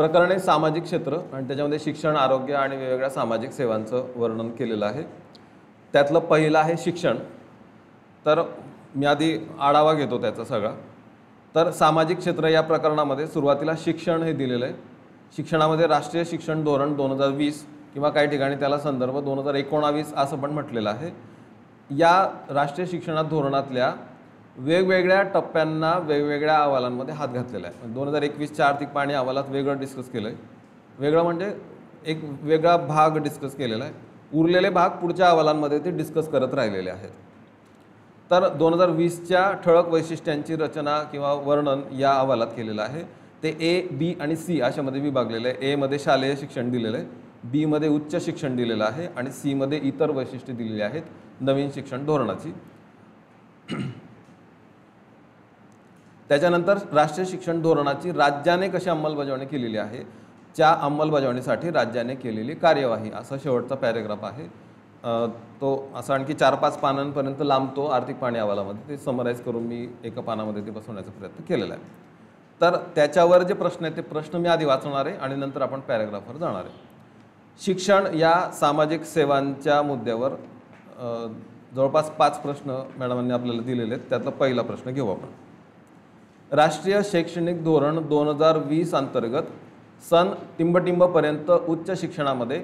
प्रकरणे सामाजिक क्षेत्र आणि त्याच्यामध्ये शिक्षण, आरोग्य आणि वेगवेगळ्या सामाजिक सेवांचं वर्णन केलेलं आहे। त्यातलं पहिलं आहे शिक्षण। तर मी आधी आढावा घेतो त्याचा सगळा। तर सामाजिक क्षेत्र या प्रकरणामध्ये सुरुवातीला शिक्षण हे दिलेलं आहे। शिक्षणामध्ये राष्ट्रीय शिक्षण धोरण 2020 किंवा काही ठिकाणी त्याला संदर्भ 2019 असं पण म्हटलेलं आहे। या राष्ट्रीय शिक्षण धोरणातल्या वेगवेगळ्या टप्प्यांना वेगवेगळ्या अहवालांमध्ये हात घातलेला आहे। 2021च्या आर्थिक पाहणी अहवालात वेगळं डिस्कस केलं आहे। वेगळं म्हणजे एक वेगळा भाग डिस्कस केलेला आहे, उरलेले भाग पुढच्या अहवालांमध्ये ते डिस्कस करत राहिलेले आहेत। तर 2020च्या ठळक वैशिष्ट्यांची रचना किंवा वर्णन या अहवालात केलेलं आहे। ते ए, बी आणि सी अशामध्ये विभागलेलं आहे। ए मध्ये शालेय शिक्षण दिलेलं आहे, बी मध्ये उच्च शिक्षण दिलेलं आहे आणि सी मध्ये इतर वैशिष्ट्ये दिलेली आहेत नवीन शिक्षण धोरणाची। त्याच्यानंतर राष्ट्रीय शिक्षण धोरणाची राज्याने कशी अंमलबजावणी केलेली आहे, त्या अंमलबजावणीसाठी राज्याने केलेली कार्यवाही असा शेवटचा पॅरेग्राफ आहे। तो असा आणखी 4-5 पानांपर्यंत लांबतो आर्थिक पाहणी अहवालामध्ये, ते समराईज करून मी एका पानामध्ये ते बसवण्याचा प्रयत्न केलेला आहे। तर त्याच्यावर जे प्रश्न आहेत ते प्रश्न मी आधी वाचणार आहे आणि नंतर आपण पॅरेग्राफवर जाणार आहे। शिक्षण या सामाजिक सेवांच्या मुद्द्यावर जवळपास 5 प्रश्न मॅडमांनी आपल्याला दिलेले आहेत। त्यातला पहिला प्रश्न घेऊ आपण। राष्ट्रीय शैक्षणिक धोरण 2020 अंतर्गत सन टिंबटिंबपर्यंत उच्च शिक्षणामध्ये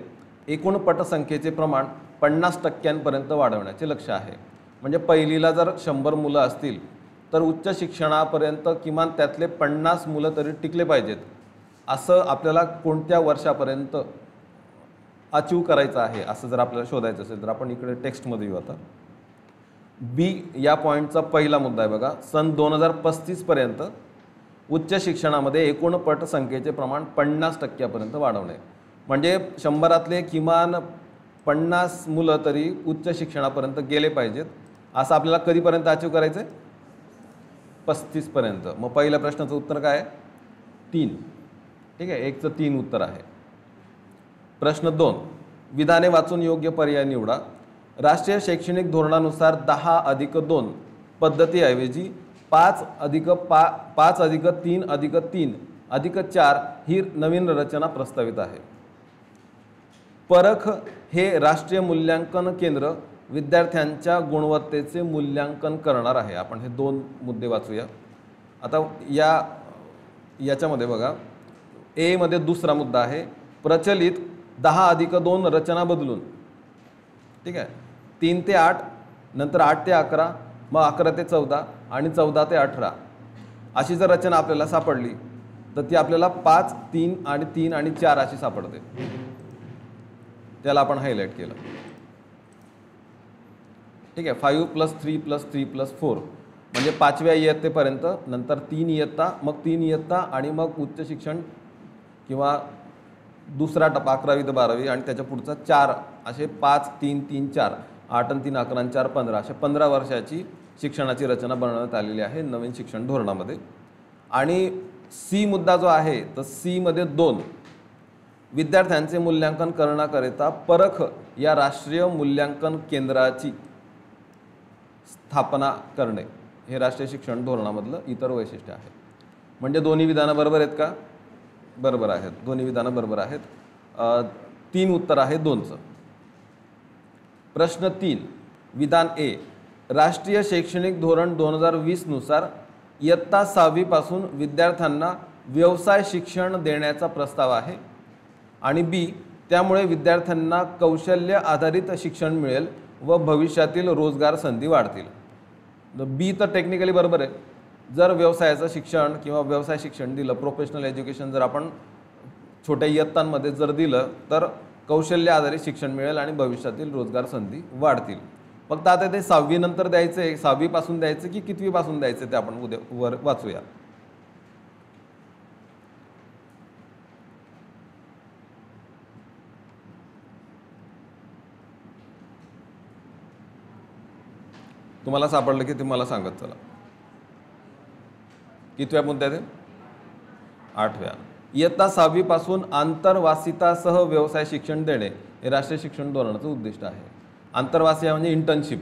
एकूण पटसंख्येचे प्रमाण 50% वाढवण्याचे लक्ष्य आहे। म्हणजे पहिलीला जर 100 मुलं असतील तर उच्च शिक्षणापर्यंत किमान त्यातले 50 मुलं तरी टिकले पाहिजेत, असं आपल्याला कोणत्या वर्षापर्यंत अचीव करायचं आहे असं जर आपल्याला शोधायचं असेल तर आपण इकडे टेक्स्टमध्ये येऊ। आता बी या पॉईंटचा पहिला मुद्दा आहे बघा, सन 2035 पर्यंत उच्च शिक्षणामध्ये एकूण पटसंख्येचे प्रमाण 50% वाढवणे। म्हणजे 100रातले किमान 50 मुलं तरी उच्च शिक्षणापर्यंत गेले पाहिजेत, असं आपल्याला कधीपर्यंत अचीव करायचं आहे? 35 पर्यंत। मग पहिल्या प्रश्नाचं उत्तर काय आहे? 3। ठीक आहे, 1चं 3 उत्तर आहे। प्रश्न 2, विधाने वाचून योग्य पर्याय निवडा। राष्ट्रीय शैक्षणिक धोरणानुसार 10+2 पद्धतीऐवजी 5+3+3+4 ही नवीन रचना प्रस्तावित आहे। परख हे राष्ट्रीय मूल्यांकन केंद्र विद्यार्थ्यांच्या गुणवत्तेचे मूल्यांकन करणार आहे। आपण हे 2 मुद्दे वाचूया। आता याच्यामध्ये बघा, ए मध्ये दुसरा मुद्दा आहे, प्रचलित 10+2 रचना बदलून, ठीक आहे, 3 ते 8, नंतर 8 ते 11, मग 11 ते 14 आणि 14 ते 18 अशी जर रचना आपल्याला सापडली तर ती आपल्याला 5, 3 आणि 3 आणि 4 अशी सापडते। त्याला आपण हायलाइट केलं। ठीक आहे, 5+3+3+4 म्हणजे 5व्या इयत्तेपर्यंत, नंतर 3 इयत्ता, मग 3 इयत्ता आणि मग उच्च शिक्षण किंवा दुसरा टप्पा 11वी ते 12वी आणि त्याच्या पुढचा 4 असे 5, 3, 3, 4, 8 आणि 3, 11 आणि 4, 15 अशा 15 वर्षाची शिक्षणाची रचना बनवण्यात आलेली आहे नवीन शिक्षण धोरणामध्ये। आणि सी मुद्दा जो आहे तर सी मध्ये 2, विद्यार्थ्यांचे मूल्यांकन करण्याकरिता परख या राष्ट्रीय मूल्यांकन केंद्राची स्थापना करणे हे राष्ट्रीय शिक्षण धोरणामधलं इतर वैशिष्ट्य आहे। म्हणजे दोन्ही विधानं बरोबर आहेत का? बरोबर आहेत, दोन्ही विधानं बरोबर आहेत। 3 उत्तर आहे 2चं। प्रश्न 3, विधान ए, राष्ट्रीय शैक्षणिक धोरण 2020 नुसार इयत्ता 6वी पासून विद्यार्थ्यांना व्यवसाय शिक्षण देण्याचा प्रस्ताव आहे। आणि बी, त्यामुळे विद्यार्थ्यांना कौशल्य आधारित शिक्षण मिळेल व भविष्यातील रोजगार संधी वाढतील। बी तर टेक्निकली बरोबर आहे। जर व्यवसायाचं शिक्षण किंवा व्यवसाय शिक्षण दिलं, प्रोफेशनल एज्युकेशन जर आपण छोट्या इयत्तांमध्ये जर दिलं तर कौशल्य आधारित शिक्षण मिळेल आणि भविष्यातील रोजगार संधी वाढतील। फक्त आता ते 6वी नंतर द्यायचं आहे, 6वी पासून द्यायचं की कितवी पासून द्यायचं ते आपण उद्या वर वाचूया। तुम्हाला सापडलं की ते मला सांगत चला। कितव्या मुद्द्यात आहे? 8व्या। इयत्ता 6वी पासून आंतरवासितासह व्यवसाय शिक्षण देणे हे राष्ट्रीय शिक्षण धोरणाचं उद्दिष्ट आहे। आंतरवासिता म्हणजे इंटर्नशिप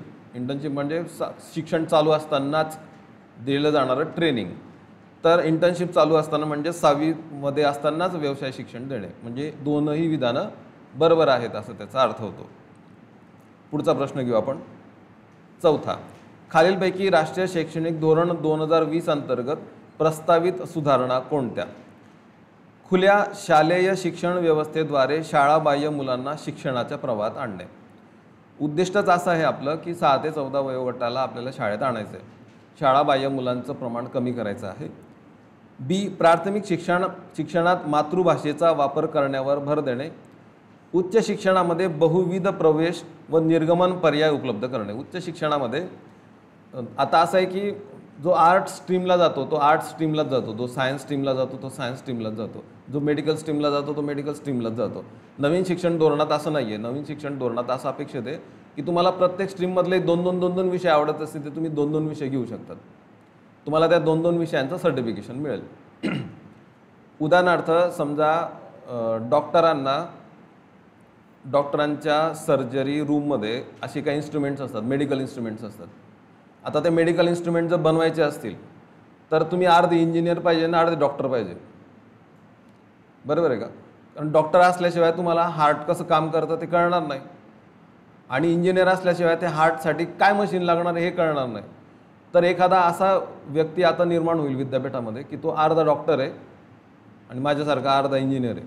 म्हणजे शिक्षण चालू असतानाच दिलं जाणारं ट्रेनिंग। तर इंटर्नशिप चालू असताना म्हणजे 6वीमध्ये असतानाच व्यवसाय शिक्षण देणे, म्हणजे दोनही विधानं बरोबर आहेत असं त्याचा अर्थ होतो. पुढचा प्रश्न घेऊ आपण. चौथा, खालीलपैकी राष्ट्रीय शैक्षणिक धोरण 2020 अंतर्गत प्रस्तावित सुधारणा कोणत्या? खुल्या शालेय शिक्षण व्यवस्थेद्वारे शाळाबाह्य मुलांना शिक्षणाच्या प्रवाहात आणणे. उद्दिष्टच असं आहे आपलं की 6 ते 14 वयोगटाला आपल्याला शाळेत आणायचं आहे. शाळाबाह्य मुलांचं प्रमाण कमी करायचं आहे. बी, प्राथमिक शिक्षणात मातृभाषेचा वापर करण्यावर भर देणे. उच्च शिक्षणामध्ये बहुविध प्रवेश व निर्गमन पर्याय उपलब्ध करणे. उच्च शिक्षणामध्ये आता असं आहे की जो आर्ट स्ट्रीमला जातो तो आर्ट स्ट्रीमलाच जातो, जो सायन्स स्ट्रीमला जातो तो सायन्स स्ट्रीमलाच जातो, जो मेडिकल स्ट्रीमला जातो तो मेडिकल स्ट्रीमलाच जातो. नवीन शिक्षण धोरणात असं नाही आहे. नवीन शिक्षण धोरणात असं अपेक्षित आहे की तुम्हाला प्रत्येक स्ट्रीममधले 2-2 विषय आवडत असतील ते तुम्ही 2-2 विषय घेऊ शकतात. तुम्हाला त्या 2-2 विषयांचं सर्टिफिकेशन मिळेल. उदाहरणार्थ समजा डॉक्टरांच्या सर्जरी रूममध्ये असे काही इन्स्ट्रुमेंट्स असतात, मेडिकल इन्स्ट्रुमेंट्स असतात. आता ते मेडिकल इन्स्ट्रुमेंट जर बनवायचे असतील तर तुम्ही अर्धे इंजिनियर पाहिजे आणि अर्धे डॉक्टर पाहिजे, बरोबर आहे का? कारण डॉक्टर असल्याशिवाय तुम्हाला हार्ट कसं काम करतं ते कळणार नाही, आणि इंजिनियर असल्याशिवाय ते हार्टसाठी काय मशीन लागणार हे कळणार नाही. तर एखादा असा व्यक्ती आता निर्माण होईल विद्यापीठामध्ये की तो अर्धा डॉक्टर आहे आणि माझ्यासारखा अर्धा इंजिनियर आहे.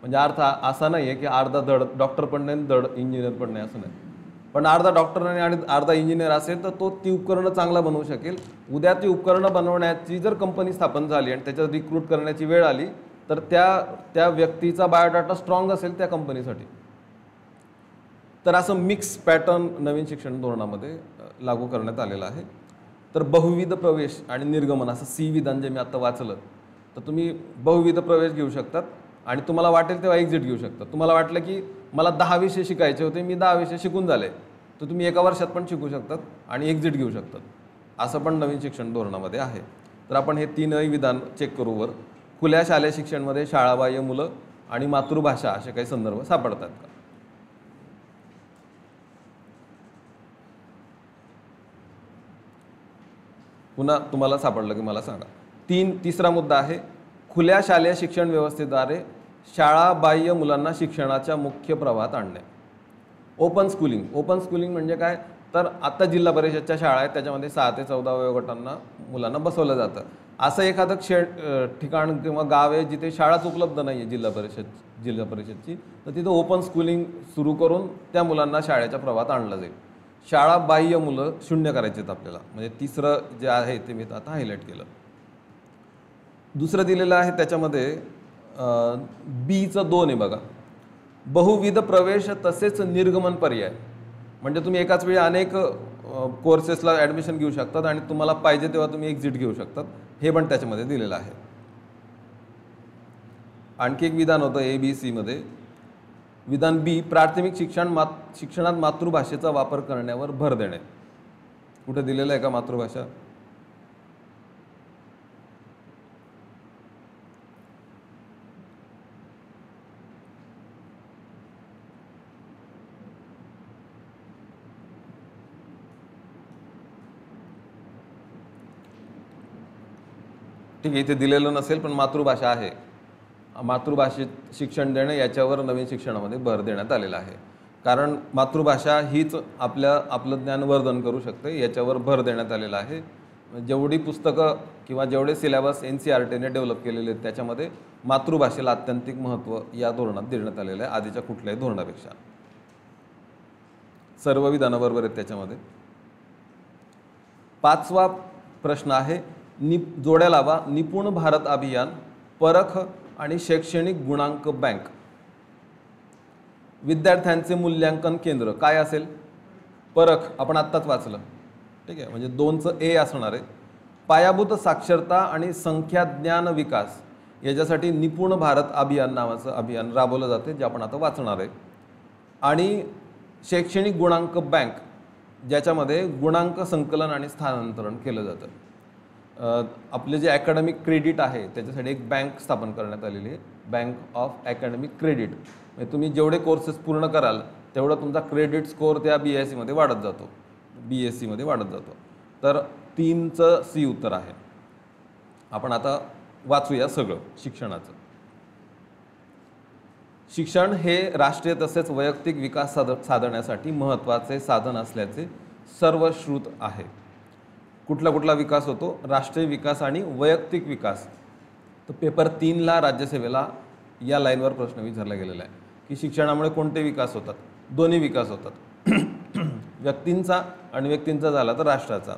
म्हणजे अर्थ असा नाही आहे की अर्धा धड डॉक्टर पण नाही धड इंजिनियर पण नाही, असं नाही. पण अर्धा डॉक्टर आणि अर्धा इंजिनियर असेल तर तो ती उपकरणं चांगला बनवू शकेल. उद्या ती उपकरणं बनवण्याची जर कंपनी स्थापन झाली आणि त्याच्यात रिक्रूट करण्याची वेळ आली तर त्या व्यक्तीचा बायोडाटा स्ट्रॉंग असेल त्या कंपनीसाठी. तर असं मिक्स पॅटर्न नवीन शिक्षण धोरणामध्ये लागू करण्यात आलेलं आहे. तर बहुविध प्रवेश आणि निर्गमन असं सी विधान जे मी आता वाचलं, तर तुम्ही बहुविध प्रवेश घेऊ शकतात आणि तुम्हाला वाटेल तेव्हा एक्झिट घेऊ शकता. तुम्हाला वाटलं की मला 10 विषय शिकायचे होते, मी 10 विषय शिकून झाले, तर तुम्ही एका वर्षात पण शिकू शकतात आणि एक्झिट घेऊ शकतात. असं पण नवीन शिक्षण धोरणामध्ये आहे. तर आपण हे 3ही विधान चेक करू वर. खुल्या शालेय शिक्षणामध्ये शाळाबाह्य मुलं आणि मातृभाषा असे काही संदर्भ सापडतात का? पुन्हा तुम्हाला सापडलं की मला सांगा. तिसरा मुद्दा आहे, खुल्या शालेय शिक्षण व्यवस्थेद्वारे शाळाबाह्य मुलांना शिक्षणाच्या मुख्य प्रवाहात आणणे. ओपन स्कूलिंग म्हणजे काय? तर आता जिल्हा परिषदच्या शाळा आहेत त्याच्यामध्ये 6 ते 14 वयोगटांना मुलांना बसवलं जातं. असं एखादं ठिकाण किंवा गाव आहे जिथे शाळाच उपलब्ध नाही आहे जिल्हा परिषदची, तर तिथं ओपन स्कूलिंग सुरू करून त्या मुलांना शाळेच्या प्रवाहात आणलं जाईल. शाळाबाह्य मुलं शून्य करायचे आहेत आपल्याला. म्हणजे तिसरं जे आहे ते मी आता हायलाईट केलं. दुसरं दिलेलं आहे त्याच्यामध्ये बीचं 2 आहे बघा, बहुविध प्रवेश तसेच निर्गमन पर्याय. म्हणजे तुम्ही एकाच वेळी अनेक कोर्सेसला ॲडमिशन घेऊ शकतात आणि तुम्हाला पाहिजे तेव्हा तुम्ही एक्झिट घेऊ शकतात, हे पण त्याच्यामध्ये दिलेलं आहे. आणखी एक विधान होतं ABC मध्ये, विधान बी, प्राथमिक शिक्षणात मातृभाषेचा वापर करण्यावर भर देणे. कुठे दिलेलं आहे का मातृभाषा? ठीक आहे, इथे दिलेलं नसेल पण मातृभाषा आहे. मातृभाषेत शिक्षण देणं याच्यावर नवीन शिक्षणामध्ये भर देण्यात आलेला आहे. कारण मातृभाषा हीच आपलं ज्ञानवर्धन करू शकते, याच्यावर भर देण्यात आलेला आहे. जेवढी पुस्तकं किंवा जेवढे सिलेबस NCERTने डेव्हलप केलेले आहेत त्याच्यामध्ये मातृभाषेला अत्यंतिक महत्त्व या धोरणात देण्यात आलेलं आहे आधीच्या कुठल्याही धोरणापेक्षा. सर्व विधानं बरोबर आहेत त्याच्यामध्ये. 5वा प्रश्न आहे, जोड्या लावा. निपुण भारत अभियान, परख आणि शैक्षणिक गुणांक बँक. विद्यार्थ्यांचे मूल्यांकन केंद्र काय असेल? परख आपण आत्ताच वाचलं, ठीक आहे. म्हणजे 2चं A असणार आहे. पायाभूत साक्षरता आणि संख्याज्ञान विकास याच्यासाठी निपुण भारत अभियान नावाचं अभियान राबवलं जाते, जे आपण आता वाचणार आहे. आणि शैक्षणिक गुणांक बँक, ज्याच्यामध्ये गुणांक संकलन आणि स्थानांतरण केलं जातं. आपले जे अकॅडमिक क्रेडिट आहे त्याच्यासाठी एक बँक स्थापन करण्यात आलेली आहे, बँक ऑफ अकॅडमिक क्रेडिट. म्हणजे तुम्ही जेवढे कोर्सेस पूर्ण कराल तेवढा तुमचा क्रेडिट स्कोअर त्या BSc मध्ये वाढत जातो, BSc मध्ये वाढत जातो. तर 3चं सी उत्तर आहे. आपण आता वाचूया सगळं शिक्षणाचं. शिक्षण हे राष्ट्रीय तसेच वैयक्तिक विकास साधण्यासाठी महत्त्वाचे साधन असल्याचे सर्वश्रुत आहे. कुठला विकास होतो? राष्ट्रीय विकास आणि वैयक्तिक विकास. तर पेपर 3ला राज्यसेवेला या लाईनवर प्रश्न विचारला गेलेला आहे की शिक्षणामुळे कोणते विकास होतात? दोन्ही विकास होतात. व्यक्तींचा आणि व्यक्तींचा झाला तर राष्ट्राचा.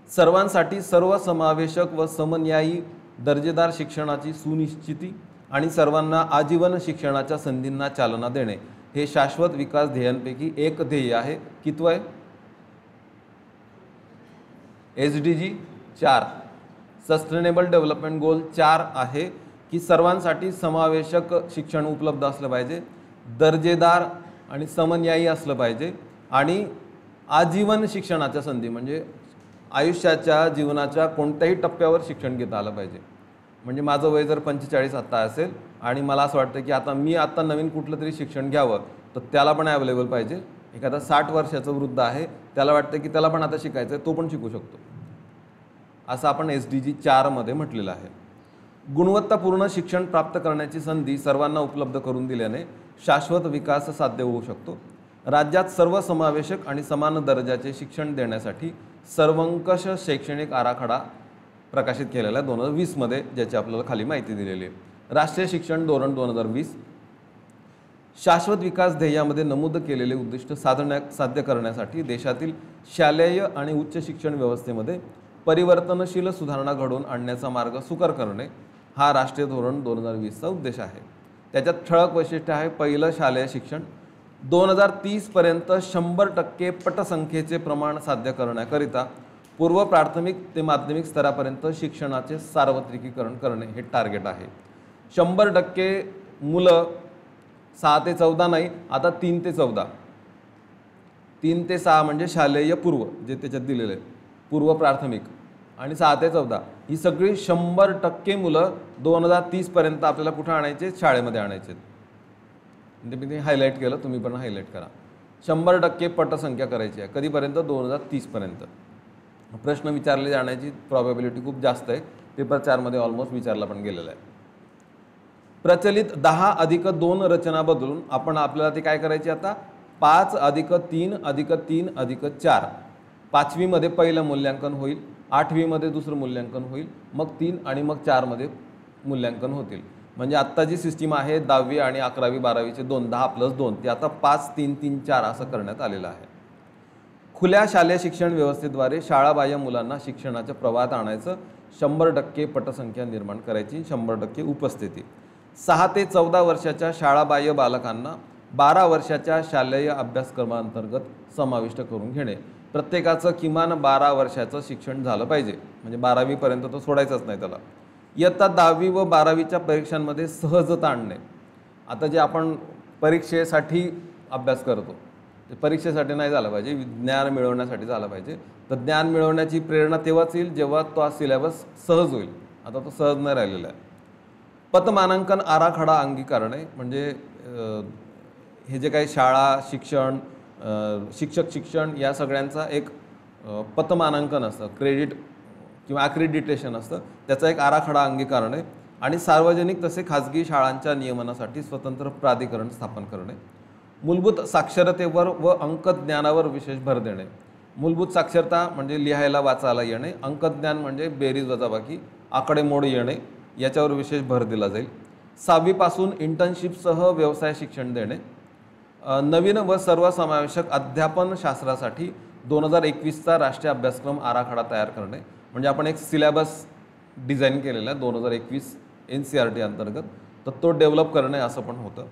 सर्वांसाठी सर्वसमावेशक व समन्यायी दर्जेदार शिक्षणाची सुनिश्चिती आणि सर्वांना आजीवन शिक्षणाच्या संधींना चालना देणे हे शाश्वत विकास ध्येयांपैकी एक ध्येय आहे. कितवं आहे? SDG 4 सस्टेनेबल डेव्हलपमेंट गोल 4 आहे की सर्वांसाठी समावेशक शिक्षण उपलब्ध असलं पाहिजे, दर्जेदार आणि समन्यायी असलं पाहिजे आणि आजीवन शिक्षणाच्या संधी म्हणजे आयुष्याच्या जीवनाच्या कोणत्याही टप्प्यावर शिक्षण घेता आलं पाहिजे. म्हणजे माझं वय जर 45 आत्ता असेल आणि मला असं वाटतं की मी आता नवीन कुठलं तरी शिक्षण घ्यावं तर त्याला पण अवेलेबल पाहिजे. एखादा 60 वर्षाचा वृद्ध आहे, त्याला वाटतं की त्याला पण आता शिकायचं आहे, तो पण शिकू शकतो, असं आपण SDG 4 मध्ये म्हटलेलं आहे. गुणवत्तापूर्ण शिक्षण प्राप्त करण्याची संधी सर्वांना उपलब्ध करून दिल्याने शाश्वत विकास साध्य होऊ शकतो. राज्यात सर्वसमावेशक आणि समान दर्जाचे शिक्षण देण्यासाठी सर्वंकष शैक्षणिक आराखडा प्रकाशित केलेला आहे 2020 मध्ये, ज्याची आपल्याला खाली माहिती दिलेली आहे. राष्ट्रीय शिक्षण धोरण 2020 शाश्वत विकास ध्येयामध्ये नमूद केलेले उद्दिष्ट साध्य करण्यासाठी देशातील शालेय आणि उच्च शिक्षण व्यवस्थेमध्ये परिवर्तनशील सुधारणा घडवून आणण्याचा मार्ग सुकर करणे हा राष्ट्रीय धोरण 2020चा उद्देश आहे. त्याच्यात ठळक वैशिष्ट्य आहे. पहिलं, शालेय शिक्षण 2030 पर्यंत 100% पटसंख्येचे प्रमाण साध्य करण्याकरिता पूर्व प्राथमिक ते माध्यमिक स्तरापर्यंत शिक्षणाचे सार्वत्रिकीकरण करणे हे टार्गेट आहे. 100% मुलं 6 ते 14 नाही, आता 3 ते 14, 3 ते 6 म्हणजे शालेय पूर्व जे त्याच्यात दिलेलं आहे, पूर्व प्राथमिक आणि 6 ते 14 ही सगळी 100% मुलं 2030 पर्यंत आपल्याला कुठं आणायचे? शाळेमध्ये आणायचे. म्हणजे मी ते हायलाईट केलं, तुम्ही पण हायलाईट करा. 100% पटसंख्या करायची आहे. कधीपर्यंत? 2030 पर्यंत. प्रश्न विचारले जाण्याची प्रॉबॅबिलिटी खूप जास्त आहे. पेपर 4 मध्ये ऑलमोस्ट विचारला पण गेलेला आहे. प्रचलित 10+2 रचना बदलून आपण आपल्याला ते काय करायचे आता? 5+3+3+4. 5वी मध्ये पहिलं मूल्यांकन होईल, 8वी मध्ये दुसरं मूल्यांकन होईल, मग 3 आणि मग 4 मध्ये मूल्यांकन होतील. म्हणजे आत्ता जी सिस्टीम आहे 10वी आणि 11वी 12वीचे 2 10+2 ते आता 5-3-3-4 असं करण्यात आलेलं आहे. खुल्या शालेय शिक्षण व्यवस्थेद्वारे शाळाबाह्य मुलांना शिक्षणाच्या प्रवाहात आणायचं, 100% पटसंख्या निर्माण करायची, 100% उपस्थिती. 6 ते 14 वर्षाच्या शाळाबाह्य बालकांना 12 वर्षाच्या शालेय अभ्यासक्रमांतर्गत समाविष्ट करून घेणे. प्रत्येकाचं किमान 12 वर्षाचं शिक्षण झालं पाहिजे, म्हणजे 12वी पर्यंत तो सोडायचाच नाही त्याला. इयत्ता 10वी व 12वीच्या परीक्षांमध्ये सहजता आणणे. आता जे आपण परीक्षेसाठी अभ्यास करतो ते परीक्षेसाठी नाही झालं पाहिजे, ज्ञान मिळवण्यासाठी झालं पाहिजे. तर ज्ञान मिळवण्याची प्रेरणा तेव्हाच येईल जेव्हा तो सिलेबस सहज होईल. आता तो सहज नाही राहिलेला आहे. पतमानांकन आराखडा अंगीकारणे म्हणजे हे जे काही शाळा शिक्षण शिक्षक शिक्षण या सगळ्यांचा एक पतमानांकन असतं, क्रेडिट किंवा ॲक्रेडिटेशन असतं, त्याचा एक आराखडा अंगीकारणे आणि सार्वजनिक तसे खाजगी शाळांच्या नियमनासाठी स्वतंत्र प्राधिकरण स्थापन करणे. मूलभूत साक्षरतेवर व अंकज्ञानावर विशेष भर देणे. मूलभूत साक्षरता म्हणजे लिहायला वाचायला येणे, अंकज्ञान म्हणजे बेरीज वजाबाकी आकडेमोड येणे, याच्यावर विशेष भर दिला जाईल. 6वीपासून इंटर्नशिपसह व्यवसाय शिक्षण देणे. नवीन व सर्वसमावेशक अध्यापन शास्त्रासाठी 2021चा राष्ट्रीय अभ्यासक्रम आराखडा तयार करणे. म्हणजे आपण एक सिलेबस डिझाईन केलेला आहे 2021 NCERT अंतर्गत, तर तो डेव्हलप करणे असं पण होतं.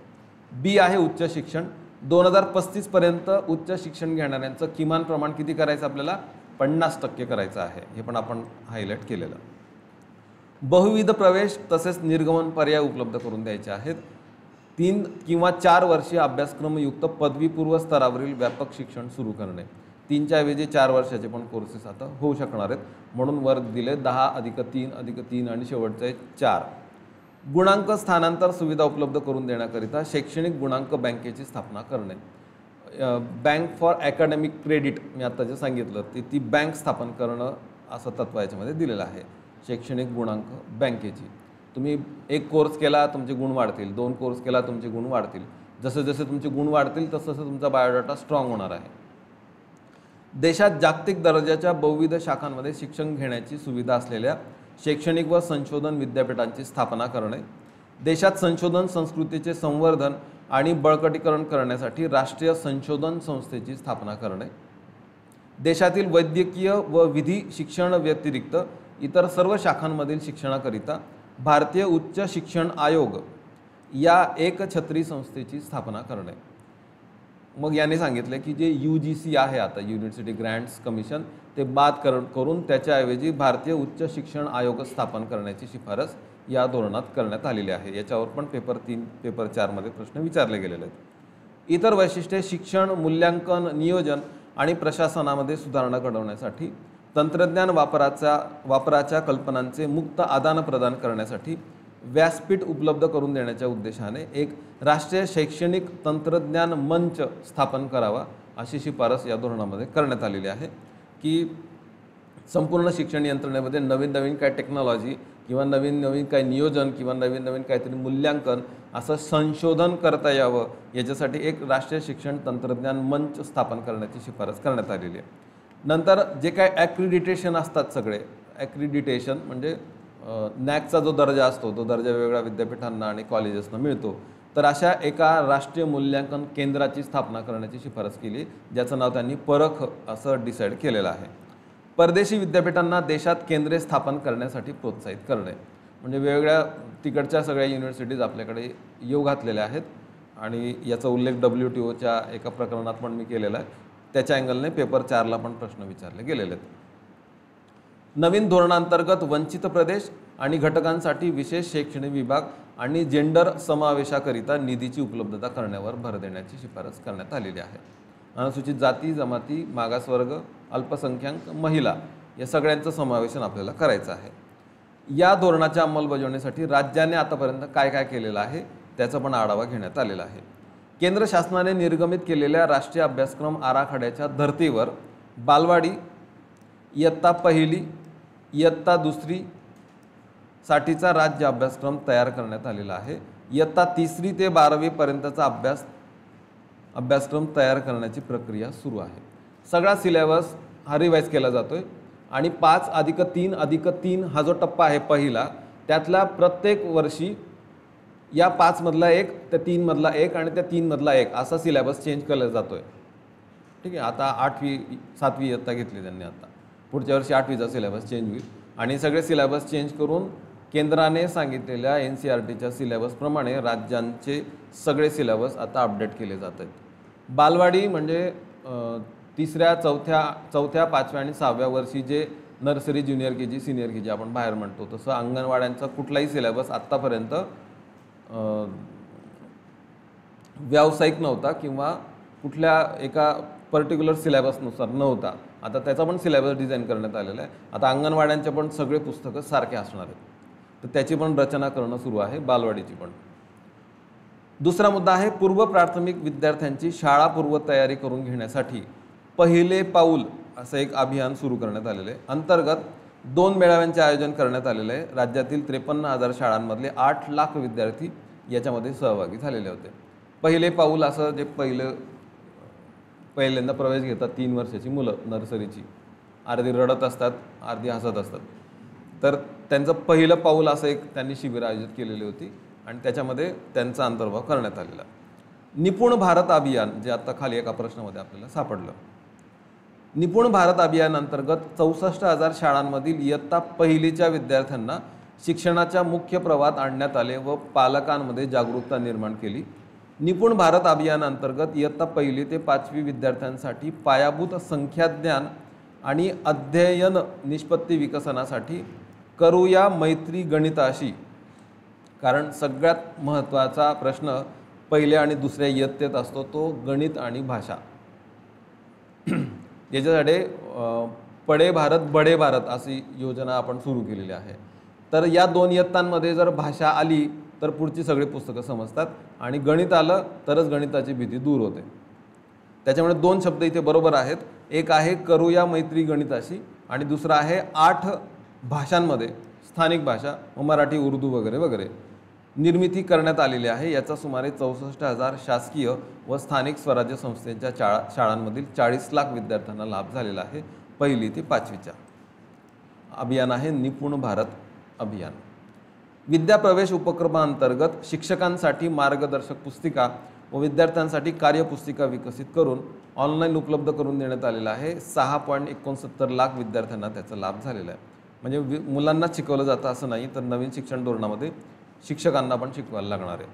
बी आहे उच्च शिक्षण. 2035 पर्यंत उच्च शिक्षण घेणाऱ्यांचं किमान प्रमाण किती करायचं? आपल्याला 50% करायचं आहे. हे पण आपण हायलाईट केलेलं. बहुविध प्रवेश तसेच निर्गमन पर्याय उपलब्ध करून द्यायचे आहेत. 3 किंवा 4 वर्षीय अभ्यासक्रमयुक्त पदवीपूर्व स्तरावरील व्यापक शिक्षण सुरू करणे. 3च्या ऐवजी 4 वर्षाचे पण कोर्सेस आता होऊ शकणार आहेत, म्हणून वर दिले 10+3+3 आणि शेवटचे 4. गुणांक स्थानांतर सुविधा उपलब्ध करून देण्याकरिता शैक्षणिक गुणांक बँकेची स्थापना करणे. बँक फॉर अकॅडमिक क्रेडिट मी आता जे सांगितलं ती बँक स्थापन करणं असं तत्व याच्यामध्ये दिलेलं आहे. शैक्षणिक गुणांक बँकेची, तुम्ही एक कोर्स केला तुमचे गुण वाढतील, 2 कोर्स केला तुमचे गुण वाढतील, जसे जसे तुमचे गुण वाढतील तसं तसं तुमचा बायोडाटा स्ट्रॉंग होणार आहे. देशात जागतिक दर्जाच्या बहुविध शाखांमध्ये शिक्षण घेण्याची सुविधा असलेल्या शैक्षणिक व संशोधन विद्यापीठांची स्थापना करणे. देशात संशोधन संस्कृतीचे संवर्धन आणि बळकटीकरण करण्यासाठी राष्ट्रीय संशोधन संस्थेची स्थापना करणे. देशातील वैद्यकीय व विधी शिक्षण व्यतिरिक्त इतर सर्व शाखांमधील शिक्षणाकरिता भारतीय उच्च शिक्षण आयोग या एकछत्री संस्थेची स्थापना करणे. मग याने सांगितले की जे UGC आहे आता युनिव्हर्सिटी ग्रँट्स कमिशन ते बाद करून त्याच्याऐवजी भारतीय उच्च शिक्षण आयोग स्थापन करण्याची शिफारस या धोरणात करण्यात आलेली आहे. याच्यावर पण पेपर 3 पेपर 4 मध्ये प्रश्न विचारले गेलेले आहेत. इतर वैशिष्ट्ये शिक्षण मूल्यांकन नियोजन आणि प्रशासनामध्ये सुधारणा घडवण्यासाठी तंत्रज्ञान वापराच्या कल्पनांचे मुक्त आदान प्रदान करण्यासाठी व्यासपीठ उपलब्ध करून देण्याच्या उद्देशाने एक राष्ट्रीय शैक्षणिक तंत्रज्ञान मंच स्थापन करावा अशी शिफारस या धोरणामध्ये करण्यात आलेली आहे. की संपूर्ण शिक्षण यंत्रणेमध्ये नवीन नवीन काय टेक्नॉलॉजी किंवा नवीन नवीन काय नियोजन किंवा नवीन नवीन काहीतरी मूल्यांकन असं संशोधन करता यावं याच्यासाठी एक राष्ट्रीय शिक्षण तंत्रज्ञान मंच स्थापन करण्याची शिफारस करण्यात आलेली आहे. नंतर जे काय ॲक्रिडिटेशन असतात सगळे ॲक्रिडिटेशन म्हणजे नॅकचा जो दर्जा असतो तो दर्जा वेगवेगळ्या विद्यापीठांना आणि कॉलेजेसना मिळतो. तर अशा एका राष्ट्रीय मूल्यांकन केंद्राची स्थापना करण्याची शिफारस केली ज्याचं नाव त्यांनी परख असं डिसाईड केलेलं आहे. परदेशी विद्यापीठांना देशात केंद्रे स्थापन करण्यासाठी प्रोत्साहित करणे म्हणजे वेगवेगळ्या तिकडच्या सगळ्या युनिव्हर्सिटीज आपल्याकडे येऊ घातलेल्या आहेत आणि याचा उल्लेख WTOच्या एका प्रकरणात पण मी केलेला आहे. त्याच्या अँगलने पेपर 4ला पण प्रश्न विचारले गेलेले आहेत. नवीन धोरणांतर्गत वंचित प्रदेश आणि घटकांसाठी विशेष शैक्षणिक विभाग आणि जेंडर समावेशाकरिता निधीची उपलब्धता करण्यावर भर देण्याची शिफारस करण्यात आलेली आहे. अनुसूचित जाती जमाती मागासवर्ग अल्पसंख्याक महिला या सगळ्यांचं समावेशन आपल्याला करायचं आहे. या धोरणाच्या अंमलबजावणीसाठी राज्याने आतापर्यंत काय काय केलेलं आहे त्याचा पण आढावा घेण्यात आलेला आहे. केंद्र शासनाने निर्गमित केलेल्या राष्ट्रीय अभ्यासक्रम आराखड्याच्या धर्तीवर बालवाडी इयत्ता 1 इयत्ता 2 साठीचा राज्य अभ्यासक्रम तयार करण्यात आलेला आहे. इयत्ता 3 ते 12वी पर्यंतचा अभ्यासक्रम तयार करण्याची प्रक्रिया सुरू आहे. सगळा सिलेबस हा रिवाईज केला जातोय आणि 5+3+3 हा जो टप्पा आहे पहिला त्यातला प्रत्येक वर्षी या 5 मधला 1 त्या 3 मधला 1 आणि त्या 3 मधला 1 असा सिलेबस चेंज केला जातोय. ठीक आहे. आता 8वी 7वी इयत्ता घेतली त्यांनी, आता पुढच्या वर्षी 8वीचा सिलेबस चेंज होईल आणि सगळे सिलेबस चेंज करून केंद्राने सांगितलेल्या NCERTच्या सिलेबसप्रमाणे राज्यांचे सगळे सिलेबस आता अपडेट केले जात आहेत. बालवाडी म्हणजे 3ऱ्या 4थ्या 5व्या आणि 6व्या वर्षी जे nursery junior KG senior KG आपण बाहेर म्हणतो तसं अंगणवाड्यांचा कुठलाही सिलेबस आत्तापर्यंत व्यावसायिक नव्हता किंवा कुठल्या एका पर्टिक्युलर सिलेबसनुसार नव्हता. आता त्याचा पण सिलेबस डिझाईन करण्यात आलेला आहे. आता अंगणवाड्यांचे पण सगळे पुस्तकं सारखे असणार आहेत तर त्याची पण रचना करणं सुरू आहे बालवाडीची पण. दुसरा मुद्दा आहे पूर्व प्राथमिक विद्यार्थ्यांची शाळापूर्व तयारी करून घेण्यासाठी पहिले पाऊल असं एक अभियान सुरू करण्यात आलेलं आहे. अंतर्गत 2 मेळाव्यांचे आयोजन करण्यात आलेले आहे. राज्यातील 53,000 शाळांमधले 8 लाख विद्यार्थी याच्यामध्ये सहभागी झालेले होते. पहिले पाऊल असं जे पहिल्यांदा प्रवेश घेतात 3 वर्षाची मुलं नर्सरीची, अर्धी रडत असतात अर्धी हसत असतात, तर त्यांचं पहिलं पाऊल असं एक त्यांनी शिबिर आयोजित केलेली होती आणि त्याच्यामध्ये त्यांचा अंतर्भाव करण्यात आलेला. निपुण भारत अभियान जे आता खाली एका प्रश्नामध्ये आपल्याला सापडलं. निपुण भारत अभियान अंतर्गत 64,000 शाळांमधील इयत्ता 1लीच्या विद्यार्थ्यांना शिक्षणाच्या मुख्य प्रवाहात आणण्यात आले व पालकांमध्ये जागरूकता निर्माण केली. निपुण भारत अभियानांतर्गत इयत्ता 1ली ते 5वी विद्यार्थ्यांसाठी पायाभूत संख्याज्ञान आणि अध्ययन निष्पत्ती विकसनासाठी करूया मैत्री गणिताशी, कारण सगळ्यात महत्त्वाचा प्रश्न पहिल्या आणि दुसऱ्या इयत्तेत असतो तो गणित आणि भाषा. याच्यासाठी पडे भारत बडे भारत अशी योजना आपण सुरू केलेली आहे. तर या 2 इयत्तांमध्ये जर भाषा आली तर पुढची सगळी पुस्तकं समजतात आणि गणित आलं तरच गणिताची भीती दूर होते. त्याच्यामुळे 2 शब्द इथे बरोबर आहेत. एक आहे करूया मैत्री गणिताशी आणि दुसरा आहे 8 भाषांमध्ये स्थानिक भाषा मराठी, उर्दू वगैरे वगैरे निर्मिती करण्यात आलेली आहे. याचा सुमारे 64,000 शासकीय व स्थानिक स्वराज्य संस्थेच्या शाळांमधील 40 लाख विद्यार्थ्यांना लाभ झालेला आहे. 1ली ते 5वीच्या. अभियान आहे निपुण भारत अभियान. विद्या प्रवेश उपक्रमांतर्गत शिक्षकांसाठी मार्गदर्शक पुस्तिका व विद्यार्थ्यांसाठी कार्यपुस्तिका विकसित करून ऑनलाईन उपलब्ध करून देण्यात आलेला आहे. 6.69 लाख विद्यार्थ्यांना त्याचा लाभ झालेला आहे. म्हणजे मुलांना शिकवलं जातं असं नाही, तर नवीन शिक्षण धोरणामध्ये शिक्षकांना पण शिकवायला लागणार आहे.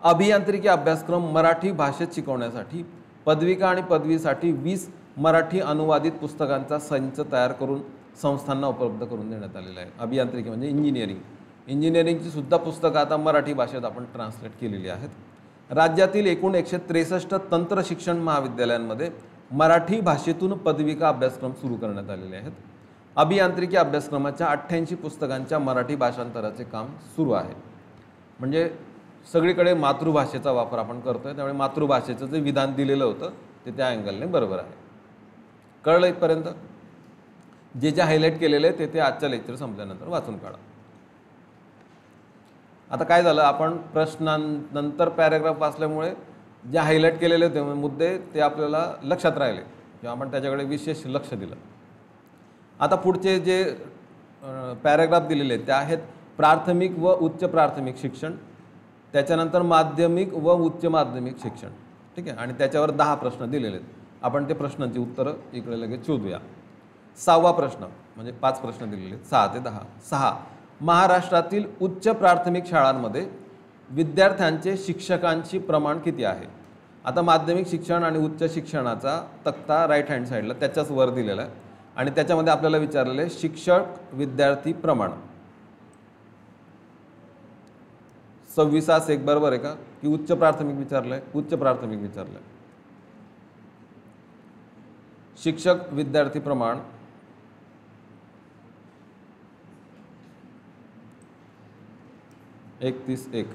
अभियांत्रिकी अभ्यासक्रम मराठी भाषेत शिकवण्यासाठी पदविका आणि पदवीसाठी 20 मराठी अनुवादित पुस्तकांचा संच तयार करून संस्थांना उपलब्ध करून देण्यात आलेला आहे. अभियांत्रिकी म्हणजे इंजिनिअरिंगची सुद्धा पुस्तकं आता मराठी भाषेत आपण ट्रान्सलेट केलेली आहेत. राज्यातील एकूण 163 तंत्र शिक्षण महाविद्यालयांमध्ये मराठी भाषेतून पदविका अभ्यासक्रम सुरू करण्यात आलेले आहेत. अभियांत्रिकी अभ्यासक्रमाच्या 88 पुस्तकांच्या मराठी भाषांतराचे काम सुरू आहे. म्हणजे सगळीकडे मातृभाषेचा वापर आपण करतोय, त्यामुळे मातृभाषेचं जे विधान दिलेलं होतं ते त्या अँगलने बरोबर आहे. कळलं इथपर्यंत? जे हायलाईट केलेले आहे ते आजच्या लेक्चर संपल्यानंतर वाचून काढा. आता काय झालं, आपण प्रश्नांनंतर पॅरेग्राफ वाचल्यामुळे जे हायलाईट केलेले होते मुद्दे ते आपल्याला लक्षात राहिले किंवा आपण त्याच्याकडे विशेष लक्ष दिलं. आता पुढचे जे पॅरेग्राफ दिलेले आहेत ते आहेत प्राथमिक व उच्च प्राथमिक शिक्षण, त्याच्यानंतर माध्यमिक व उच्च माध्यमिक शिक्षण. ठीक आहे, आणि त्याच्यावर 10 प्रश्न दिलेले आहेत. आपण ते प्रश्नांची उत्तरं इकडे लगेच शोधूया. 6वा प्रश्न म्हणजे 5 प्रश्न दिलेले आहेत, 6 ते 10. 6. महाराष्ट्रातील उच्च प्राथमिक शाळांमध्ये विद्यार्थ्यांचे शिक्षकांची प्रमाण किती आहे? आता माध्यमिक शिक्षण आणि उच्च शिक्षणाचा तक्ता राईट हँड साईडला त्याच्याच वर दिलेला आहे आणि त्याच्यामध्ये आपल्याला विचारलेलं आहे शिक्षक विद्यार्थी प्रमाण. 26 बरोबर आहे का? की उच्च प्राथमिक विचारलंय? उच्च प्राथमिक विचारलंय. शिक्षक विद्यार्थी प्रमाण 31.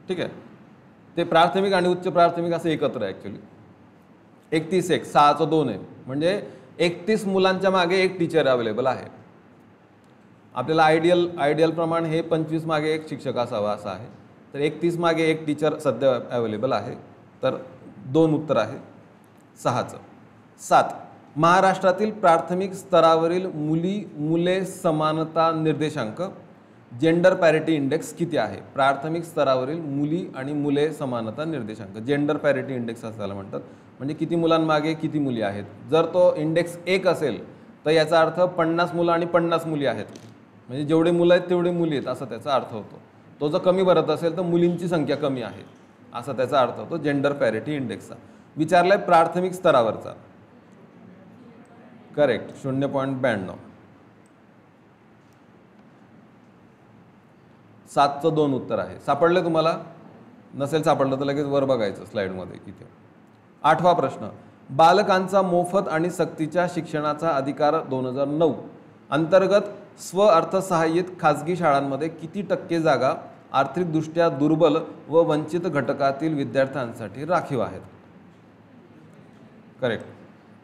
ठीक आहे, ते प्राथमिक आणि उच्च प्राथमिक असं एकत्र आहे ॲक्च्युली. 31 6चं 2 आहे म्हणजे 31 मुलांच्या मागे एक टीचर अवेलेबल आहे. आपल्याला आयडियल प्रमाण हे 25 मागे एक शिक्षक असावा असं आहे, तर 31 मागे एक टीचर सध्या अवेलेबल आहे, तर 2 उत्तर आहे 6चं. 7. महाराष्ट्रातील प्राथमिक स्तरावरील मुले समानता निर्देशांक जेंडर पॅरिटी इंडेक्स किती आहे? प्राथमिक स्तरावरील मुली आणि मुले समानता निर्देशांक जेंडर पॅरिटी इंडेक्स असायला म्हणतात. म्हणजे किती मुलांमागे किती मुली आहेत. जर तो इंडेक्स 1 असेल तर याचा अर्थ 50 मुलं आणि 50 मुली आहेत, म्हणजे जेवढे मुलं आहेत तेवढे मुली आहेत असा त्याचा अर्थ होतो. तो जर कमी भरत असेल तर मुलींची संख्या कमी आहे असा त्याचा अर्थ होतो जेंडर पॅरिटी इंडेक्सचा. विचारलाय प्राथमिक स्तरावरचा. करेक्ट, 0.92. 7चं 2 उत्तर आहे. सापडले तुम्हाला? नसेल सापडलं तर लगेच वर बघायचं स्लाइडमध्ये किती. 8वा प्रश्न. बालकांचा मोफत आणि सक्तीच्या शिक्षणाचा अधिकार 2009 अंतर्गत स्व अर्थसहाय्यित खाजगी शाळांमध्ये किती टक्के जागा आर्थिकदृष्ट्या दुर्बल व वंचित घटकातील विद्यार्थ्यांसाठी राखीव आहेत? करेक्ट,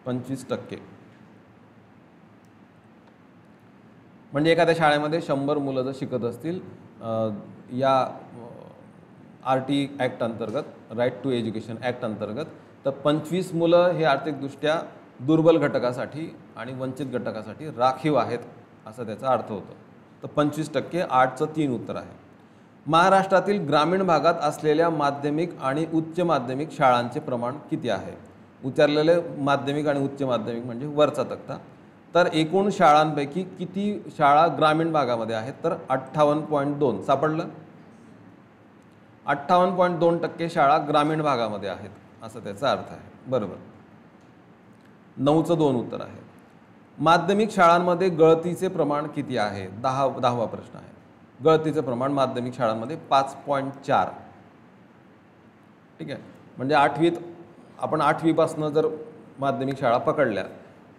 25%. म्हणजे एखाद्या शाळेमध्ये 100 मुलं जर शिकत असतील या RT ॲक्ट अंतर्गत, राईट टू एज्युकेशन ॲक्ट अंतर्गत, तर 25 मुलं हे आर्थिकदृष्ट्या दुर्बल घटकासाठी आणि वंचित घटकासाठी राखीव आहेत असा त्याचा अर्थ होतो. तर 25%, 8चं 3 उत्तर आहे. महाराष्ट्रातील ग्रामीण भागात असलेल्या माध्यमिक आणि उच्च माध्यमिक शाळांचे प्रमाण किती आहे? विचारलेले माध्यमिक आणि उच्च माध्यमिक म्हणजे वरचा तक्ता. तर एकूण शाळांपैकी किती शाळा ग्रामीण भागामध्ये आहेत? तर 58.2. सापडलं? 58.2% शाळा ग्रामीण भागामध्ये आहेत असा त्याचा अर्थ आहे. बरोबर. 9चं 2 उत्तर आहे. माध्यमिक शाळांमध्ये गळतीचे प्रमाण किती आहे? 10वा प्रश्न आहे. गळतीचे प्रमाण माध्यमिक शाळांमध्ये 5.4. ठीक आहे, म्हणजे 8वीत आपण 8वीपासून जर माध्यमिक शाळा पकडल्या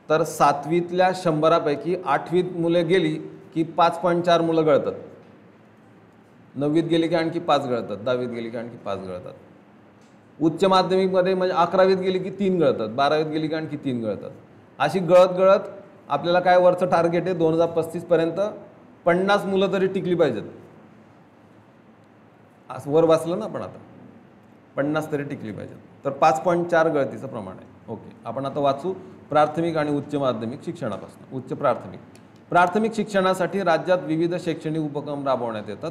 तर 7वीतल्या 100पैकी 8वीत मुले गेली की 5.4 मुलं गळतात. 9वीत गेली की आणखी 5 गळतात, 10वीत गेली की आणखी 5 गळतात. उच्च माध्यमिकमध्ये म्हणजे 11वीत गेली की 3 गळतात, 12वीत गेली की आणखी 3 गळतात. अशी गळत गळत आपल्याला काय वरचं टार्गेट आहे 2035 पर्यंत 50 मुलं तरी टिकली पाहिजेत. असं वर वाचलं ना आपण, आता 50 तरी टिकली पाहिजेत. तर 5.4 गळतीचं प्रमाण आहे. ओके, आपण आता वाचू प्राथमिक आणि उच्च माध्यमिक शिक्षणापासून. उच्च प्राथमिक शिक्षणासाठी राज्यात विविध शैक्षणिक उपक्रम राबवण्यात येतात.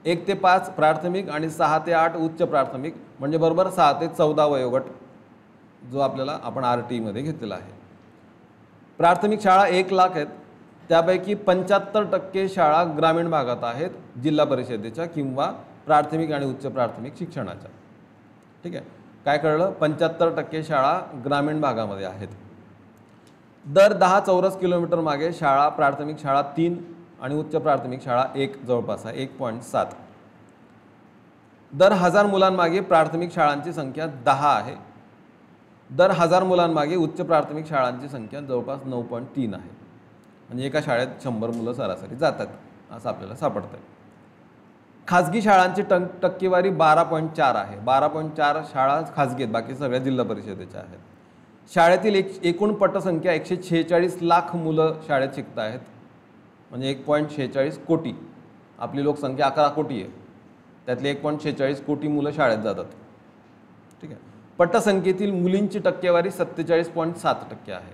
1 ते 5 प्राथमिक आणि 6 ते 8 उच्च प्राथमिक, म्हणजे बरोबर 6 ते 14 वयोगट जो आपल्याला आपण RTमध्ये घेतलेला आहे. प्राथमिक शाळा 1 लाख आहेत, त्यापैकी 75% शाळा ग्रामीण भागात आहेत, जिल्हा परिषदेच्या किंवा प्राथमिक आणि उच्च प्राथमिक शिक्षणाच्या. ठीक आहे, काय कळलं? 75% शाळा ग्रामीण भागामध्ये आहेत. दर 10 चौरस किलोमीटर मागे शाळा, प्राथमिक शाळा 3 आणि उच्च प्राथमिक शाळा 1 जवळपास आहे, 1.7. दर 1000 मुलांमागे प्राथमिक शाळांची संख्या 10 आहे. दर 1000 मुलांमागे उच्च प्राथमिक शाळांची संख्या जवळपास 9.3 आहे. म्हणजे एका शाळेत 100 मुलं सरासरी जातात असं आपल्याला सापडतं. खाजगी शाळांची टक्केवारी 12.4 आहे. 12.4 शाळा खाजगी आहेत, बाकी सगळ्या जिल्हा परिषदेच्या आहेत. शाळेतील एकूण पटसंख्या 146 लाख मुलं शाळेत शिकत आहेत, म्हणजे 1.46 कोटी. आपली लोकसंख्या 11 कोटी आहे, त्यातले 1.46 कोटी मुलं शाळेत जातात. ठीक आहे, पटसंख्येतील मुलींची टक्केवारी 47.7% आहे.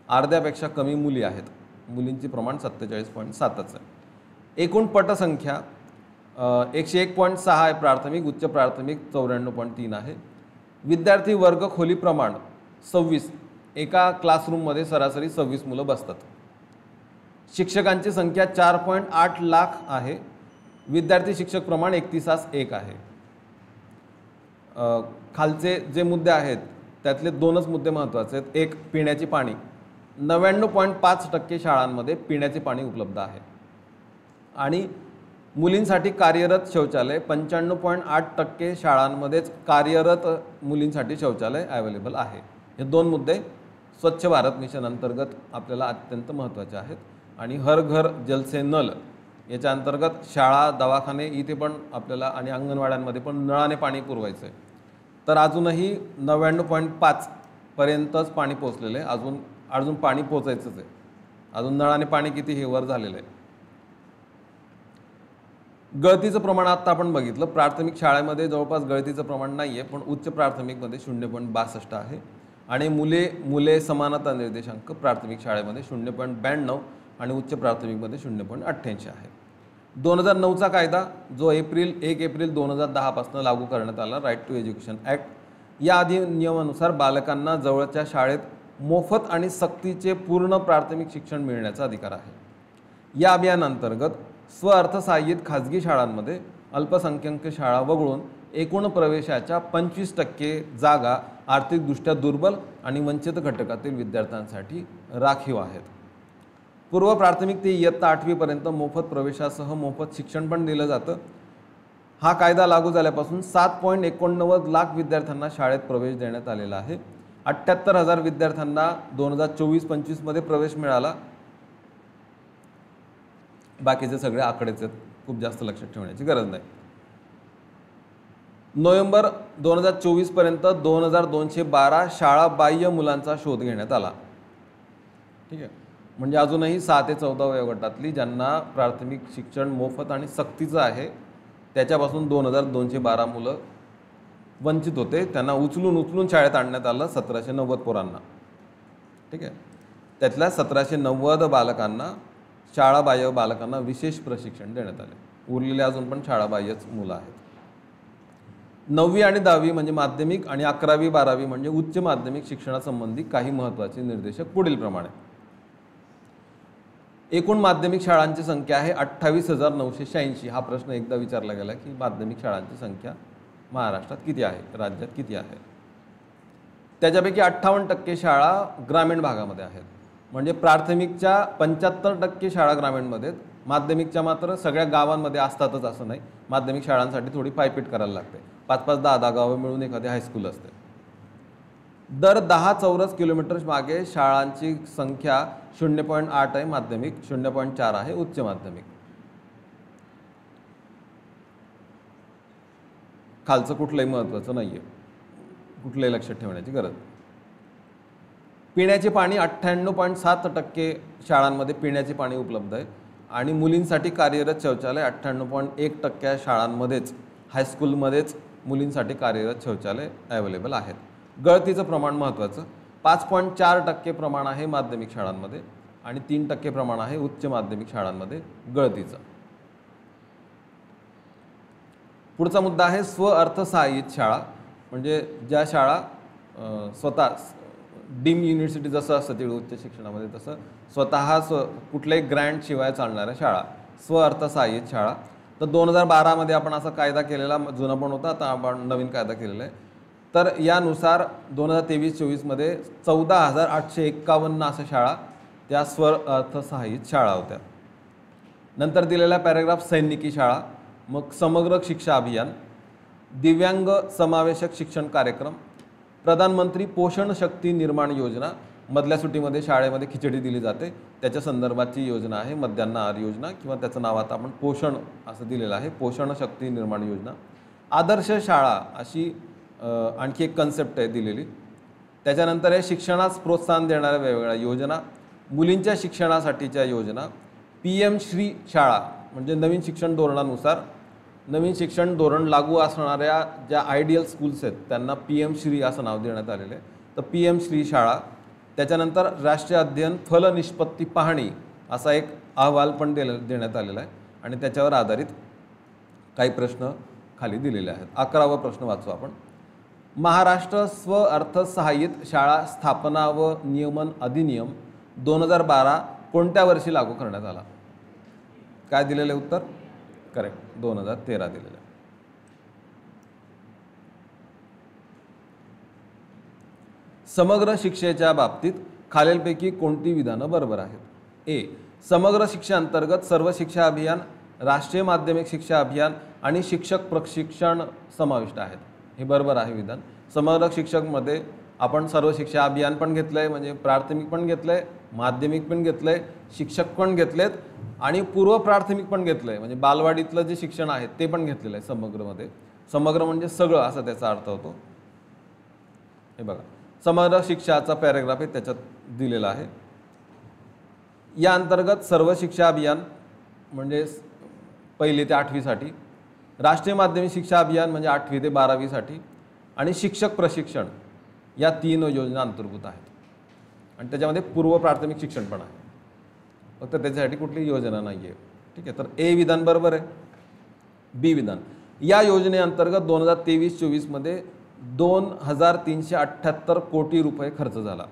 अर्ध्यापेक्षा कमी मुली आहेत, मुलींचे प्रमाण 47.7च आहे. एकूण पटसंख्या 101.6 आहे प्राथमिक, उच्च प्राथमिक 94.3 आहे. विद्यार्थी वर्ग खोली प्रमाण 26, एका क्लासरूममध्ये सरासरी 26 मुलं बसतात. शिक्षकांची संख्या 4.8 लाख आहे. विद्यार्थी शिक्षक प्रमाण 31:1 आहे. खालचे जे मुद्दे आहेत त्यातले 2च मुद्दे महत्त्वाचे आहेत. एक, पिण्याचे पाणी. 99.5% शाळांमध्ये पिण्याचे पाणी उपलब्ध आहे. आणि मुलींसाठी कार्यरत शौचालय 95.8% शाळांमध्येच कार्यरत मुलींसाठी शौचालय अवेलेबल आहे. हे 2 मुद्दे स्वच्छ भारत मिशन अंतर्गत आपल्याला अत्यंत महत्त्वाचे आहेत. आणि हर घर जल से नल याच्या अंतर्गत शाळा, दवाखाने इथे पण आपल्याला आणि अंगणवाड्यांमध्ये पण नळाने पाणी पुरवायचं आहे. तर अजूनही 99.5 पर्यंतच पाणी पोचलेलं आहे. अजून पाणी पोचायचंच आहे. अजून नळाने पाणी किती हे वर झालेलं आहे. गळतीचं प्रमाण आता आपण बघितलं. प्राथमिक शाळेमध्ये जवळपास गळतीचं प्रमाण नाही आहे, पण उच्च प्राथमिकमध्ये 0.62 आहे. आणि मुले समानता निर्देशांक प्राथमिक शाळेमध्ये 0.92 आणि उच्च प्राथमिकमध्ये 0.88 आहे. 2009चा कायदा जो 1 एप्रिल 2010 पासून लागू करण्यात आला, राईट टू एज्युकेशन ॲक्ट, या अधिनियमानुसार बालकांना जवळच्या शाळेत मोफत आणि सक्तीचे पूर्ण प्राथमिक शिक्षण मिळण्याचा अधिकार आहे. या अभियानांतर्गत स्वअर्थसहाय्यित खाजगी शाळांमध्ये अल्पसंख्याक शाळा वगळून एकूण प्रवेशाच्या 25% जागा आर्थिकदृष्ट्या दुर्बल आणि वंचित घटकातील विद्यार्थ्यांसाठी राखीव आहेत. पूर्व प्राथमिक ते इयत्ता 8वी पर्यंत मोफत प्रवेशासह मोफत शिक्षण पण दिलं जातं. हा कायदा लागू झाल्यापासून 7.89 लाख विद्यार्थ्यांना शाळेत प्रवेश देण्यात आलेला आहे. 78,000 विद्यार्थ्यांना 2024-25 मध्ये प्रवेश मिळाला. बाकीचे सगळे आकडेच आहेत, खूप जास्त लक्षात ठेवण्याची गरज नाही. नोव्हेंबर 2024 पर्यंत 2212 शाळा बाह्य मुलांचा शोध घेण्यात आला. ठीक आहे, म्हणजे अजूनही 6 ते 14 वयोगटातली ज्यांना प्राथमिक शिक्षण मोफत आणि सक्तीचं आहे त्याच्यापासून 2212 मुलं वंचित होते. त्यांना उचलून शाळेत आणण्यात आलं 1790 पोरांना. ठीक आहे, त्यातल्या 1790 बालकांना, शाळाबाह्य बालकांना विशेष प्रशिक्षण देण्यात आले. उरलेले अजून पण शाळाबाह्यच मुलं आहेत. 9वी आणि 10वी म्हणजे माध्यमिक आणि 11वी 12वी म्हणजे उच्च माध्यमिक शिक्षणासंबंधी काही महत्त्वाचे निर्देशक पुढील प्रमाणे. एकूण माध्यमिक शाळांची संख्या आहे 28,986. हा प्रश्न एकदा विचारला गेला की माध्यमिक शाळांची संख्या महाराष्ट्रात किती आहे, राज्यात किती आहे. त्याच्यापैकी 58% शाळा ग्रामीण भागामध्ये आहेत. म्हणजे प्राथमिकच्या 75% शाळा ग्रामीणमध्ये आहेत. माध्यमिकच्या मात्र सगळ्या गावांमध्ये असतातच असं नाही. माध्यमिक शाळांसाठी थोडी पायपीट करायला लागते. 5-5, 10-10 गावं मिळून एखादी हायस्कूल असते. दर 10 चौरस किलोमीटर मागे शाळांची संख्या 0.8 आहे माध्यमिक, 0.4 आहे उच्च माध्यमिक. खालचं कुठलंही महत्त्वाचं नाही आहे, कुठलंही लक्षात ठेवण्याची गरज. पिण्याचे पाणी 98.7% शाळांमध्ये पिण्याचे पाणी उपलब्ध आहे आणि मुलींसाठी कार्यरत शौचालय 98.1% शाळांमध्येच, हायस्कूलमध्येच मुलींसाठी कार्यरत शौचालय अवेलेबल आहेत. गळतीचं प्रमाण महत्त्वाचं, 5.4% प्रमाण आहे माध्यमिक शाळांमध्ये आणि 3% प्रमाण आहे उच्च माध्यमिक शाळांमध्ये गळतीचं. पुढचा मुद्दा आहे स्वअर्थसहाय्यित शाळा, म्हणजे ज्या शाळा स्वतः डीम युनिव्हर्सिटी जसं असतं तिकडे उच्च शिक्षणामध्ये तसं स्वतः कुठल्याही ग्रँट शिवाय चालणाऱ्या शाळा, स्वअर्थसहाय्यित शाळा. तर 2012मध्ये आपण असा कायदा केलेला, जुना पण होता, आता आपण नवीन कायदा केलेला आहे. तर यानुसार 2023-24मध्ये 14,851 अशा शाळा त्या स्वअर्थसहाय्यित शाळा होत्या. नंतर दिलेला पॅरेग्राफ सैनिकी शाळा, मग समग्र शिक्षा अभियान, दिव्यांग समावेशक शिक्षण कार्यक्रम, प्रधानमंत्री पोषण शक्ती निर्माण योजना, मधल्या सुट्टीमध्ये शाळेमध्ये खिचडी दिली जाते त्याच्या संदर्भाची योजना आहे मध्यान्ह आहार योजना, किंवा त्याचं नाव आता आपण पोषण असं दिलेलं आहे, पोषण शक्ती निर्माण योजना. आदर्श शाळा अशी आणखी एक कन्सेप्ट आहे दिलेली. त्याच्यानंतर आहे शिक्षणास प्रोत्साहन देणाऱ्या वेगवेगळ्या योजना, मुलींच्या शिक्षणासाठीच्या योजना, PM श्री शाळा, म्हणजे नवीन शिक्षण धोरणानुसार नवीन शिक्षण धोरण लागू असणाऱ्या ज्या आयडियल स्कूल्स आहेत त्यांना PM श्री असं नाव देण्यात आलेलं आहे. तर PM श्री शाळा. त्याच्यानंतर राष्ट्रीय अध्ययन फलनिष्पत्ती पाहणी असा एक अहवाल पण देण्यात आलेला आहे आणि त्याच्यावर आधारित काही प्रश्न खाली दिलेले आहेत. 11वा प्रश्न वाचू आपण. महाराष्ट्र स्वअर्थसहाय्यित शाळा स्थापना व नियमन अधिनियम 2012 कोणत्या वर्षी लागू करण्यात आला? काय दिलेलं आहे उत्तर? करेक्ट, 2013 दिलेलं आहे. समग्र शिक्षेच्या बाबतीत खालीलपैकी कोणती विधानं बरोबर आहेत? ए. समग्र शिक्षेअंतर्गत सर्व शिक्षा अभियान, राष्ट्रीय माध्यमिक शिक्षा अभियान आणि शिक्षक प्रशिक्षण समाविष्ट आहेत. हे बरोबर आहे विधान. समग्र शिक्षकमध्ये आपण सर्व शिक्षा अभियान पण घेतलं आहे, म्हणजे प्राथमिक पण घेतलं आहे, माध्यमिक पण घेतलं आहे, शिक्षक पण घेतलेत आणि पूर्व प्राथमिक पण घेतलं आहे, म्हणजे बालवाडीतलं जे शिक्षण आहे ते पण घेतलेलं आहे समग्रमध्ये. समग्र म्हणजे सगळं असा त्याचा अर्थ होतो. हे बघा, समग्र शिक्षाचा पॅरेग्राफ आहे त्याच्यात दिलेला आहे. या अंतर्गत सर्व शिक्षा अभियान म्हणजे 1ली ते 8वीसाठी, राष्ट्रीय माध्यमिक शिक्षा अभियान म्हणजे 8वी ते 12वीसाठी आणि शिक्षक प्रशिक्षण या 3 योजना अंतर्भूत आहेत. आणि त्याच्यामध्ये पूर्व प्राथमिक शिक्षण पण आहे, फक्त त्याच्यासाठी कुठली योजना नाही आहे. ठीक आहे, तर ए विधान बरोबर आहे. बी विधान, या योजनेअंतर्गत 2023-24मध्ये 2,378 कोटी रुपये खर्च झाला.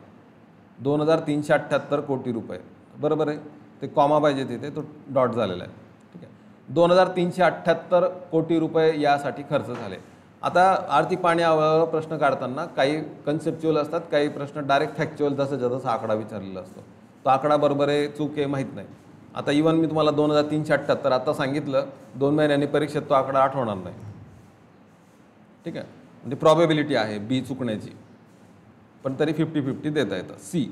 2,378 कोटी रुपये बरोबर आहे. ते कॉमा पाहिजे तिथे, तो डॉट झालेला आहे. ठीक आहे, 2,378 कोटी रुपये यासाठी खर्च झाले. आता आर्थिक पाणी प्रश्न काढताना काही कन्सेप्च्युअल असतात, काही प्रश्न डायरेक्ट फॅक्च्युअल जसं जसं आकडा विचारलेला असतो. तो आकडा बरोबर आहे चूक आहे माहीत नाही. आता इवन मी तुम्हाला 2,378 आता सांगितलं, 2 महिन्यांनी परीक्षेत तो आकडा आठवणार नाही. ठीक आहे, म्हणजे प्रॉबेबिलिटी आहे बी चुकण्याची, पण तरी 50-50 देता येतं. सी,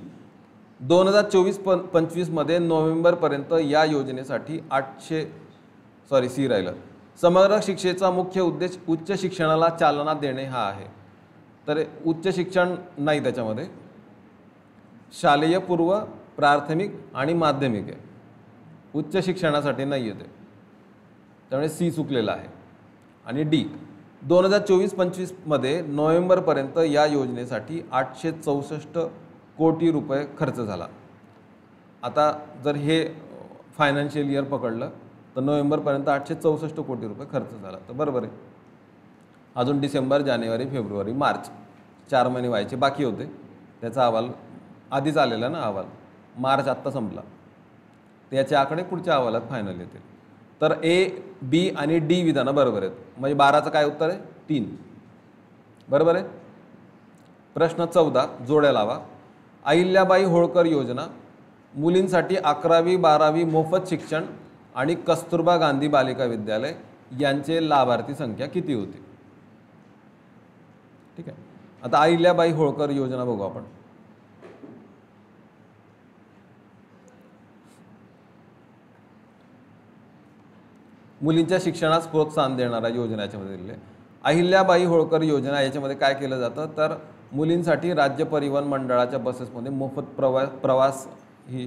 2024-25मध्ये नोव्हेंबरपर्यंत या योजनेसाठी सी राहिलं. समग्र शिक्षेचा मुख्य उद्देश उच्च शिक्षणाला चालना देणे हा आहे. तर उच्च शिक्षण नाही त्याच्यामध्ये, शालेय, पूर्व प्राथमिक आणि माध्यमिक आहे, उच्च शिक्षणासाठी नाही आहे ते, त्यामुळे सी चुकलेला आहे. आणि डी, 2024-25मध्ये नोव्हेंबरपर्यंत या योजनेसाठी 864 कोटी रुपये खर्च झाला. आता जर हे फायनान्शियल इयर पकडलं तर नोव्हेंबरपर्यंत 864 कोटी रुपये खर्च झाला, तर बरोबर आहे. अजून डिसेंबर, जानेवारी, फेब्रुवारी, मार्च 4 महिने व्हायचे बाकी होते. त्याचा अहवाल आधीच आलेला ना, अहवाल मार्च आत्ता संपला, त्याचे आकडे पुढच्या अहवालात फायनल येतील. तर ए, बी आणि डी विधानं बरोबर आहेत. म्हणजे 12चं काय उत्तर आहे? 3 बरोबर आहे. प्रश्न 14 जोड्या लावा. अहिल्याबाई होळकर योजना, मुलींसाठी 11वी 12वी मोफत शिक्षण आणि कस्तुरबा गांधी बालिका विद्यालय यांचे लाभार्थी संख्या किती होती? ठीक आहे, आता अहिल्याबाई होळकर योजना बघू आपण. मुलींच्या शिक्षणास प्रोत्साहन देणाऱ्या योजनेच्या मध्ये दिले. अहिल्याबाई होळकर योजना याच्यामध्ये काय केलं जातं तर मुलींसाठी राज्य परिवहन मंडळाच्या बसेसमध्ये मोफत प्रवास ही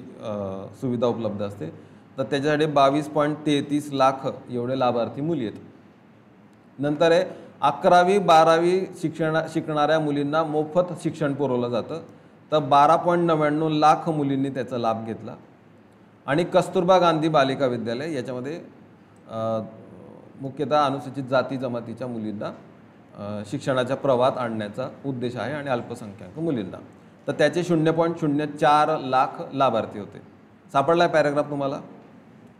सुविधा उपलब्ध असते. तर त्याच्यासाठी 22.33 लाख एवढे लाभार्थी मुली आहेत. नंतर आहे 11वी 12वी शिकणाऱ्या मुलींना मोफत शिक्षण पुरवलं जातं. तर 12.99 लाख मुलींनी त्याचा लाभ घेतला. आणि कस्तुरबा गांधी बालिका विद्यालय याच्यामध्ये मुख्यतः अनुसूचित जाती जमातीच्या मुलींना शिक्षणाच्या प्रवाहात आणण्याचा उद्देश आहे आणि अल्पसंख्याक मुलींना. तर त्याचे 0.04 लाख लाभार्थी होते. सापडला पॅराग्राफ तुम्हाला?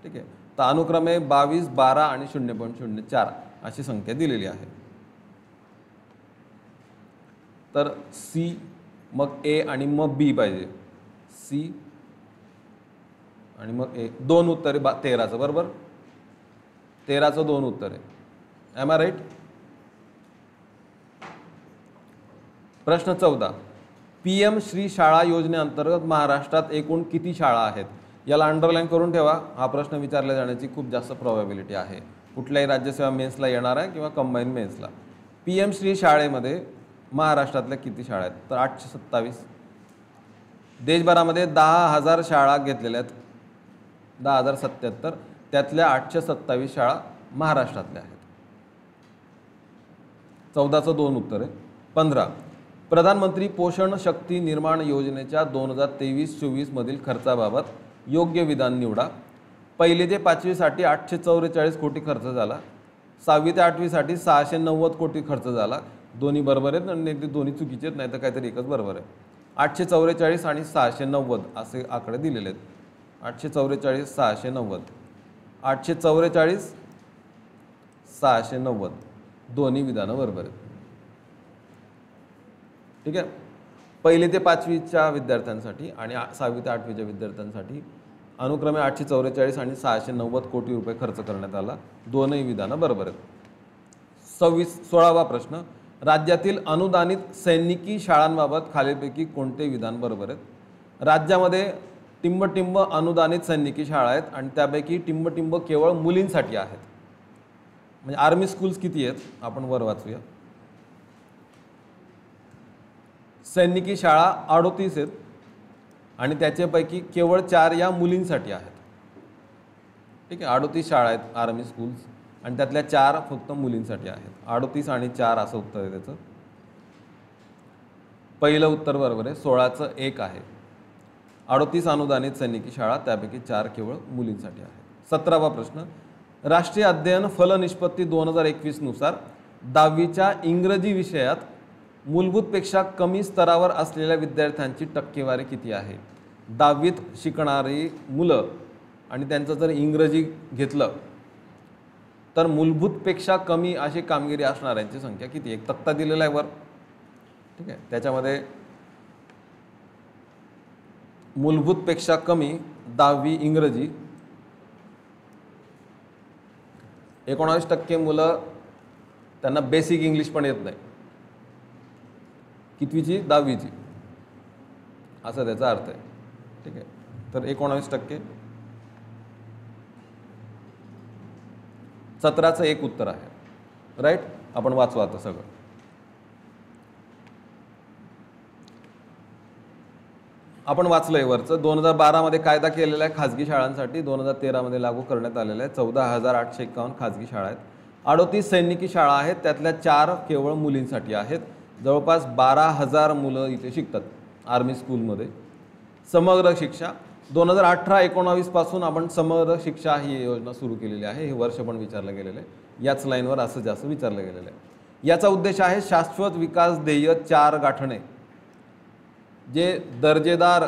ठीक आहे. तर अनुक्रमे 22, 12 आणि 0.04 अशी संख्या दिलेली आहे. तर सी मग ए आणि मग बी पाहिजे. सी आणि मग ए. 2 उत्तरे 13चं बरोबर. 13चं 2 उत्तर आहे. Am I right? प्रश्न 14. PM श्री शाळा योजनेअंतर्गत महाराष्ट्रात एकूण किती शाळा आहेत? याला अंडरलाईन करून ठेवा. हा प्रश्न विचारला जाण्याची खूप जास्त प्रोबॅबिलिटी आहे. कुठल्याही राज्यसेवा मेन्सला येणार आहे किंवा कंबाईन मेन्सला. PM श्री शाळेमध्ये महाराष्ट्रातल्या किती शाळा आहेत? तर 827. देशभरामध्ये 10,000 शाळा घेतलेल्या आहेत. 10,077. त्यातल्या 827 शाळा महाराष्ट्रातल्या आहेत. 14चं 2 उत्तर आहे. 15. प्रधानमंत्री पोषण शक्ती निर्माण योजनेच्या 2023-24 मधील खर्चाबाबत योग्य विधान निवडा. 1ली ते 5वी साठी 844 कोटी खर्च झाला. 6वी ते 8वी साठी 690 कोटी खर्च झाला. दोन्ही बरोबर आहेत आणि ते दोन्ही चुकीचे आहेत, नाही तर काहीतरी एकच बरोबर आहे. 844 आणि 690 असे आकडे दिलेले आहेत. 844 690. 844 690 दोन्ही विधानं बरोबर आहेत. ठीक आहे. 1ली ते 5वीच्या विद्यार्थ्यांसाठी आणि 6वी ते 8वीच्या विद्यार्थ्यांसाठी अनुक्रमे 844 आणि 690 कोटी रुपये खर्च करण्यात आला. दोनही विधानं बरोबर आहेत. 16वा प्रश्न. राज्यातील अनुदानित सैनिकी शाळांबाबत खालीलपैकी कोणते विधान बरोबर आहेत? राज्यामध्ये टिंब अनुदानित सैनिकी शाळा आहेत आणि त्यापैकी टिंब केवळ मुलींसाठी आहेत. म्हणजे आर्मी स्कूल्स किती आहेत आपण वर वाचूया. सैनिकी शाळा 38 आहेत आणि त्याच्यापैकी केवळ 4 या मुलींसाठी आहेत. ठीक आहे. 38 शाळा आहेत आर्मी स्कूल्स आणि त्यातल्या 4 फक्त मुलींसाठी आहेत. 38 आणि 4 असं उत्तर आहे त्याचं. पहिलं उत्तर बरोबर आहे. 16चं 1 आहे. 38 अनुदानित सैनिकी शाळा त्यापैकी 4 केवळ मुलींसाठी आहेत. 17वा प्रश्न. राष्ट्रीय अध्ययन फलनिष्पत्ती 2021 नुसार 10वीच्या इंग्रजी विषयात मूलभूतपेक्षा कमी स्तरावर असलेल्या विद्यार्थ्यांची टक्केवारी किती आहे? 10वीत शिकणारी मुलं आणि त्यांचं जर इंग्रजी घेतलं तर मूलभूतपेक्षा कमी अशी कामगिरी असणाऱ्यांची संख्या किती? एक तक्ता दिलेला आहे वर. ठीक आहे. त्याच्यामध्ये मूलभूतपेक्षा कमी 10वी इंग्रजी 19% मुलं त्यांना बेसिक इंग्लिश पण येत नाही. कितवीची? 10वीची असा त्याचा अर्थ आहे. ठीक आहे. तर 19%. 17चं 1 उत्तर आहे. राईट. आपण वाचू आता सगळं. आपण वाचलंय वरचं. 2012 मध्ये कायदा केलेला आहे खाजगी शाळांसाठी. 2013 मध्ये लागू करण्यात आलेला आहे. 14,851 खाजगी शाळा आहेत. 38 सैनिकी शाळा आहेत, त्यातल्या 4 केवळ मुलींसाठी आहेत. जवळपास 12,000 मुलं इथे शिकतात आर्मी स्कूलमध्ये. समग्र शिक्षा 2018-19 पासून आपण समग्र शिक्षा ही योजना सुरू केलेली आहे. हे वर्ष पण विचारलं गेलेलं आहे. याच लाईनवर असं जास्त विचारलं गेलेलं आहे. याचा उद्देश आहे शाश्वत विकास ध्येय 4 गाठणे. जे दर्जेदार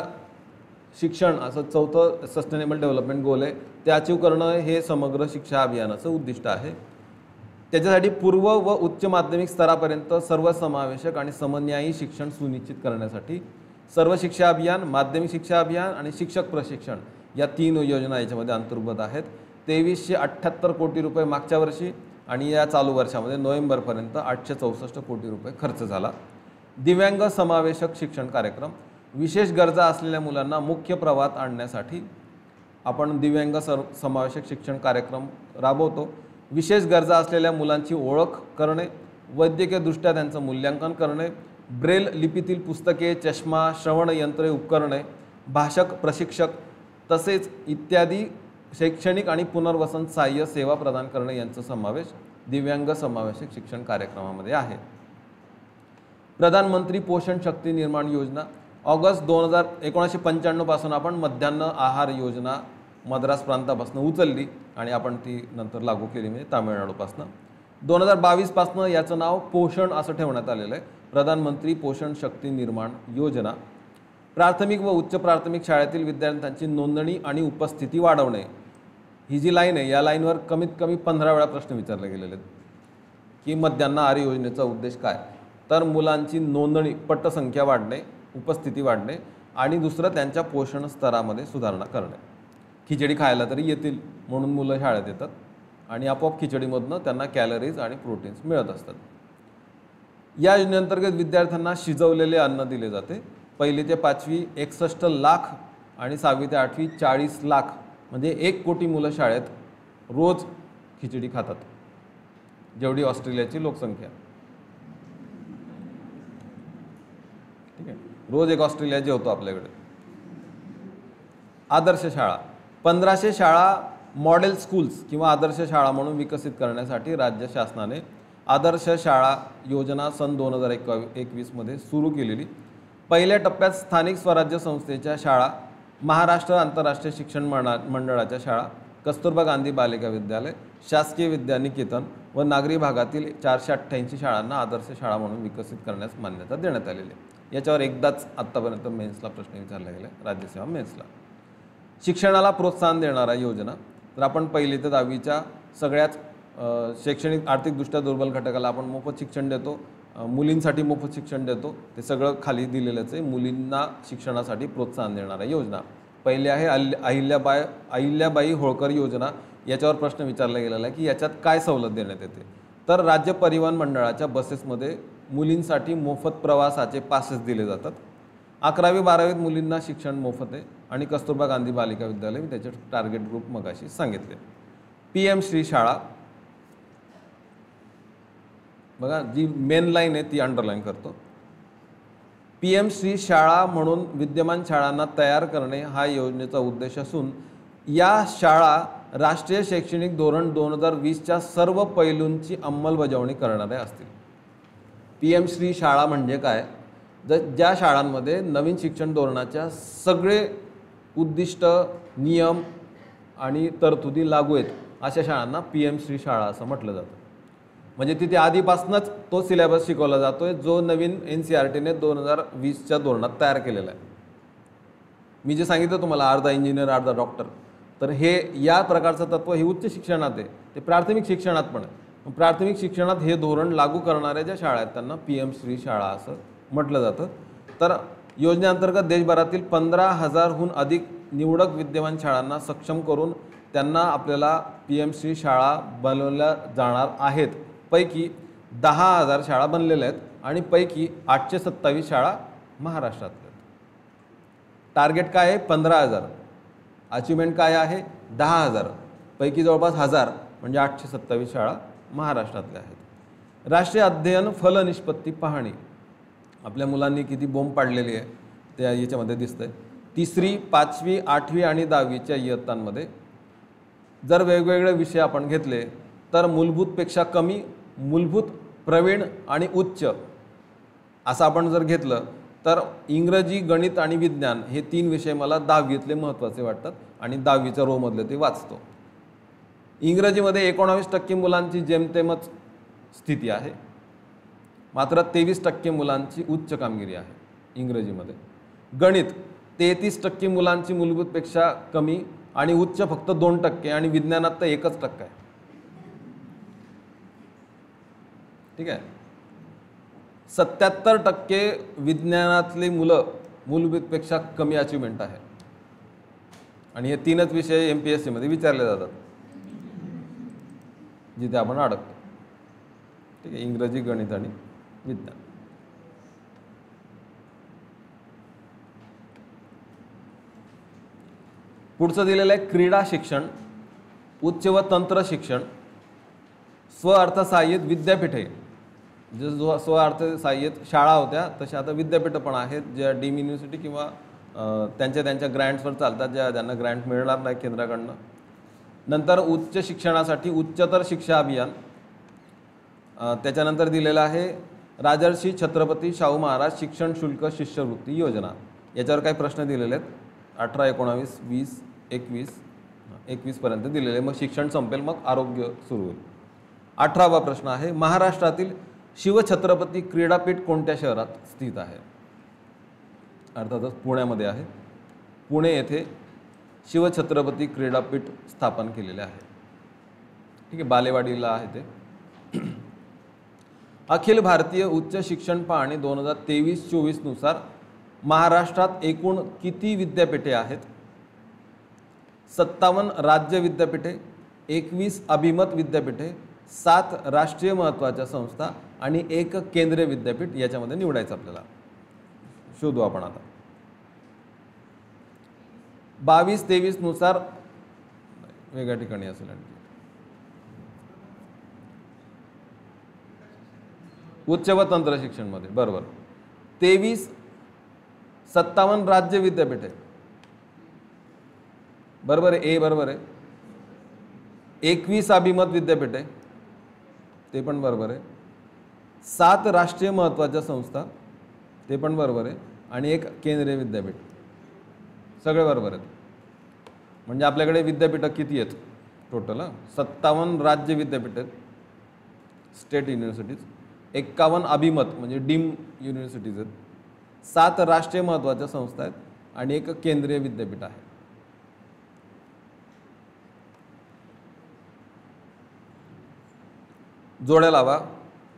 शिक्षण असं 4थं सस्टेनेबल डेव्हलपमेंट गोल आहे ते अचीव करणं हे समग्र शिक्षा अभियानाचं उद्दिष्ट आहे. त्याच्यासाठी पूर्व व उच्च माध्यमिक स्तरापर्यंत सर्वसमावेशक आणि समन्यायी शिक्षण सुनिश्चित करण्यासाठी सर्व शिक्षा अभियान, माध्यमिक शिक्षा अभियान आणि शिक्षक प्रशिक्षण या 3 योजना याच्यामध्ये अंतर्भूत आहेत. 2378 कोटी रुपये मागच्या वर्षी आणि या चालू वर्षामध्ये नोव्हेंबरपर्यंत 864 कोटी रुपये खर्च झाला. दिव्यांग समावेशक शिक्षण कार्यक्रम. विशेष गरजा असलेल्या मुलांना मुख्य प्रवाहात आणण्यासाठी आपण दिव्यांग समावेशक शिक्षण कार्यक्रम राबवतो. विशेष गरजा असलेल्या मुलांची ओळख करणे, वैद्यकीयदृष्ट्या त्यांचं मूल्यांकन करणे, ब्रेल लिपीतील पुस्तके, चष्मा, श्रवण यंत्रे, उपकरणे, भाषक प्रशिक्षक तसेच इत्यादी शैक्षणिक आणि पुनर्वसन सहाय्य सेवा प्रदान करणे यांचा समावेश दिव्यांग समावेशक शिक्षण कार्यक्रमामध्ये आहे. प्रधानमंत्री पोषण शक्ती निर्माण योजना ऑगस्ट 1995 पासून आपण मध्यान्ह आहार योजना मद्रास प्रांतापासून उचलली आणि आपण ती नंतर लागू केली, म्हणजे तामिळनाडूपासून. 2022 पासून याचं नाव पोषण असं ठेवण्यात आलेलं आहे, प्रधानमंत्री पोषण शक्ती निर्माण योजना. प्राथमिक व उच्च प्राथमिक शाळेतील विद्यार्थ्यांची नोंदणी आणि उपस्थिती वाढवणे, ही जी लाईन आहे या लाईनवर कमीत कमी 15 वेळा प्रश्न विचारले गेलेले आहेत की मध्यान्ह आहार योजनेचा उद्देश काय. तर मुलांची नोंदणी, पटसंख्या वाढणे, उपस्थिती वाढणे आणि दुसरं त्यांच्या पोषण स्तरामध्ये सुधारणा करणे. खिचडी खायला तरी येतील म्हणून मुलं शाळेत येतात आणि आपोआप खिचडीमधनं त्यांना कॅलरीज आणि प्रोटीन्स मिळत असतात. या योजनेअंतर्गत विद्यार्थ्यांना शिजवलेले अन्न दिले जाते. 1ली ते 5वी 61 लाख आणि 6वी ते 8वी 40 लाख, म्हणजे 1 कोटी मुलं शाळेत रोज खिचडी खातात, जेवढी ऑस्ट्रेलियाची लोकसंख्या. ठीक आहे, रोज 1 ऑस्ट्रेलिया जेवतो आपल्याकडे. आदर्श शाळा 1500 शाळा मॉडेल स्कूल्स किंवा आदर्श शाळा म्हणून विकसित करण्यासाठी राज्य शासनाने आदर्श शाळा योजना सन 2021 मध्ये सुरू केलेली. पहिल्या टप्प्यात स्थानिक स्वराज्य संस्थेच्या शाळा, महाराष्ट्र आंतरराष्ट्रीय शिक्षण मंडळाच्या शाळा, कस्तुरबा गांधी बालिका विद्यालय, शासकीय विद्यानिकेतन व नागरी भागातील 488 शाळांना आदर्श शाळा म्हणून विकसित करण्यास मान्यता देण्यात आलेली आहे. याच्यावर एकदाच आत्तापर्यंत मेन्सला प्रश्न विचारला गेला, राज्यसेवा मेन्सला. शिक्षणाला प्रोत्साहन देणारा योजना, तर आपण 1ली ते 10वीच्या सगळ्याच शैक्षणिक आर्थिकदृष्ट्या दुर्बल घटकाला आपण मोफत शिक्षण देतो, मुलींसाठी मोफत शिक्षण देतो, ते सगळं खाली दिलेलंच आहे. मुलींना शिक्षणासाठी प्रोत्साहन देणाऱ्या योजना, पहिली आहे अहिल्याबाई होळकर योजना. याच्यावर प्रश्न विचारला गेलेला आहे की याच्यात काय सवलत देण्यात येते. तर राज्य परिवहन मंडळाच्या बसेसमध्ये मुलींसाठी मोफत प्रवासाचे पासेस दिले जातात. 11वी 12वीत मुलींना शिक्षण मोफत आहे आणि कस्तुरबा गांधी बालिका विद्यालय, मी त्याचे टार्गेट ग्रुप मगाशी सांगितले. PM श्री शाळा, बघा जी मेन लाईन आहे ती अंडरलाईन करतो. PM श्री शाळा म्हणून विद्यमान शाळांना तयार करणे हा योजनेचा उद्देश असून या शाळा राष्ट्रीय शैक्षणिक धोरण 2020च्या सर्व पैलूंची अंमलबजावणी करणारे असतील. PM श्री शाळा म्हणजे काय, ज्या शाळांमध्ये नवीन शिक्षण धोरणाच्या सगळे उद्दिष्ट, नियम आणि तरतुदी लागू आहेत अशा शाळांना PM श्री शाळा असं म्हटलं जातं. म्हणजे तिथे आधीपासूनच तो सिलेबस शिकवला जातोय जो नवीन NCERTने 2020च्या धोरणात तयार केलेला आहे. मी जे सांगितलं तुम्हाला अर्धा इंजिनियर अर्धा डॉक्टर, तर हे या प्रकारचं तत्व हे उच्च शिक्षणात आहे, ते प्राथमिक शिक्षणात पण आहे. प्राथमिक शिक्षणात हे धोरण लागू करणाऱ्या ज्या शाळा आहेत त्यांना PM श्री शाळा असं म्हटलं जातं. तर योजनेअंतर्गत देशभरातील 15,000हून अधिक निवडक विद्यमान शाळांना सक्षम करून त्यांना आपल्याला PM श्री शाळा बनवल्या जाणार आहेत. पैकी 10,000 शाळा बनलेल्या आहेत आणि पैकी 827 शाळा महाराष्ट्रातल्या आहेत. टार्गेट काय आहे 15,000, अचिव्हमेंट काय आहे 10,000, पैकी जवळपास 1000 म्हणजे 827 शाळा महाराष्ट्रातल्या आहेत. राष्ट्रीय अध्ययन फलनिष्पत्ती पाहणी, आपल्या मुलांनी किती बोंब पाडलेली आहे त्या याच्यामध्ये दिसतंय. 3री 5वी 8वी आणि 10वीच्या इयत्तांमध्ये जर वेगवेगळे विषय आपण घेतले तर मूलभूतपेक्षा कमी, मूलभूत, प्रवीण आणि उच्च असं आपण जर घेतलं तर इंग्रजी, गणित आणि विज्ञान हे 3 विषय मला 10वीतले महत्त्वाचे वाटतात आणि 10वीच्या रोमधले ते वाचतो. इंग्रजीमध्ये 19% मुलांची जेमतेमच स्थिती आहे, मात्र 23% मुलांची उच्च कामगिरी आहे इंग्रजीमध्ये. गणित 33% मुलांची मूलभूतपेक्षा कमी आणि उच्च फक्त 2% आणि विज्ञानात तर 1% आहे. ठीक आहे, 77% विज्ञानातली मुलं मूलभूतपेक्षा कमी अचिव्हमेंट आहे आणि हे 3च विषय MPSC मध्ये विचारले जातात जिथे आपण अडकतो. ठीक आहे, इंग्रजी, गणित आणि विज्ञान. पुढचं दिलेलं आहे क्रीडा शिक्षण, उच्च व तंत्र शिक्षण, स्व अर्थसहाय्यित विद्यापीठे जे जो स्वअर्थसहाय्यित शाळा होत्या तशा आता विद्यापीठं पण आहेत, ज्या डीम युनिव्हर्सिटी किंवा त्यांच्या ग्रँट्सवर चालतात, ज्यांना ग्रँट मिळणार नाही केंद्राकडनं. नंतर उच्च शिक्षणासाठी उच्चतर शिक्षा अभियान, त्याच्यानंतर दिलेलं आहे राजर्षी छत्रपती शाहू महाराज शिक्षण शुल्क शिष्यवृत्ती योजना. याच्यावर काही प्रश्न दिलेले आहेत 18, 19, 20, 21 पर्यंत दिलेले. मग शिक्षण संपेल, मग आरोग्य सुरू होईल. 18वा प्रश्न आहे महाराष्ट्रातील शिवछत्रपती क्रीडापीठ कोणत्या शहरात स्थित आहे? अर्थातच पुण्यामध्ये आहे. पुणे येथे शिवछत्रपती क्रीडापीठ स्थापन केलेले आहे. ठीक आहे, बालेवाडीला आहे ते. अखिल भारतीय उच्च शिक्षण पाहणी 2023-24 नुसार महाराष्ट्रात एकूण किती विद्यापीठे आहेत? 57 राज्य विद्यापीठे, 21 अभिमत विद्यापीठे, 7 राष्ट्रीय महत्त्वाच्या संस्था आणि 1 केंद्रीय विद्यापीठ. याच्यामध्ये निवडायचं आपल्याला. शोधू आपण आता. 22-23 नुसार वेगळ्या ठिकाणी असेल. आणखी उच्च व तंत्र शिक्षणमध्ये बरोबर 57 राज्य विद्यापीठे बरोबर आहे. ए बरोबर आहे. 21 अभिमत विद्यापीठे ते पण बरोबर आहे. 7 राष्ट्रीय महत्त्वाच्या संस्था ते पण बरोबर आहे. आणि 1 केंद्रीय विद्यापीठ. सगळे बरोबर आहेत. म्हणजे आपल्याकडे विद्यापीठं किती आहेत टोटल? 57 राज्य विद्यापीठ आहेत, स्टेट युनिव्हर्सिटीज. 51 अभिमत म्हणजे डीम युनिव्हर्सिटीज आहेत. 7 राष्ट्रीय महत्त्वाच्या संस्था आहेत आणि 1 केंद्रीय विद्यापीठ आहे. जोड्या लावा.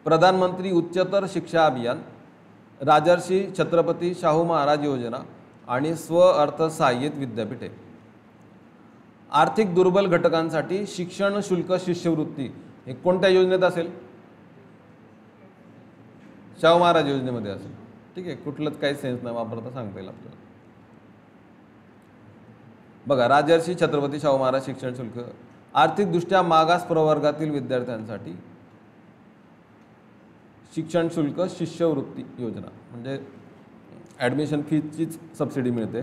प्रधानमंत्री उच्चतर शिक्षा अभियान, राजर्षी छत्रपती शाहू महाराज योजना आणि स्वअर्थसहाय्यित विद्यापीठे. आर्थिक दुर्बल घटकांसाठी शिक्षण शुल्क शिष्यवृत्ती हे कोणत्या योजनेत असेल? शाहू महाराज योजनेमध्ये असेल. ठीक आहे, कुठलंच काही सेन्स नाही वापरता सांगता येईल आपल्याला. बघा, राजर्षी छत्रपती शाहू महाराज शिक्षण शुल्क आर्थिकदृष्ट्या मागास प्रवर्गातील विद्यार्थ्यांसाठी शिक्षण शुल्क शिष्यवृत्ती योजना म्हणजे ॲडमिशन फीचीच सबसिडी मिळते.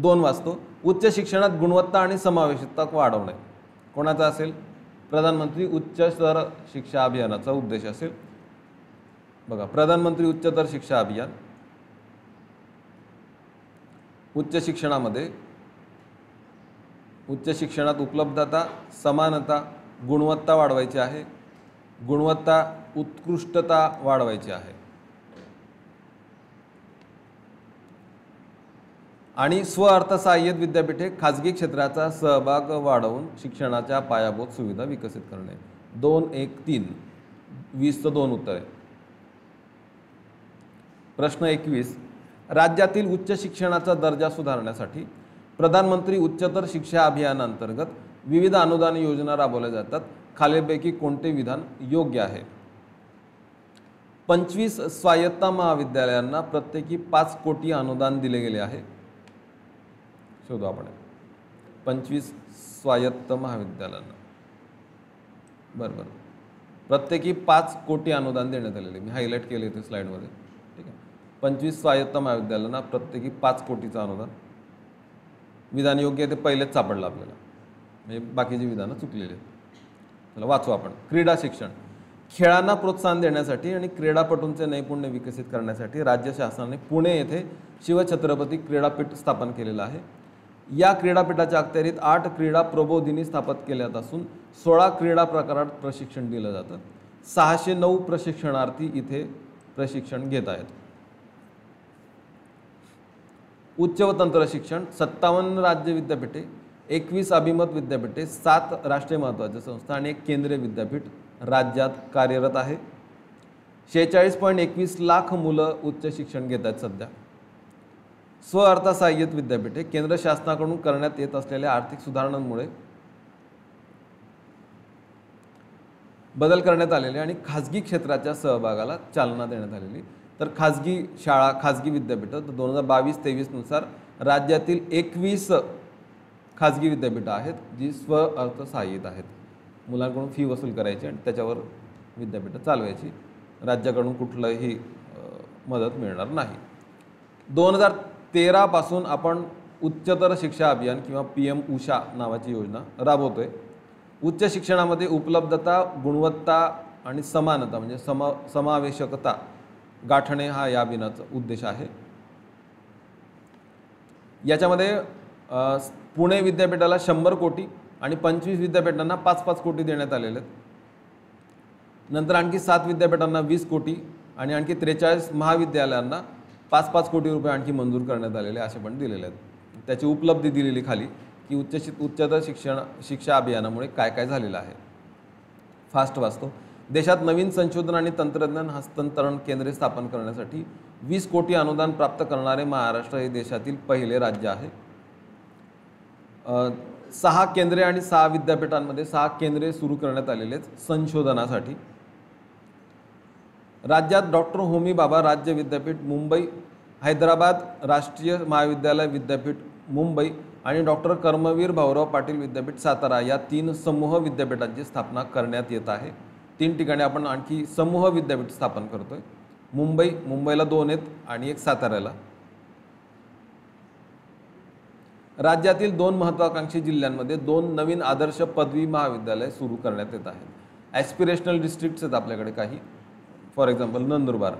दोन वाचतो. उच्च शिक्षणात गुणवत्ता आणि समावेशितता वाढवणे कोणाचा असेल? प्रधानमंत्री उच्चतर शिक्षा अभियानाचा उद्देश असेल. बघा, प्रधानमंत्री उच्चतर शिक्षा अभियान उच्च शिक्षणात उपलब्धता, समानता, गुणवत्ता वाढवायची आहे. गुणवत्ता, उत्कृष्टता वाढवायची आहे. आणि स्वअर्थसहाय्यित विद्यापीठे खाजगी क्षेत्राचा सहभाग वाढवून शिक्षणाच्या पायाभूत सुविधा विकसित करणे. 2, 1, 3 20 2 उत्तर आहे. प्रश्न 21. राज्यातील उच्च शिक्षणाचा दर्जा सुधारण्यासाठी प्रधानमंत्री उच्चतर शिक्षा अभियानांतर्गत विविध अनुदान योजना राबवल्या जातात. खालीलपैकी कोणते विधान योग्य आहे? 25 स्वायत्त महाविद्यालयांना प्रत्येकी 5 कोटी अनुदान दिले गेले आहे. शोधू आपण. 25 स्वायत्त महाविद्यालयांना बरोबर प्रत्येकी 5 कोटी अनुदान देण्यात आलेले. मी हायलाईट केले ते स्लाइडमध्ये. ठीक आहे, 25 स्वायत्त महाविद्यालयांना प्रत्येकी 5 कोटीचं अनुदान. विधान योग्य आहे ते पहिलेच सापडलं आपल्याला, म्हणजे बाकीची विधानं चुकलेली आहेत. चला वाचू आपण. क्रीडा शिक्षण. खेळांना प्रोत्साहन देण्यासाठी आणि क्रीडापटूंचे नैपुण्य विकसित करण्यासाठी राज्य शासनाने पुणे येथे शिवछत्रपती क्रीडापीठ स्थापन केलेलं आहे. या क्रीडापीठाच्या अखत्यारीत 8 क्रीडा प्रबोधिनी स्थापित केल्यात असून 16 क्रीडा प्रकारात प्रशिक्षण दिलं जातं. 609 प्रशिक्षणार्थी इथे प्रशिक्षण घेत आहेत. उच्च व तंत्र शिक्षण. 57 राज्य विद्यापीठे, 21 अभिमत विद्यापीठे, 7 राष्ट्रीय महत्त्वाच्या संस्था आणि 1 केंद्रीय विद्यापीठ राज्यात कार्यरत आहे. 46.21 लाख मुलं उच्च शिक्षण घेत आहेत सध्या. स्वअर्थसहाय्यित विद्यापीठे. केंद्र शासनाकडून करण्यात येत असलेल्या आर्थिक सुधारणांमुळे बदल करण्यात आलेले आणि खाजगी क्षेत्राच्या सहभागाला चालना देण्यात आलेली. तर खाजगी शाळा, खाजगी विद्यापीठं 2022-23 नुसार राज्यातील 21 खाजगी विद्यापीठं आहेत जी स्वअर्थसहाय्यित आहेत. मुलांकडून फी वसूल करायची आणि त्याच्यावर विद्यापीठं चालवायची. राज्याकडून कुठलंही मदत मिळणार नाही. 2013 पासून आपण उच्चतर शिक्षा अभियान किंवा PM उषा नावाची योजना राबवतोय. उच्च शिक्षणामध्ये उपलब्धता, गुणवत्ता आणि समानता म्हणजे समावेशकता गाठणे हा या अभियानाचा उद्देश आहे. याच्यामध्ये पुणे विद्यापीठाला 100 कोटी आणि 25 विद्यापीठांना 5-5 कोटी देण्यात आलेले आहेत. नंतर आणखी 7 विद्यापीठांना 20 कोटी आणि आणखी 43 महाविद्यालयांना 5-5 कोटी रुपये आणखी मंजूर करण्यात आलेले असे पण दिलेले आहेत. त्याची उपलब्धी दिलेली खाली की उच्चतर शिक्षा अभियानामुळे काय काय झालेलं आहे. फास्ट वाचतो. देशात नवीन संशोधन आणि तंत्रज्ञान हस्तांतरण केंद्रे स्थापन करण्यासाठी 20 कोटी अनुदान प्राप्त करणारे महाराष्ट्र हे देशातील पहिले राज्य आहे. 6 केंद्रे आणि 6 विद्यापीठांमध्ये 6 केंद्रे सुरू करण्यात आलेले आहेत संशोधनासाठी. राज्यात डॉक्टर होमी भाभा राज्य विद्यापीठ मुंबई, हैदराबाद राष्ट्रीय महाविद्यालय विद्यापीठ मुंबई आणि डॉक्टर कर्मवीर भाऊराव पाटील विद्यापीठ सातारा या 3 समूह विद्यापीठांची स्थापना करण्यात येत आहे. 3 ठिकाणी आपण आणखी समूह विद्यापीठ स्थापन करतोय. मुंबईला 2 आहेत आणि 1 साताऱ्याला. राज्यातील 2 महत्त्वाकांक्षी जिल्ह्यांमध्ये 2 नवीन आदर्श पदवी महाविद्यालय सुरू करण्यात येत आहेत. ॲस्पिरेशनल डिस्ट्रिक्ट्स आहेत आपल्याकडे काही, फॉर एक्झाम्पल नंदुरबार,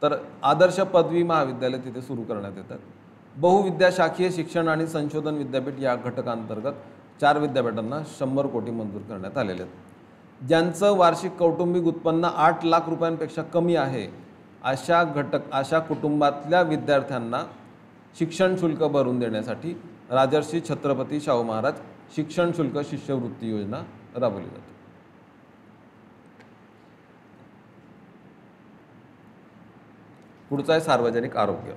तर आदर्श पदवी महाविद्यालय तिथे सुरू करण्यात येतात. बहुविद्याशाखीय शिक्षण आणि संशोधन विद्यापीठ या घटकांतर्गत 4 विद्यापीठांना 100 कोटी मंजूर करण्यात आलेले आहेत. ज्यांचं वार्षिक कौटुंबिक उत्पन्न 8 लाख रुपयांपेक्षा कमी आहे अशा कुटुंबातल्या विद्यार्थ्यांना शिक्षण शुल्क भरून देण्यासाठी राजर्षी छत्रपती शाहू महाराज शिक्षण शुल्क शिष्यवृत्ती योजना राबवली जाते. पुढचा आहे सार्वजनिक आरोग्य.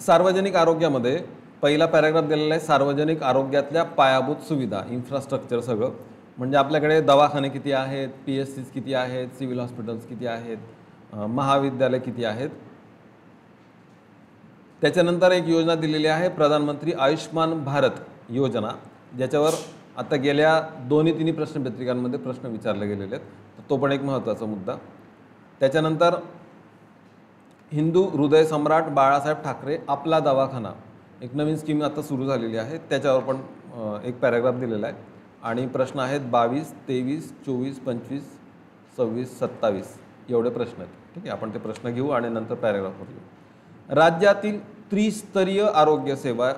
सार्वजनिक आरोग्यामध्ये पहिला पॅराग्राफ दिलेला आहे सार्वजनिक आरोग्यातल्या पायाभूत सुविधा, इन्फ्रास्ट्रक्चर सगळं. म्हणजे आपल्याकडे दवाखाने किती आहेत, PSCs किती आहेत, सिव्हिल हॉस्पिटल्स किती आहेत, महाविद्यालय किती आहेत. त्याच्यानंतर एक योजना दिलेली आहे प्रधानमंत्री आयुष्मान भारत योजना, ज्याच्यावर आता गेल्या 2-3 प्रश्नपत्रिकांमध्ये प्रश्न विचारले गेलेले आहेत, तर तो पण एक महत्त्वाचा मुद्दा. त्याच्यानंतर हिंदू हृदय सम्राट बाळासाहेब ठाकरे आपला दवाखाना, एक नवीन स्कीम आता सुरू झालेली आहे, त्याच्यावर पण एक पॅराग्राफ दिलेला आहे. आणि प्रश्न आहेत 22, 23, 24, 25, 26, 27 एवढे प्रश्न आहेत. ठीक आहे, आपण ते प्रश्न घेऊ आणि नंतर पॅराग्राफवर घेऊ. राज्यातील त्रिस्तरीय आरोग्य सेवा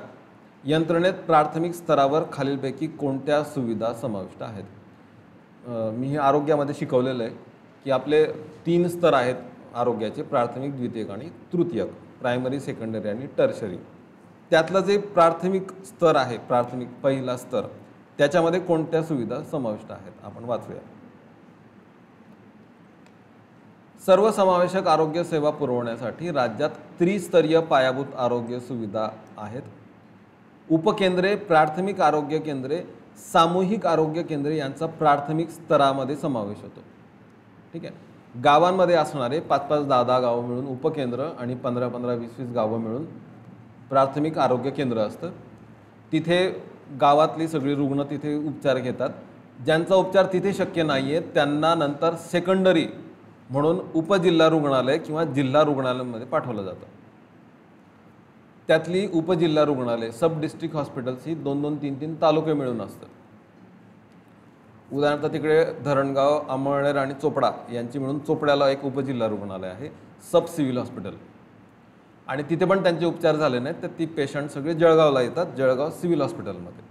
यंत्रणेत प्राथमिक स्तरावर खालीलपैकी कोणत्या सुविधा समाविष्ट आहेत. मी हे आरोग्यामध्ये शिकवलेलं आहे की आपले 3 स्तर आहेत आरोग्याचे, प्राथमिक, द्वितीयक आणि तृतीयक, प्रायमरी, सेकंडरी आणि टर्शरी. त्यातलं जे प्राथमिक स्तर आहे, प्राथमिक पहिला स्तर, त्याच्यामध्ये कोणत्या सुविधा समाविष्ट आहेत आपण वाचूया. सर्वसमावेशक आरोग्य सेवा पुरवण्यासाठी राज्यात त्रिस्तरीय पायाभूत आरोग्य सुविधा आहेत. उपकेंद्रे, प्राथमिक आरोग्य केंद्रे, सामूहिक आरोग्य केंद्रे यांचा प्राथमिक स्तरामध्ये समावेश होतो. ठीक आहे. गावांमध्ये असणारे 5-5, 10-10 गावं मिळून उपकेंद्र आणि 15-15, 20-20 गावं मिळून प्राथमिक आरोग्य केंद्र असतं. तिथे गावातली सगळी रुग्ण तिथे उपचार घेतात. ज्यांचा उपचार तिथे शक्य नाही आहे त्यांना नंतर सेकंडरी म्हणून उपजिल्हा रुग्णालय किंवा जिल्हा रुग्णालयामध्ये पाठवलं जातं. त्यातली उपजिल्हा रुग्णालय, सब डिस्ट्रिक्ट हॉस्पिटल्स ही 2-2, 3-3 तालुके मिळून असतात. उदाहरणार्थ तिकडे धरणगाव, अमळनेर आणि चोपडा यांची मिळून चोपड्याला एक उपजिल्हा रुग्णालय आहे, सब सिव्हिल हॉस्पिटल. आणि तिथे पण त्यांचे उपचार झाले नाहीत तर ती पेशंट सगळे जळगावला येतात, जळगाव सिव्हिल हॉस्पिटलमध्ये.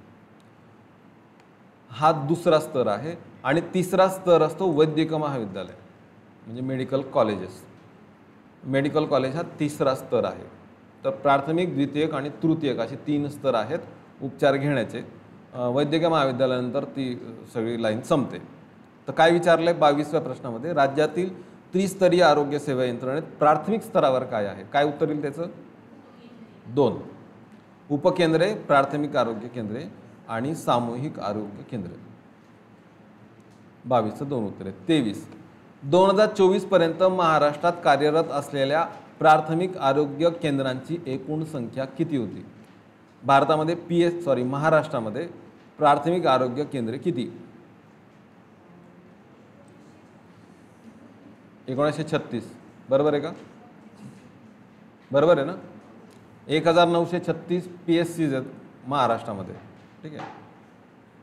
हा दुसरा स्तर आहे. आणि तिसरा स्तर असतो वैद्यकीय महाविद्यालय म्हणजे मेडिकल कॉलेजेस. मेडिकल कॉलेज हा तिसरा स्तर आहे. तर प्राथमिक, द्वितीयक आणि तृतीयक असे 3 स्तर आहेत उपचार घेण्याचे. वैद्यकीय महाविद्यालयानंतर ती सगळी लाईन संपते. तर काय विचारलंय 22व्या प्रश्नामध्ये, राज्यातील त्रिस्तरीय आरोग्य सेवा यंत्रणेत प्राथमिक स्तरावर काय आहे? काय उत्तर येईल त्याचं? 2 उपकेंद्रे, प्राथमिक आरोग्य केंद्रे आणि सामूहिक आरोग्य केंद्रे. 22चं 2 उत्तर आहे. 23 2024 पर्यंत महाराष्ट्रात कार्यरत असलेल्या प्राथमिक आरोग्य केंद्रांची एकूण संख्या किती होती? भारतामध्ये महाराष्ट्रामध्ये प्राथमिक आरोग्य केंद्रे किती? 1936. बरोबर आहे का? बरोबर आहे ना? 1936 PSCs आहेत महाराष्ट्रामध्ये. ठीक आहे,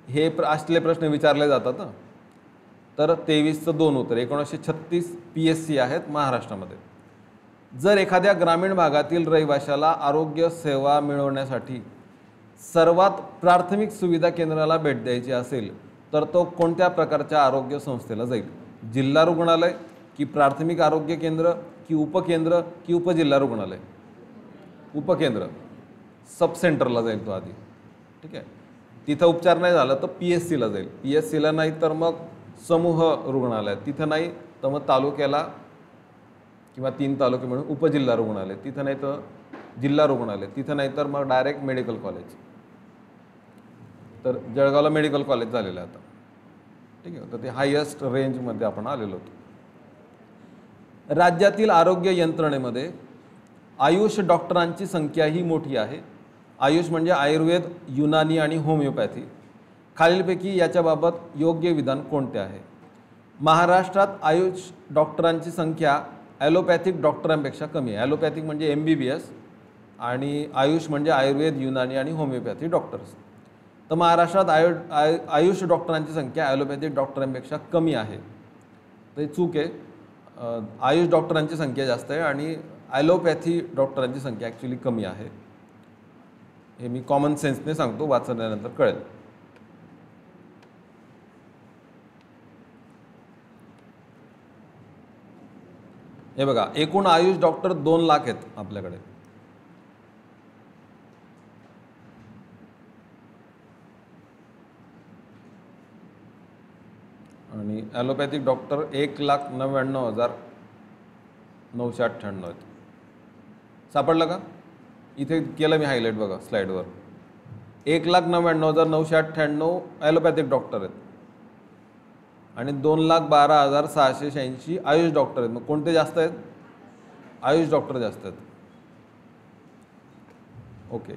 हे असले प्रश्न विचारले जातात ना. तर 23चं 2 उत्तर. 1936 PSC आहेत महाराष्ट्रामध्ये. जर एखाद्या ग्रामीण भागातील रहिवाशाला आरोग्य सेवा मिळवण्यासाठी सर्वात प्राथमिक सुविधा केंद्राला भेट द्यायची असेल तर तो कोणत्या प्रकारच्या आरोग्य संस्थेला जाईल? जिल्हा रुग्णालय की प्राथमिक आरोग्य केंद्र की उपकेंद्र की उपजिल्हा रुग्णालय? उपकेंद्र, सब सेंटरला जाईल तो आधी. ठीक आहे, तिथं उपचार नाही झाला तर PSCला जाईल. PSCला नाही तर मग समूह रुग्णालय, तिथं नाही तर मग तालुक्याला किंवा 3 तालुके म्हणून उपजिल्हा रुग्णालय, तिथं नाही तर जिल्हा रुग्णालय, तिथं नाही तर मग डायरेक्ट मेडिकल कॉलेज. तर जळगावला मेडिकल कॉलेज झालेलं आहे आता. ठीक आहे, तर ते हायेस्ट रेंजमध्ये आपण आलेलो होतो. राज्यातील आरोग्य यंत्रणेमध्ये आयुष डॉक्टरांची संख्या ही मोठी आहे. आयुष म्हणजे आयुर्वेद, युनानी आणि होमिओपॅथी. खालीलपैकी याच्याबाबत योग्य विधान कोणते आहे? महाराष्ट्रात आयुष डॉक्टरांची संख्या ॲलोपॅथिक डॉक्टरांपेक्षा कमी आहे. ॲलोपॅथिक म्हणजे MBBS आणि आयुष म्हणजे आयुर्वेद, युनानी आणि होमिओपॅथी डॉक्टर्स. तर महाराष्ट्रात आयुष डॉक्टरांची संख्या ॲलोपॅथिक डॉक्टरांपेक्षा कमी आहे. तर चूक आहे. आयुष डॉक्टरांची संख्या जास्त आहे आणि ॲलोपॅथी डॉक्टरांची संख्या ॲक्च्युली कमी आहे. हे मी कॉमन सेन्सने सांगतो, वाचल्यानंतर कळेल. हे बघा, एकूण आयुष डॉक्टर 2 लाख आहेत आपल्याकडे. आणि ॲलोपॅथिक डॉक्टर 1,99,998 आहेत. सापडलं का? इथे केलं मी हायलाईट बघा स्लाईडवर. 1,99,998 ॲलोपॅथिक डॉक्टर आहेत आणि 2,12,686 आयुष डॉक्टर आहेत. मग कोणते जास्त आहेत? आयुष डॉक्टर जास्त आहेत. ओके,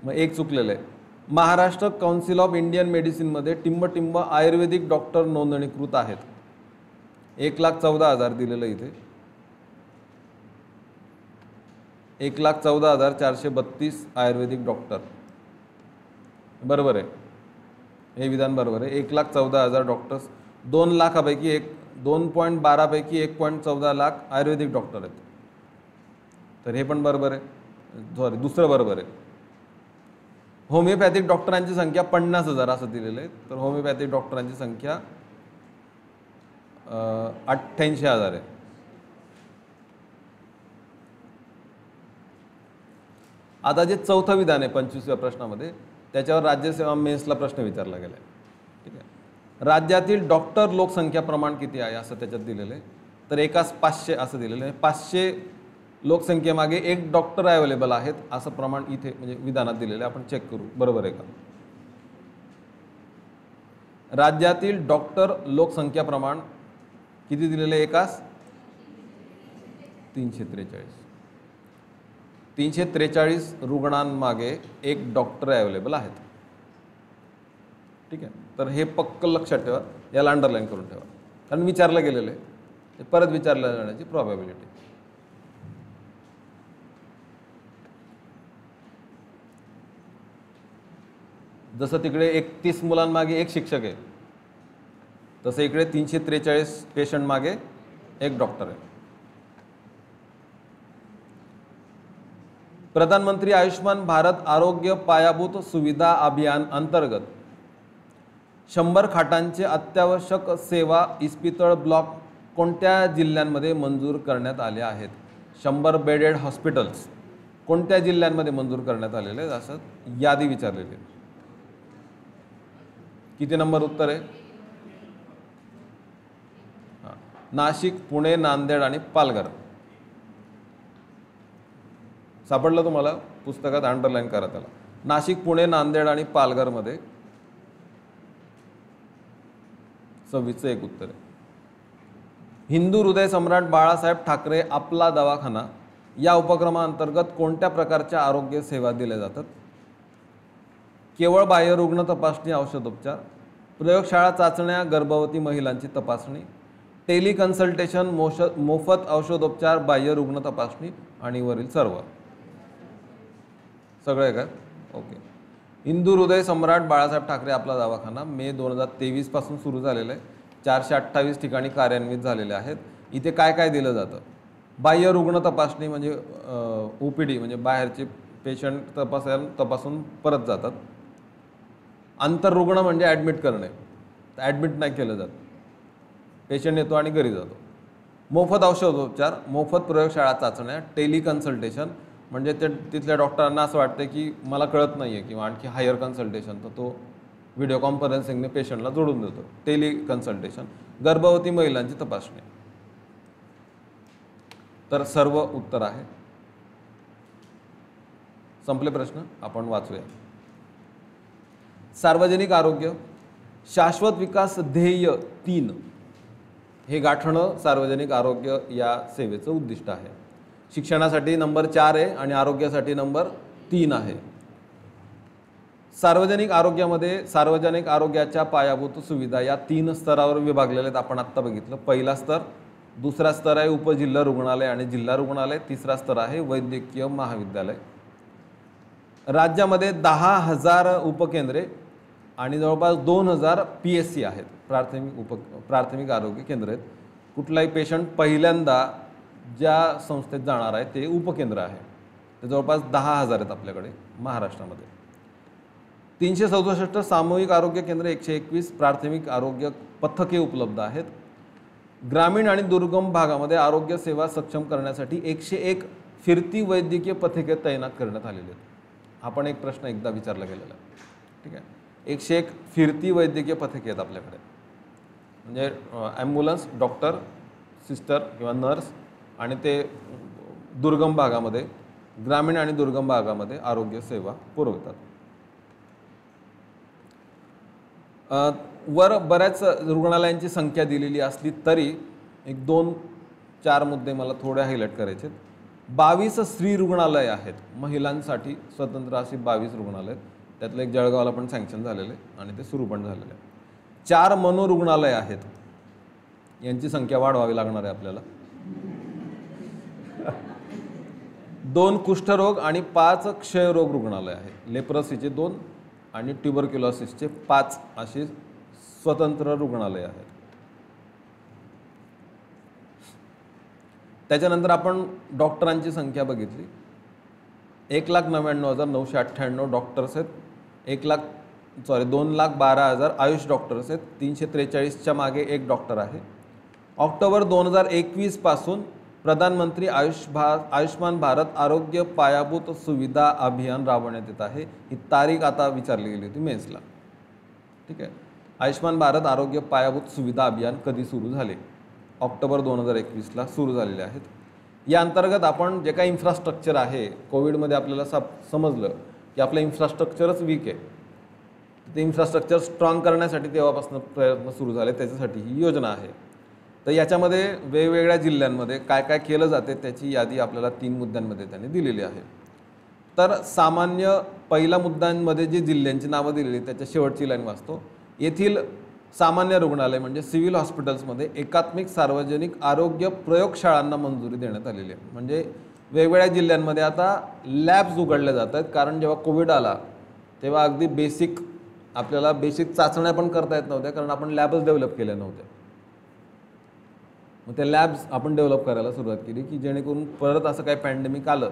मग एक चुकलेलं आहे. महाराष्ट्र काउन्सिल ऑफ इंडियन मेडिसिनमध्ये टिंब आयुर्वेदिक डॉक्टर नोंदणीकृत आहेत. 1,14,000 दिलेलं इथे. 1,14,432 आयुर्वेदिक डॉक्टर. बरोबर आहे, हे विधान बरोबर आहे. 1,14,000 डॉक्टर्स, 2 लाखापैकी 2.12 पैकी 1.14 लाख आयुर्वेदिक डॉक्टर आहेत. तर हे पण बरोबर आहे. दुसरं बरोबर आहे. होमिओपॅथिक डॉक्टरांची संख्या 50,000 असं दिलेलं आहे. तर होमिओपॅथिक डॉक्टरांची संख्या 88,000 आहे. आता जे चौथं विधान आहे 25व्या प्रश्नामध्ये, त्याच्यावर राज्यसेवा मेन्सला प्रश्न विचारला गेला आहे. ठीक आहे, राज्यातील डॉक्टर लोकसंख्या प्रमाण किती आहे असं त्याच्यात दिलेलं आहे. तर एकाच 500 असं दिलेलं आहे. 500 लोकसंख्येमागे 1 डॉक्टर अवेलेबल आहेत असं प्रमाण इथे म्हणजे विधानात दिलेलं आहे. आपण चेक करू बरोबर आहे का. राज्यातील डॉक्टर लोकसंख्या प्रमाण किती दिलेलं आहे? एकाच 343 रुग्णांमागे 1 डॉक्टर अवेलेबल आहेत. ठीक आहे, तर हे पक्क लक्षात ठेवा, याला अंडरलाईन करून ठेवा, कारण विचारलं गेलेलं आहे. ते परत विचारलं जाण्याची प्रॉबॅबिलिटी. जसं तिकडे 31 मुलांमागे 1 शिक्षक आहे, तसं इकडे 343 पेशंट मागे 1 डॉक्टर आहे. प्रधानमंत्री आयुष्मान भारत आरोग्य पायाभूत सुविधा अभियान अंतर्गत 100 खाटांचे अत्यावश्यक सेवा इस्पितळ ब्लॉक कोणत्या जिल्ह्यांमध्ये मंजूर करण्यात आले आहेत? 100 बेडेड हॉस्पिटल्स कोणत्या जिल्ह्यांमध्ये मंजूर करण्यात आलेले आहेत असं यादी विचारलेली आहे. किती नंबर उत्तर आहे? नाशिक, पुणे, नांदेड आणि पालघर. सापडलं तुम्हाला? पुस्तकात अंडरलाईन करा त्याला. नाशिक, पुणे, नांदेड आणि पालघरमध्ये 26चं एक उत्तर आहे. हिंदू हृदय सम्राट बाळासाहेब ठाकरे आपला दवाखाना या उपक्रमाअंतर्गत कोणत्या प्रकारच्या आरोग्य सेवा दिल्या जातात? केवळ बाह्य रुग्ण तपासणी, औषधोपचार, प्रयोगशाळा चाचण्या, गर्भवती महिलांची तपासणी, टेलिकन्सल्टेशन, मोफत औषधोपचार, बाह्य रुग्ण तपासणी आणि वरील सर्व. सगळे काय? ओके. हिंदू हृदय सम्राट बाळासाहेब ठाकरे आपला दवाखाना मे 2023 पासून सुरू झालेला आहे. 428 ठिकाणी कार्यान्वित झालेले आहेत. इथे काय काय दिलं जातं? बाह्य रुग्ण तपासणी म्हणजे OPD म्हणजे बाहेरचे पेशंट तपासून परत जातात. आंतररुग्ण म्हणजे ॲडमिट करणे, ॲडमिट नाही केलं जात, पेशंट येतो आणि घरी जातो. मोफत औषधोपचार, मोफत प्रयोगशाळा चाचण्या, टेलिकन्सल्टेशन म्हणजे ते तिथल्या डॉक्टरांना असं वाटतं की मला कळत नाही आहे किंवा आणखी हायर कन्सल्टेशन, तर तो व्हिडिओ कॉन्फरन्सिंगने पेशंटला जोडून देतो, टेलिकन्सल्टेशन. गर्भवती महिलांची तपासणी. तर सर्व उत्तर आहे. संपले प्रश्न. आपण वाचूया. सार्वजनिक आरोग्य शाश्वत विकास ध्येय 3 हे गाठणं सार्वजनिक आरोग्य या सेवेचं उद्दिष्ट आहे. शिक्षणासाठी नंबर 4 आहे आणि आरोग्यासाठी नंबर 3 आहे. सार्वजनिक आरोग्यामध्ये सार्वजनिक आरोग्याच्या पायाभूत सुविधा या 3 स्तरावर विभागलेल्या आहेत. आपण आत्ता बघितलं. पहिला स्तर, दुसरा स्तर आहे उपजिल्हा रुग्णालय आणि जिल्हा रुग्णालय, तिसरा स्तर आहे वैद्यकीय महाविद्यालय. राज्यामध्ये 10,000 उपकेंद्रे आणि जवळपास 2,000 PSC आहेत, प्राथमिक आरोग्य केंद्र आहेत. कुठलाही पेशंट पहिल्यांदा ज्या संस्थेत जाणार आहे ते उपकेंद्र आहे. ते जवळपास 10,000 आहेत आपल्याकडे महाराष्ट्रामध्ये. 367 सामूहिक आरोग्य केंद्र, 121 प्राथमिक आरोग्य पथके उपलब्ध आहेत. ग्रामीण आणि दुर्गम भागामध्ये आरोग्य सेवा सक्षम करण्यासाठी 101 फिरती वैद्यकीय पथके तैनात करण्यात आलेली आहेत. आपण एक प्रश्न एकदा विचारला गेलेला आहे. ठीक आहे. 101 फिरती वैद्यकीय पथके आहेत आपल्याकडे, म्हणजे ॲम्ब्युलन्स, डॉक्टर, सिस्टर किंवा नर्स, आणि ते दुर्गम भागामध्ये, ग्रामीण आणि दुर्गम भागामध्ये आरोग्य सेवा पुरवतात. वर बऱ्याच रुग्णालयांची संख्या दिलेली असली तरी 1-2-4 मुद्दे मला थोडे हायलाईट करायचे. 22 स्त्री रुग्णालय आहेत, महिलांसाठी स्वतंत्र अशी 22 रुग्णालय आहेत. त्यातलं एक जळगावला पण सँक्शन झालेलं आहे आणि ते सुरू पण झालेलं आहे. 4 मनोरुग्णालय आहेत, यांची संख्या वाढवावी लागणार आहे आपल्याला. 2 कुष्ठरोग आणि 5 क्षयरोग रुग्णालय आहेत. लेप्रसीचे 2 आणि ट्युबरक्युलोसिसचे 5 अशी स्वतंत्र रुग्णालय आहेत. त्याच्यानंतर आपण डॉक्टरांची संख्या बघितली. 1,99,998 डॉक्टर्स आहेत. 2,12,000 आयुष डॉक्टर्स आहेत. 343च्या मागे एक डॉक्टर आहे. ऑक्टोबर 2021 पासून प्रधानमंत्री आयुष्मान भारत आरोग्य पायाभूत सुविधा अभियान राबवण्यात येत आहे. ही तारीख आता विचारली गेली होती मेन्सला. ठीक आहे. आयुष्मान भारत आरोग्य पायाभूत सुविधा अभियान कधी सुरू झाले? ऑक्टोबर 2021ला सुरू झालेले आहेत. या अंतर्गत आपण जे काही इन्फ्रास्ट्रक्चर आहे, कोविडमध्ये आपल्याला समजलं की आपलं इन्फ्रास्ट्रक्चरच वीक आहे. ते इन्फ्रास्ट्रक्चर स्ट्रॉंग करण्यासाठी तेव्हापासून प्रयत्न सुरू झाले, त्याच्यासाठी ही योजना आहे. तर याच्यामध्ये वेगवेगळ्या जिल्ह्यांमध्ये काय काय केलं जाते त्याची यादी आपल्याला 3 मुद्द्यांमध्ये त्यांनी दिलेली आहे. तर सामान्य पहिल्या मुद्द्यांमध्ये जे जिल्ह्यांची नावं दिलेली त्याच्या शेवटची लाईन वाचतो. येथील सामान्य रुग्णालय म्हणजे सिव्हिल हॉस्पिटल्समध्ये एकात्मिक सार्वजनिक आरोग्य प्रयोगशाळांना मंजुरी देण्यात आलेली आहे. म्हणजे वेगवेगळ्या जिल्ह्यांमध्ये आता लॅब्स उघडल्या जात आहेत, कारण जेव्हा कोविड आला तेव्हा अगदी आपल्याला बेसिक चाचण्या पण करता येत नव्हत्या, कारण आपण लॅबच डेव्हलप केल्या नव्हत्या. मग त्या लॅब्स आपण डेव्हलप करायला सुरुवात केली की जेणेकरून परत असं काही पॅन्डेमिक आलं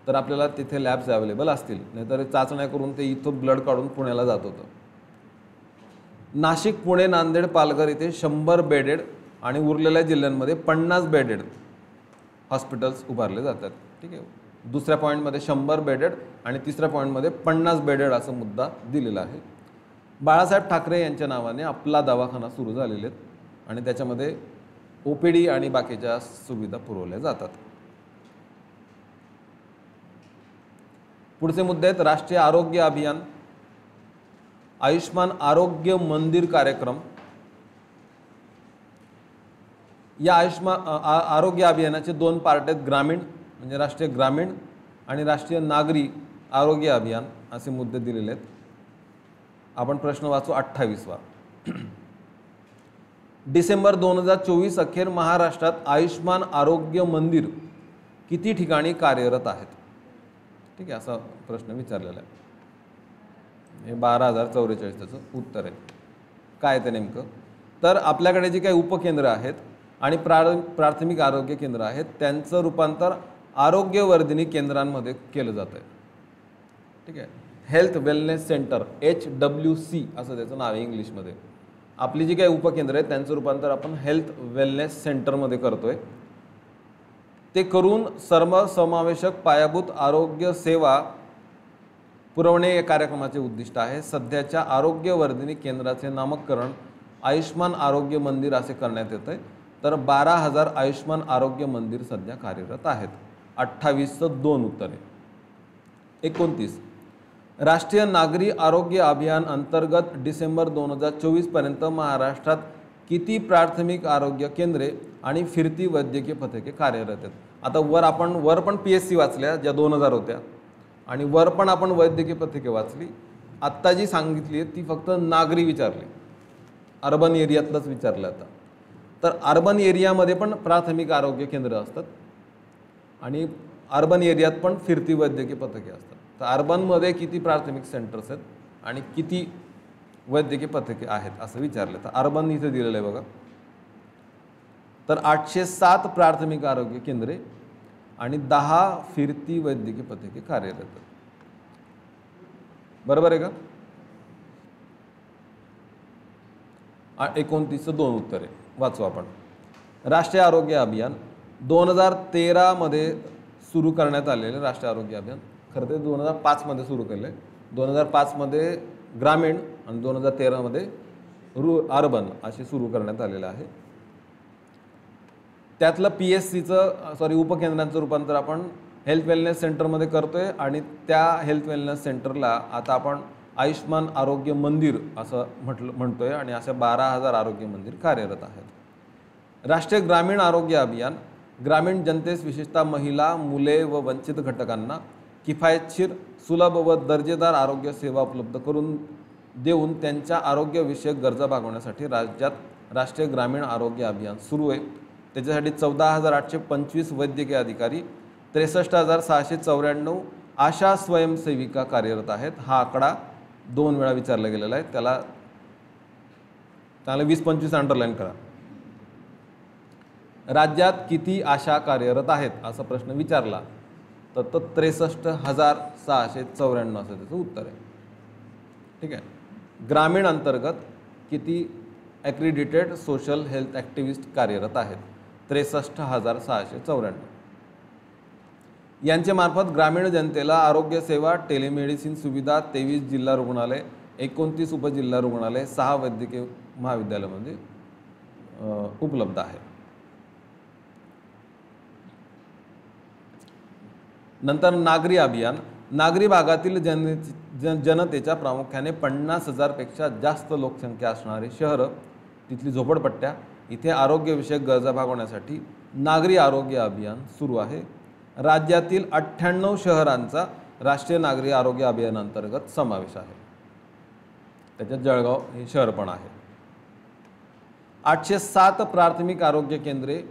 तर आपल्याला तिथे लॅब्स अवेलेबल असतील. नाहीतर चाचण्या करून ते इथं ब्लड काढून पुण्याला जात होतं. नाशिक, पुणे, नांदेड, पालघर इथे 100 बेडेड आणि उरलेल्या जिल्ह्यांमध्ये 50 बेडेड हॉस्पिटल्स उभारले जातात. ठीक आहे. दुसऱ्या पॉईंटमध्ये 100 बेडेड आणि तिसऱ्या पॉईंटमध्ये 50 बेडेड असा मुद्दा दिलेला आहे. बाळासाहेब ठाकरे यांच्या नावाने आपला दवाखाना सुरू झालेले आहेत आणि त्याच्यामध्ये OPD आणि बाकीच्या सुविधा पुरवल्या जातात. पुढचे मुद्दे आहेत राष्ट्रीय आरोग्य अभियान, आयुष्मान आरोग्य मंदिर कार्यक्रम. या आरोग्य अभियानाचे 2 पार्ट आहेत, ग्रामीण म्हणजे राष्ट्रीय ग्रामीण आणि राष्ट्रीय नागरी आरोग्य अभियान असे मुद्दे दिलेले आहेत. आपण प्रश्न वाचू 28वा. डिसेंबर 2024 अखेर महाराष्ट्रात आयुष्मान आरोग्य मंदिर किती ठिकाणी कार्यरत आहेत? ठीक आहे, असा प्रश्न विचारलेला आहे. हे 12,044 त्याचं उत्तर आहे. काय ते नेमकं? तर आपल्याकडे जी काही उपकेंद्र आहेत आणि प्राथमिक आरोग्य केंद्र आहेत त्यांचं रूपांतर आरोग्यवर्धिनी केंद्रांमध्ये केलं जातं आहे. ठीक आहे, हेल्थ वेलनेस सेंटर HWC असं त्याचं नाव आहे इंग्लिशमध्ये. आपली जी काही उपकेंद्र आहेत त्यांचं रूपांतर आपण हेल्थ वेलनेस सेंटरमध्ये करतोय. ते करून सर्वसमावेशक पायाभूत आरोग्य सेवा पुरवणे या कार्यक्रमाचे उद्दिष्ट आहे. सध्याच्या आरोग्यवर्धिनी केंद्राचे नामकरण आयुष्मान आरोग्य मंदिर असे करण्यात येत आहे. तर 12,000 आयुष्मान आरोग्य मंदिर सध्या कार्यरत आहेत. 28चं 2 उत्तरे. 29 राष्ट्रीय नागरी आरोग्य अभियान अंतर्गत डिसेंबर 2024 पर्यंत महाराष्ट्रात किती प्राथमिक आरोग्य केंद्रे आणि फिरती वैद्यकीय पथके कार्यरत आहेत? आता वर पण PSC वाचल्या ज्या 2000 होत्या आणि वर पण आपण वैद्यकीय पथके वाचली. आत्ता जी सांगितली ती फक्त नागरी विचारली, अर्बन एरियातलंच विचारलं. आता तर अर्बन एरियामध्ये पण प्राथमिक आरोग्य केंद्र असतात आणि अर्बन एरियात पण फिरती वैद्यकीय पथके असतात. तर अर्बनमध्ये किती प्राथमिक सेंटर्स आहेत आणि किती वैद्यकीय पथके आहेत असं विचारलं. तर अर्बन इथे दिलेलं आहे बघा. तर 807 प्राथमिक आरोग्य केंद्रे आणि 10 फिरती वैद्यकीय पथके कार्यरत आहेत. बरोबर आहे का? 29चं 2 उत्तरे वाचू आपण. राष्ट्रीय आरोग्य अभियान 2013 मध्ये सुरू करण्यात आलेले राष्ट्रीय आरोग्य अभियान खरं तर 2005 मध्ये सुरू केले. 2005 मध्ये ग्रामीण आणि 2013 मध्ये अर्बन असे सुरू करण्यात आलेलं आहे. त्यातलं PSCचं उपकेंद्रांचं रूपांतर आपण हेल्थ वेलनेस सेंटरमध्ये करतोय आणि त्या हेल्थ वेलनेस सेंटरला आता आपण आयुष्मान आरोग्य मंदिर असं म्हणतोय आणि अशा 12,000 आरोग्य मंदिर कार्यरत आहेत. राष्ट्रीय ग्रामीण आरोग्य अभियान ग्रामीण जनतेस विशेषतः महिला, मुले व वंचित घटकांना किफायतशीर, सुलभ व दर्जेदार आरोग्य सेवा उपलब्ध करून देऊन त्यांच्या आरोग्यविषयक गरजा भागवण्यासाठी राज्यात राष्ट्रीय ग्रामीण आरोग्य अभियान सुरू आहे. त्याच्यासाठी 14,825 वैद्यकीय अधिकारी, 63,694 आशा स्वयंसेविका कार्यरत आहेत. हा आकडा 2 वेळा विचारला गेलेला आहे. त्याला 20-25 अंडरलाईन करा. राज्यात किती आशा कार्यरत आहेत असा प्रश्न विचारला तर 63,694 असं त्याचं उत्तर आहे. ठीक आहे. ग्रामीण अंतर्गत किती ॲक्रिडिटेड सोशल हेल्थ ॲक्टिव्हिस्ट कार्यरत आहेत? 63,694. यांच्या मार्फत ग्रामीण जनतेला आरोग्य सेवा, टेलिमेडिसिन सुविधा 23 जिल्हा रुग्णालय, 29 उपजिल्हा रुग्णालय, 6 वैद्यकीय महाविद्यालयामध्ये उपलब्ध आहे. नंतर नागरी अभियान नागरी भागातील जनतेच्या प्रामुख्याने 50,000 पेक्षा जास्त लोकसंख्या असणारी शहरं, तिथली झोपडपट्ट्या इथे आरोग्यविषयक गरजा भागवण्यासाठी नागरी आरोग्य अभियान सुरू आहे. राज्यातील 98 शहरांचा राष्ट्रीय नागरी आरोग्य अभियानांतर्गत समावेश आहे. त्याच्यात जळगाव हे शहर पण आहे. 807 प्राथमिक आरोग्य केंद्रे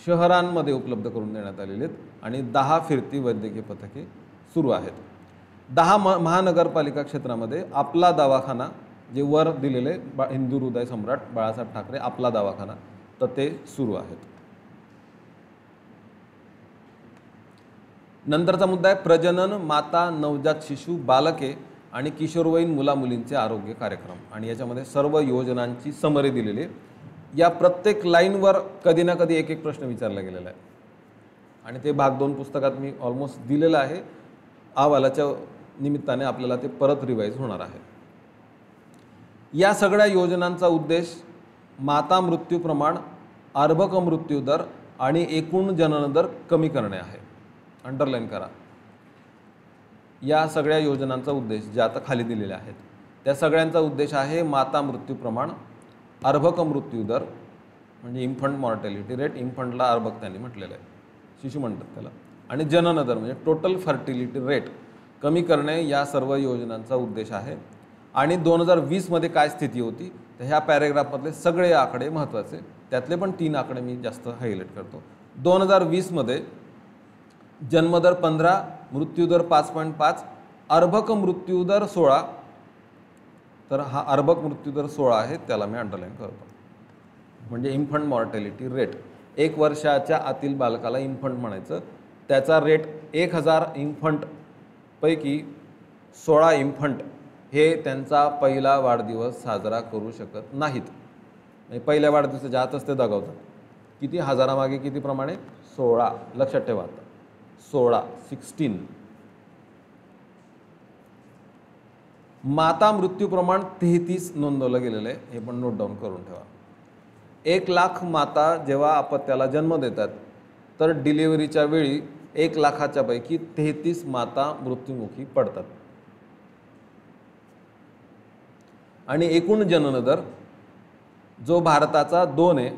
शहरांमध्ये उपलब्ध करून देण्यात आलेली आहेत आणि 10 फिरती वैद्यकीय पथके सुरू आहेत. 10 महानगरपालिका क्षेत्रामध्ये आपला दवाखाना जे वर दिलेले हिंदू हृदय सम्राट बाळासाहेब ठाकरे आपला दवाखाना तर ते सुरू आहेत. नंतरचा मुद्दा आहे प्रजनन, माता, नवजात शिशु, बालके आणि किशोरवयीन मुलामुलींचे आरोग्य कार्यक्रम आणि याच्यामध्ये सर्व योजनांची समरी दिलेली आहे. या प्रत्येक लाईनवर कधी ना कधी एक प्रश्न विचारला गेलेला आहे आणि ते भाग 2 पुस्तकात मी ऑलमोस्ट दिलेलं आहे. अहवालाच्या निमित्ताने आपल्याला ते परत रिवाईज होणार आहे. या सगळ्या योजनांचा उद्देश माता मृत्यू प्रमाण अर्भक मृत्यूदर आणि एकूण जनन दर कमी करणे आहे. अंडरलाईन करा. या सगळ्या योजनांचा उद्देश ज्या आता खाली दिलेल्या आहेत त्या सगळ्यांचा उद्देश आहे माता मृत्यू प्रमाण, अर्भक मृत्यूदर म्हणजे इन्फंट मॉर्टॅलिटी रेट, इन्फंटला अर्भक त्यांनी म्हटलेलं आहे, शिशु म्हणतात त्याला, आणि जनन दर म्हणजे टोटल फर्टिलिटी रेट कमी करणे या सर्व योजनांचा उद्देश आहे. आणि 2020 मध्ये काय स्थिती होती तर ह्या पॅरेग्राफमधले सगळे आकडे महत्त्वाचे, त्यातले पण 3 आकडे मी जास्त हायलाईट करतो. 2020 मध्ये जन्मदर 15, मृत्यूदर 5.5, अर्भक मृत्यूदर 16. तर हा अर्भक मृत्यूदर 16 आहे, त्याला मी अंडरलाईन करतो. म्हणजे इन्फंट मॉर्टॅलिटी रेट, 1 वर्षाच्या आतील बालकाला इन्फंट म्हणायचं, त्याचा रेट 1000 इन्फंटपैकी 16 इन्फंट हे त्यांचा पहिला वाढदिवस साजरा करू शकत नाहीत. म्हणजे पहिल्या वाढदिवसाच्या आतच ते दगावतात. किती हजारामागे किती प्रमाणे? 16. लक्षात ठेवा आता 16. माता मृत्यू प्रमाण 33 नोंदवलं गेलेलं आहे, हे पण नोट डाऊन करून ठेवा. 1 लाख माता जेव्हा अपत्याला जन्म देतात तर डिलिव्हरीच्या वेळी 1 लाखाच्या पैकी 33 माता मृत्युमुखी पडतात. आणि एकूण जनन दर जो भारताचा 2 आहे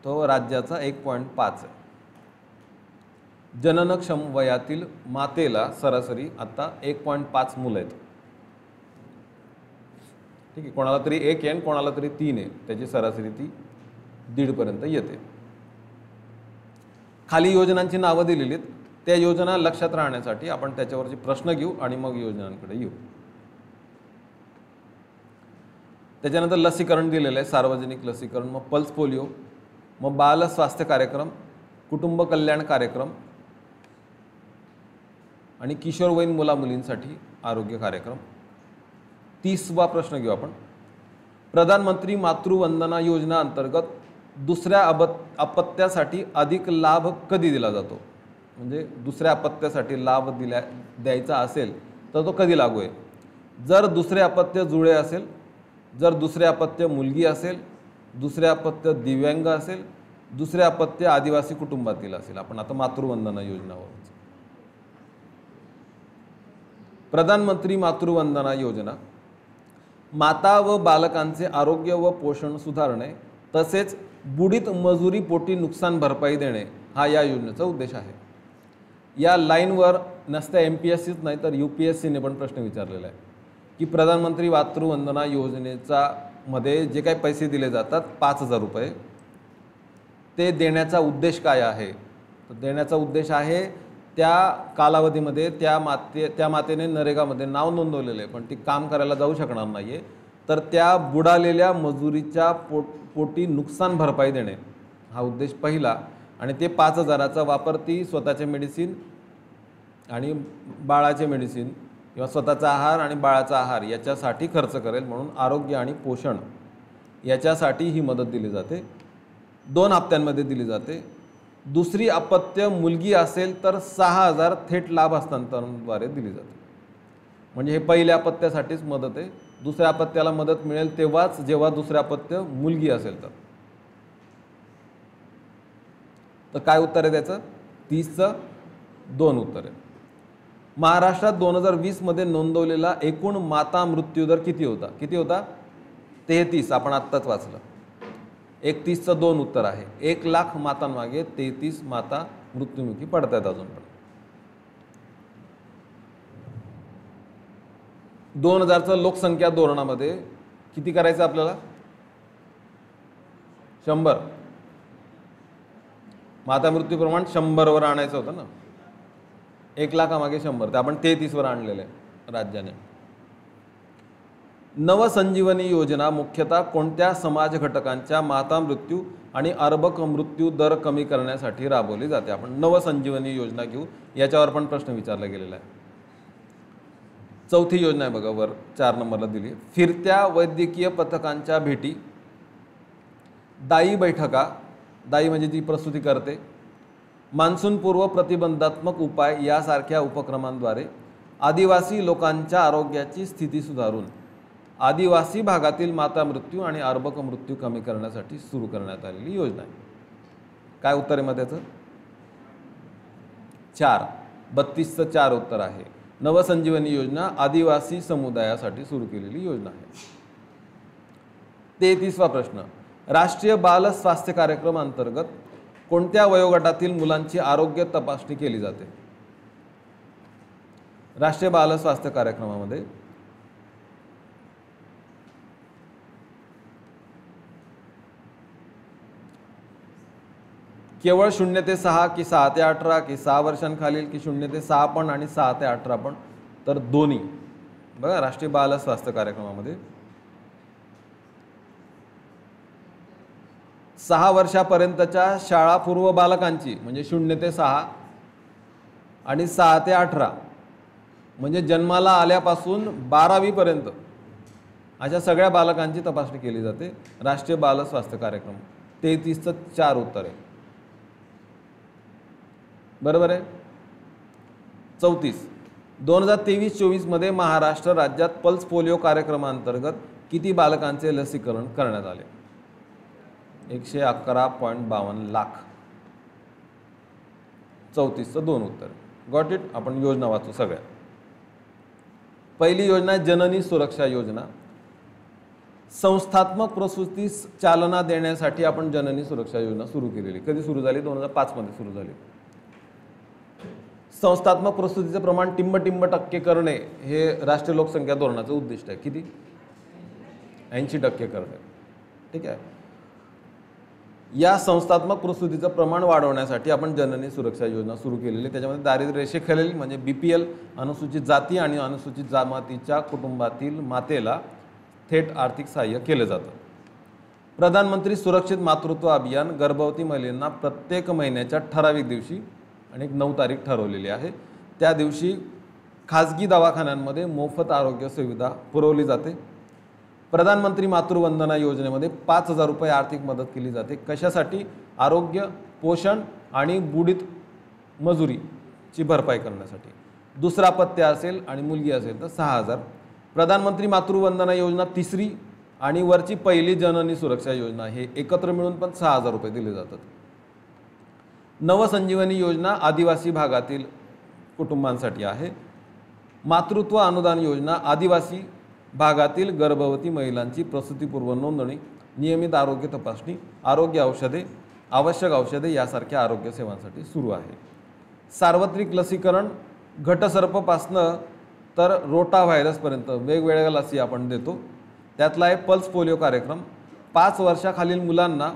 तो राज्याचा 1.5 आहे. जननक्षम वयातील मातेला सरासरी आता 1.5 मुलं आहेत. ठीक आहे, कोणाला तरी 1 आहे, कोणाला तरी 3 आहे, त्याची सरासरी ती 1.5 पर्यंत येते. खाली योजनांची नावं दिलेली आहेत, त्या योजना लक्षात राहण्यासाठी आपण त्याच्यावरचे प्रश्न घेऊ आणि मग योजनांकडे येऊ. त्याच्यानंतर लसीकरण दिलेलं आहे, सार्वजनिक लसीकरण, मग पल्स पोलिओ, मग बाल स्वास्थ्य कार्यक्रम, कुटुंब कल्याण कार्यक्रम आणि किशोरवयीन मुलामुलींसाठी आरोग्य कार्यक्रम. 30वा प्रश्न घेऊ आपण. प्रधानमंत्री मातृवंदना योजना अंतर्गत दुसऱ्या अपत्यासाठी अधिक लाभ कधी दिला जातो? म्हणजे दुसऱ्या अपत्यासाठी लाभ द्यायचा असेल तर तो कधी लागू आहे? जर दुसरे अपत्य जुळे असेल, जर दुसरे अपत्य मुलगी असेल, दुसरे अपत्य दिव्यांग असेल, दुसरे अपत्य आदिवासी कुटुंबातील असेल. आपण आता मातृवंदना योजनावर. प्रधानमंत्री मातृवंदना योजना माता व बालकांचे आरोग्य व पोषण सुधारणे तसेच बुडीत मजुरी पोटी नुकसान भरपाई देणे हा या योजनेचा उद्देश आहे. या लाईनवर नसत्या MPSCच नाही तर UPSCने पण प्रश्न विचारलेला आहे की प्रधानमंत्री मातृवंदना योजनेचा मध्ये जे काही पैसे दिले जातात 5,000 रुपये, ते देण्याचा उद्देश काय आहे? तर देण्याचा उद्देश आहे त्या कालावधीमध्ये त्या मातेने नरेगामध्ये नाव नोंदवलेले पण ती काम करायला जाऊ शकणार नाही आहे, तर त्या बुडालेल्या मजुरीच्या पोटी नुकसान भरपाई देणे हा उद्देश पहिला. आणि ते 5,000चा वापर ती स्वतःचे मेडिसिन आणि बाळाचे मेडिसिन किंवा स्वतःचा आहार आणि बाळाचा आहार याच्यासाठी खर्च करेल, म्हणून आरोग्य आणि पोषण याच्यासाठी ही मदत दिली जाते. 2 हप्त्यांमध्ये दिली जाते. दुसरी अपत्य मुलगी असेल तर 6,000 थेट लाभ हस्तांतरणाद्वारे दिली जाते. म्हणजे हे पहिल्या अपत्यासाठीच मदत आहे. दुसऱ्या अपत्याला मदत मिळेल तेव्हाच जेव्हा दुसऱ्या अपत्य मुलगी असेल तर. काय उत्तर आहे त्याचं? 30चं 2 उत्तर आहे. महाराष्ट्रात 2020 मध्ये नोंदवलेला एकूण माता मृत्यूदर किती होता? 33. आपण आत्ताच वाचलं. 31चं 2 उत्तर आहे. 1 लाख मातांमागे 33 माता मृत्युमुखी पडतात अजून पण. 2000चं लोकसंख्या धोरणामध्ये किती करायचं आपल्याला? 100. माता मृत्यू प्रमाण 100वर आणायचं होतं ना. 1 लाखामागे 100, ते आपण 33वर आणलेलं आहे राज्याने. नवसंजीवनी योजना मुख्यतः कोणत्या समाज घटकांच्या माता मृत्यू आणि अर्भक मृत्यू दर कमी करण्यासाठी राबवली जाते? आपण नवसंजीवनी योजना घेऊ, याच्यावर पण प्रश्न विचारला गेलेला आहे. 4थी योजना आहे बघा, वर 4 नंबरला दिली. फिरत्या वैद्यकीय पथकांच्या भेटी, दाई बैठका, दाई म्हणजे जी प्रसूती करते, मान्सूनपूर्व प्रतिबंधात्मक उपाय यासारख्या उपक्रमांद्वारे आदिवासी लोकांच्या आरोग्याची स्थिती सुधारून आदिवासी भागातील माता मृत्यू आणि अर्भक मृत्यू कमी करण्यासाठी सुरू करण्यात आलेली योजना आहे. काय उत्तर आहे मग त्याचं? 4. 32चं 4 उत्तर आहे. नवसंजीवनी योजना आदिवासी समुदायासाठी सुरू केलेली योजना आहे. 33वा प्रश्न, राष्ट्रीय बाल स्वास्थ्य कार्यक्रम अंतर्गत कोणत्या वयोगटातील मुलांची आरोग्य तपासणी केली जाते? राष्ट्रीय बाल स्वास्थ्य कार्यक्रमामध्ये केवळ 0 ते 6 की 6 ते 18 की 6 वर्षांखालील की 0 ते 6 पण आणि 6 ते 18 पण? तर दोन्ही. बघा, राष्ट्रीय बाल स्वास्थ्य कार्यक्रमामध्ये 6 वर्षापर्यंतच्या शाळापूर्व बालकांची म्हणजे 0 ते 6 आणि 6 ते 18 म्हणजे जन्माला आल्यापासून 12वी पर्यंत अशा सगळ्या बालकांची तपासणी केली जाते. राष्ट्रीय बाल स्वास्थ्य कार्यक्रम. 33चं 4 उत्तर आहे. बरोबर आहे. 34. 2023-24 मध्ये महाराष्ट्र राज्यात पल्स पोलिओ कार्यक्रमांतर्गत किती बालकांचे लसीकरण करण्यात आले? 111.52 लाख. 34चं 2 उत्तर. Got it. आपण योजना वाचू सगळ्या. पहिली योजना जननी सुरक्षा योजना. संस्थात्मक प्रसूतीस चालना देण्यासाठी आपण जननी सुरक्षा योजना सुरू केलेली. कधी सुरू झाली? 2005 मध्ये सुरू झाली. संस्थात्मक प्रसूतीचे प्रमाण टिंब टक्के करणे हे राष्ट्रीय लोकसंख्या धोरणाचं उद्दिष्ट आहे. किती? 80% करणे. ठीक आहे. या संस्थात्मक प्रसूतीचं प्रमाण वाढवण्यासाठी आपण जननी सुरक्षा योजना सुरू केलेली. त्याच्यामध्ये दारिद्र्य रेषेखालील म्हणजे BPL अनुसूचित जाती आणि अनुसूचित जमातीच्या कुटुंबातील मातेला थेट आर्थिक सहाय्य केलं जातं. प्रधानमंत्री सुरक्षित मातृत्व अभियान गर्भवती महिलांना प्रत्येक महिन्याच्या ठराविक दिवशी आणि 9 तारीख ठरवलेली आहे. त्या दिवशी खाजगी दवाखान्यांमध्ये मोफत आरोग्य सुविधा पुरवली जाते. प्रधानमंत्री मातृवंदना योजनेमध्ये 5,000 रुपये आर्थिक मदत केली जाते. कशासाठी? आरोग्य, पोषण आणि बुडीत मजुरीची भरपाई करण्यासाठी. दुसरा पत्या असेल आणि मुलगी असेल तर 6,000. प्रधानमंत्री मातृवंदना योजना तिसरी आणि वरची पहिली जननी सुरक्षा योजना हे एकत्र मिळून पण 6,000 रुपये दिले जातात. नवसंजीवनी योजना आदिवासी भागातील कुटुंबांसाठी आहे. मातृत्व अनुदान योजना आदिवासी भागातील गर्भवती महिलांची प्रसूतीपूर्व नोंदणी, नियमित आरोग्य तपासणी, आरोग्य औषधे, आवश्यक औषधे यासारख्या आरोग्य सेवांसाठी सुरू आहे. सार्वत्रिक लसीकरण घटसर्पपासनं तर रोटा व्हायरसपर्यंत वेगवेगळ्या लसी आपण देतो. त्यातला आहे पल्स पोलिओ कार्यक्रम. 5 वर्षाखालील मुलांना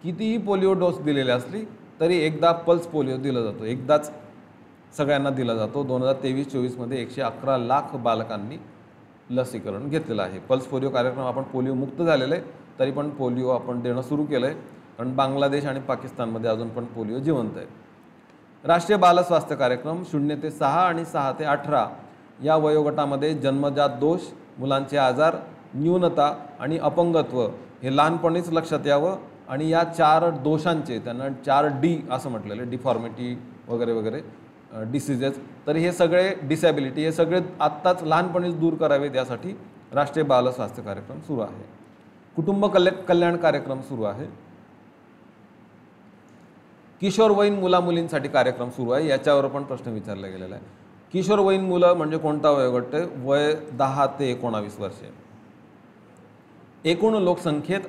कितीही पोलिओ डोस दिलेले असली तरी एकदा पल्स पोलिओ दिला जातो. एकदाच सगळ्यांना दिला जातो. 2023-24 मध्ये 111 लाख बालकांनी लसीकरण घेतलेलं आहे. पल्स पोलिओ कार्यक्रम आपण पोलिओ मुक्त झालेलं आहे तरी पण पोलिओ आपण देणं सुरू केलं आहे कारण बांगलादेश आणि पाकिस्तानमध्ये अजून पण पोलिओ जिवंत आहे. राष्ट्रीय बाल स्वास्थ्य कार्यक्रम 0 ते 6 आणि 6 ते 18 या वयोगटामध्ये जन्मजात दोष, मुलांचे आजार, न्यूनता आणि अपंगत्व हे लहानपणीच लक्षात यावं आणि या 4 दोषांचे त्यांना 4D असं म्हटलेलं आहे, डिफॉर्मिटी वगैरे वगैरे डिसीजेस, तर हे सगळे डिसॅबिलिटी हे सगळे आत्ताच लहानपणीच दूर करावेत यासाठी राष्ट्रीय बाल स्वास्थ्य कार्यक्रम सुरू आहे. कुटुंब कल्याण कार्यक्रम सुरू आहे. किशोरवयीन मुलामुलींसाठी कार्यक्रम सुरू आहे. याच्यावर पण प्रश्न विचारला गेलेला आहे. किशोरवयीन मुलं म्हणजे कोणता वयोगट आहे? वय 10 ते 19 वर्षे. एकूण लोकसंख्येत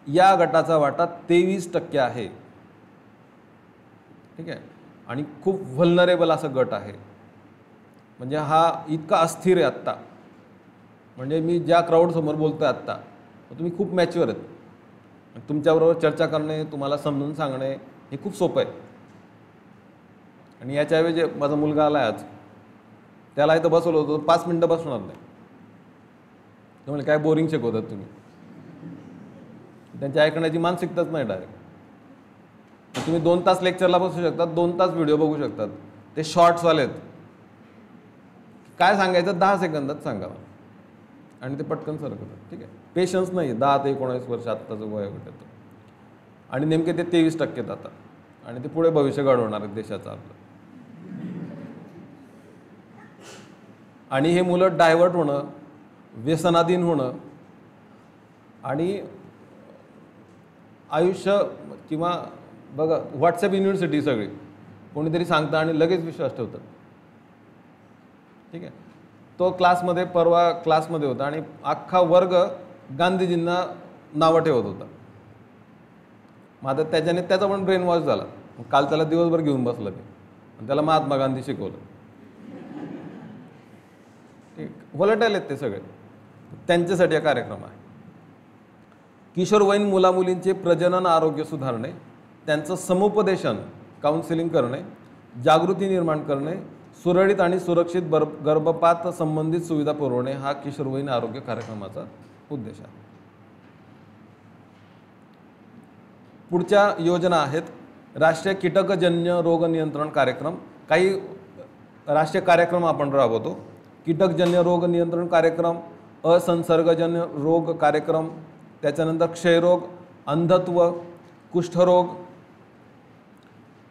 या गटाचा वाटा 23% आहे. ठीक आहे. आणि खूप व्हल्नरेबल असा गट आहे. म्हणजे हा इतका अस्थिर आहे आत्ता. म्हणजे मी ज्या क्राऊडसमोर बोलतोय आत्ता तुम्ही खूप मॅच्युअर आहेत. तुमच्याबरोबर चर्चा करणे, तुम्हाला समजून सांगणे हे खूप सोपं आहे. आणि याच्याऐवजी माझा मुलगा आला आज, त्याला इथं बसवलं होतं, 5 मिनटं बसणार नाही. त्यामुळे काय बोरिंग शिकवतात तुम्ही. त्यांच्या ऐकण्याची मानसिकताच नाही डायरेक्ट. तुम्ही 2 तास लेक्चरला बसू शकतात, 2 तास व्हिडिओ बघू शकतात. ते शॉर्ट्सवाले आहेत. काय सांगायचं 10 सेकंदात सांगा आणि ते पटकन सरकतात. ठीक आहे. पेशन्स नाही. 10 ते 19 वर्ष आत्ताचं वयोगट येतं आणि नेमके ते 23% जातात आणि ते पुढे भविष्य घडवणार आहेत देशाचं आपलं. आणि हे मुलं डायव्हर्ट होणं, व्यसनाधीन होणं आणि आयुष्य किंवा बघा व्हॉट्सअप युनिव्हर्सिटी सगळी, कोणीतरी सांगतं आणि लगेच विश्वास ठेवतात. ठीक आहे. तो परवा क्लासमध्ये होता आणि अख्खा वर्ग गांधीजींना नावं ठेवत होता. मग आता त्याच्याने त्याचा पण ब्रेन वॉश झाला. काल त्याला दिवसभर घेऊन बसलं ते आणि त्याला महात्मा गांधी शिकवलं. ठीक, व्हॉलेटाईल आहेत ते सगळे. त्यांच्यासाठी हा कार्यक्रम आहे. किशोरवयीन मुलामुलींचे प्रजनन आरोग्य सुधारणे, त्यांचं समुपदेशन काउन्सिलिंग करणे, जागृती निर्माण करणे, सुरळीत आणि सुरक्षित गर्भपात संबंधित सुविधा पुरवणे हा किशोरवयीन आरोग्य कार्यक्रमाचा उद्देश आहे. पुढच्या योजना आहेत राष्ट्रीय कीटकजन्य रोग नियंत्रण कार्यक्रम. काही राष्ट्रीय कार्यक्रम आपण राबवतो. कीटकजन्य रोग नियंत्रण कार्यक्रम, असंसर्गजन्य रोग कार्यक्रम, त्याच्यानंतर क्षयरोग, अंधत्व, कुष्ठरोग,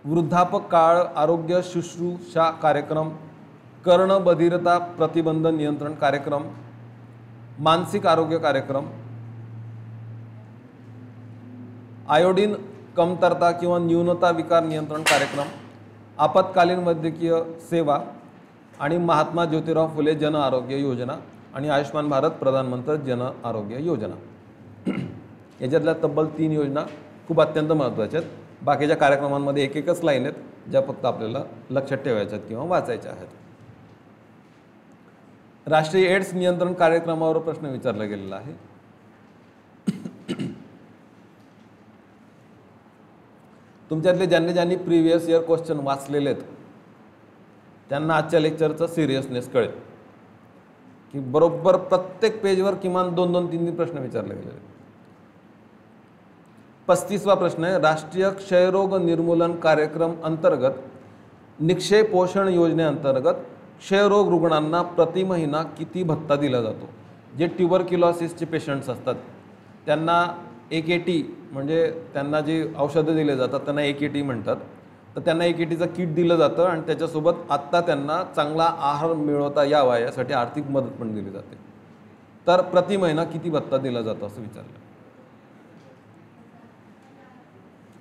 वृद्धापकाळ आरोग्य शुश्रूषा कार्यक्रम, कर्णबधिरता प्रतिबंध नियंत्रण कार्यक्रम, मानसिक आरोग्य कार्यक्रम, आयोडीन कमतरता किंवा न्यूनता विकार नियंत्रण कार्यक्रम, आपत्कालीन वैद्यकीय सेवा आणि महात्मा ज्योतिराव फुले जन आरोग्य योजना आणि आयुष्मान भारत प्रधानमंत्री जन आरोग्य योजना. याच्यातल्या तब्बल 3 योजना खूप अत्यंत महत्त्वाच्या आहेत. बाकीच्या कार्यक्रमांमध्ये एकच लाईन आहेत ज्या फक्त आपल्याला लक्षात ठेवायच्या आहेत किंवा वाचायच्या आहेत. राष्ट्रीय एड्स नियंत्रण कार्यक्रमावर प्रश्न विचारला गेलेला आहे. तुमच्यातले ज्यांनी प्रिव्हियस इयर क्वेश्चन वाचलेले आहेत त्यांना आजच्या लेक्चरचा सिरियसनेस कळेल की बरोबर प्रत्येक पेजवर किमान 2-3 प्रश्न विचारले गेलेले. 35वा प्रश्न आहे राष्ट्रीय क्षयरोग निर्मूलन कार्यक्रम अंतर्गत निक्षय पोषण योजनेअंतर्गत क्षयरोग रुग्णांना प्रति महिना किती भत्ता दिला जातो. जे ट्युबरक्युलोसिसचे पेशंट्स असतात त्यांना AKT म्हणजे त्यांना जी औषधं दिले जातात त्यांना AKT म्हणतात. तर त्यांना AKTचं किट दिलं जातं आणि त्याच्यासोबत आत्ता त्यांना चांगला आहार मिळवता यावा यासाठी आर्थिक मदत पण दिली जाते. तर प्रति महिना किती भत्ता दिला जातो असं विचारलं.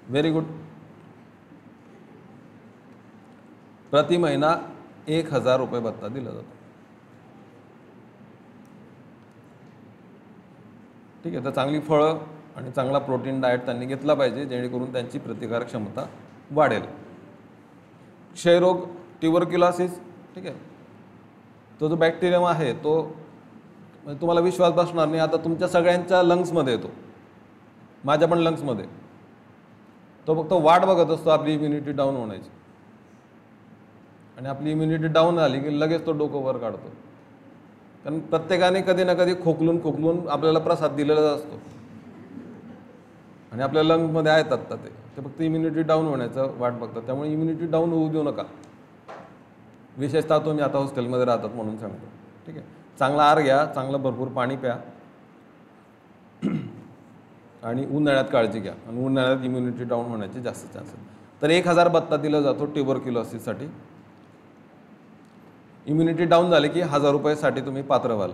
Very good. प्रति महिना 1000 रुपये भत्ता दिला जातो. ठीक आहे. तर चांगली फळं आणि चांगला प्रोटीन डाएट त्यांनी घेतला पाहिजे जेणेकरून त्यांची प्रतिकारक क्षमता वाढेल. क्षयरोग ट्युबरक्युलोसिस ठीक आहे तो जो बॅक्टेरियम आहे तो म्हणजे तुम्हाला विश्वास बसणार नाही. आता तुमच्या सगळ्यांच्या लंग्समध्ये येतो, माझ्या पण लंग्समध्ये. तो फक्त वाट बघत असतो आपली इम्युनिटी डाऊन होण्याची आणि आपली इम्युनिटी डाऊन झाली की लगेच तो डोकं वर काढतो. कारण प्रत्येकाने कधी ना कधी खोकलून आपल्याला प्रसाद दिलेला असतो आणि आपल्या लंग्समध्ये आहेत आत्ता ते फक्त इम्युनिटी डाऊन होण्याचं वाट बघतात. त्यामुळे इम्युनिटी डाऊन होऊ देऊ नका. विशेषतः तुम्ही आता हॉस्टेलमध्ये राहतात म्हणून सांगतो. ठीक आहे. चांगला आहार घ्या, चांगलं भरपूर पाणी प्या आणि उन्हाळ्यात काळजी घ्या. आणि उन्हाळ्यात इम्युनिटी डाऊन होण्याचे जास्त चान्सेस. तर 1000 भत्ता दिला जातो ट्युबरक्युलोसिससाठी. इम्युनिटी डाऊन झाली की 1000 रुपयासाठी तुम्ही पात्र व्हाल.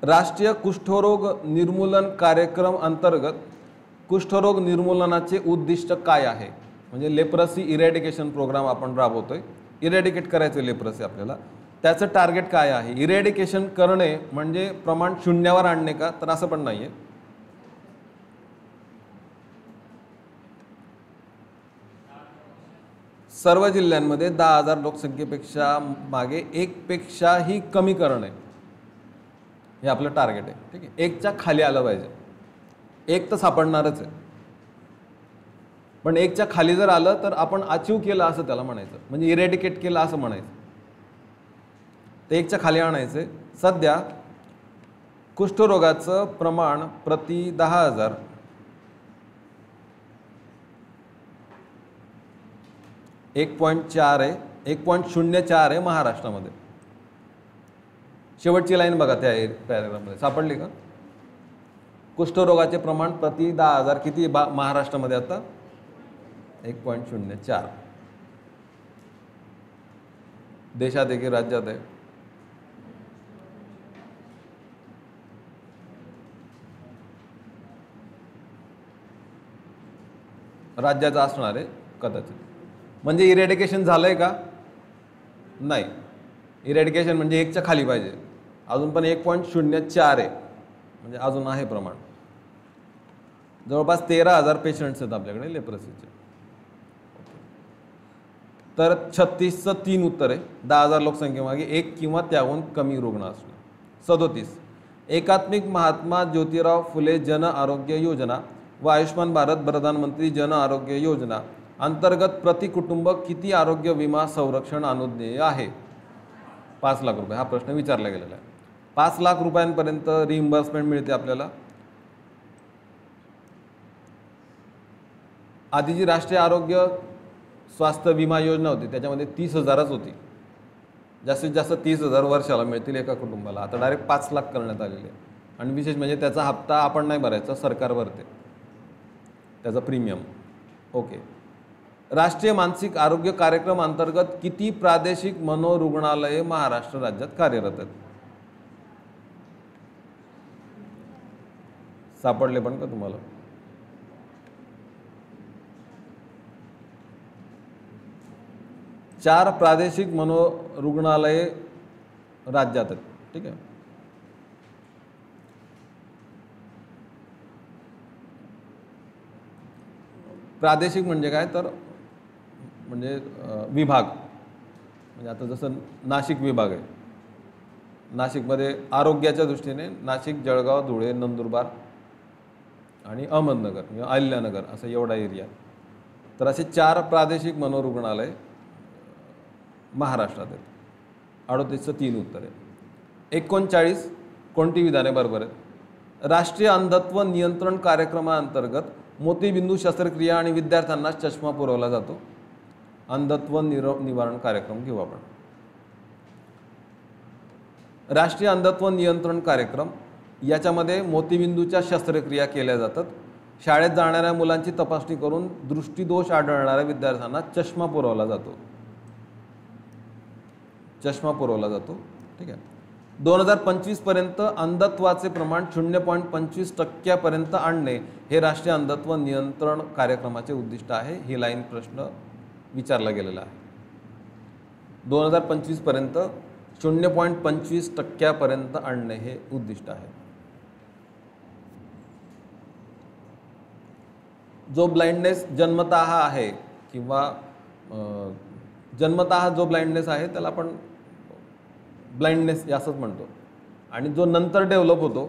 राष्ट्रीय कुष्ठरोग निर्मूलन कार्यक्रम अंतर्गत कुष्ठरोग निर्मूलनाचे उद्दिष्ट काय आहे. म्हणजे लेप्रसी इरॅडिकेशन प्रोग्राम आपण राबवतोय. इरॅडिकेट करायचं लेप्रसी आपल्याला. त्याचं टार्गेट काय आहे. इरॅडिकेशन करणे म्हणजे प्रमाण 0वर आणणे का, तर असं पण नाही आहे. सर्व जिल्ह्यांमध्ये 10,000 लोकसंख्येपेक्षा मागे 1 पेक्षाही कमी करणे हे आपलं टार्गेट आहे. ठीक आहे. 1च्या खाली आलं पाहिजे. 1 तर सापडणारच आहे पण 1च्या खाली जर आलं तर आपण अचीव केलं असं त्याला म्हणायचं. म्हणजे इरॅडिकेट केलं असं म्हणायचं. ते 1च्या खाली आणायचं. सध्या कुष्ठरोगाचं प्रमाण प्रति 10,000 1.4 आहे. 1.04 आहे महाराष्ट्रामध्ये. शेवटची लाईन बघा त्या पॅरेग्राफमध्ये सापडली का. कुष्ठरोगाचे प्रमाण प्रति 10,000 किती महाराष्ट्रामध्ये आता 1.04. देशात आहे की राज्यात आहे. राज्याचा असणार आहे कदाचित. म्हणजे इरेडिकेशन झालं आहे का? नाही. इरेडिकेशन म्हणजे 1च्या खाली पाहिजे. अजून पण 1.04 आहे, म्हणजे अजून आहे प्रमाण. जवळपास 13,000 पेशंट्स आहेत आपल्याकडे लेप्रसीचे. तर 36चं 3 उत्तर आहे. 10,000 लोकसंख्येमागे 1 किंवा त्याहून कमी रुग्ण असणे. 37 एकात्मिक महात्मा ज्योतिराव फुले जन आरोग्य योजना व आयुष्मान भारत प्रधानमंत्री जन आरोग्य योजना अंतर्गत प्रति कुटुंब किती आरोग्य विमा संरक्षण अनुज्ञेय आहे? 5 लाख रुपये. हा प्रश्न विचारला गेलेला आहे. 5 लाख रुपयांपर्यंत रिइंबर्समेंट मिळते आपल्याला. आधी जी राष्ट्रीय आरोग्य स्वास्थ्य विमा योजना होती त्याच्यामध्ये 30,000च होती. जास्तीत जास्त 30,000 वर्षाला मिळतील एका कुटुंबाला. आता डायरेक्ट 5 लाख करण्यात आलेले आहे. आणि विशेष म्हणजे त्याचा हप्ता आपण नाही भरायचा, सरकार भरते त्याचा प्रीमियम. ओके. राष्ट्रीय मानसिक आरोग्य कार्यक्रम अंतर्गत किती प्रादेशिक मनोरुग्णालये महाराष्ट्र राज्यात कार्यरत आहेत? सापडले पण का तुम्हाला? चार प्रादेशिक मनोरुग्णालये राज्यात आहेत. ठीक आहे. प्रादेशिक म्हणजे काय? तर म्हणजे विभाग. म्हणजे आता जसं नाशिक विभाग आहे, नाशिकमध्ये आरोग्याच्या दृष्टीने नाशिक, जळगाव, धुळे, नंदुरबार आणि अहमदनगर किंवा अहिल्यानगर असं एवढा एरिया. तर असे 4 प्रादेशिक मनोरुग्णालय महाराष्ट्रात आहेत. 38चं 3 उत्तर आहे. 39 कोणती विधाने बरोबर आहेत? राष्ट्रीय अंधत्व नियंत्रण कार्यक्रमाअंतर्गत मोतीबिंदू शस्त्रक्रिया आणि विद्यार्थ्यांना चष्मा पुरवला जातो. अंधत्व निवारण कार्यक्रम घेऊ आपण. राष्ट्रीय अंधत्व नियंत्रण कार्यक्रम याच्यामध्ये मोतीबिंदूच्या शस्त्रक्रिया केल्या जातात. शाळेत जाणाऱ्या मुलांची तपासणी करून दृष्टीदोष आढळणाऱ्या विद्यार्थ्यांना चष्मा पुरवला जातो. चष्मा पुरवला जातो. ठीक आहे. 2025 पर्यंत अंधत्वाचे प्रमाण 0.25% आणणे हे राष्ट्रीय अंधत्व नियंत्रण कार्यक्रमाचे उद्दिष्ट आहे. ही लाईन प्रश्न विचारला गेलेला आहे. 2025 पर्यंत 0.25% आणणे हे उद्दिष्ट आहे. जो ब्लाइंडनेस जन्मतः आहे किंवा जन्मतः जो ब्लाइंडनेस आहे त्याला आपण ब्लाइंडनेस असंच म्हणतो. आणि जो नंतर डेव्हलप होतो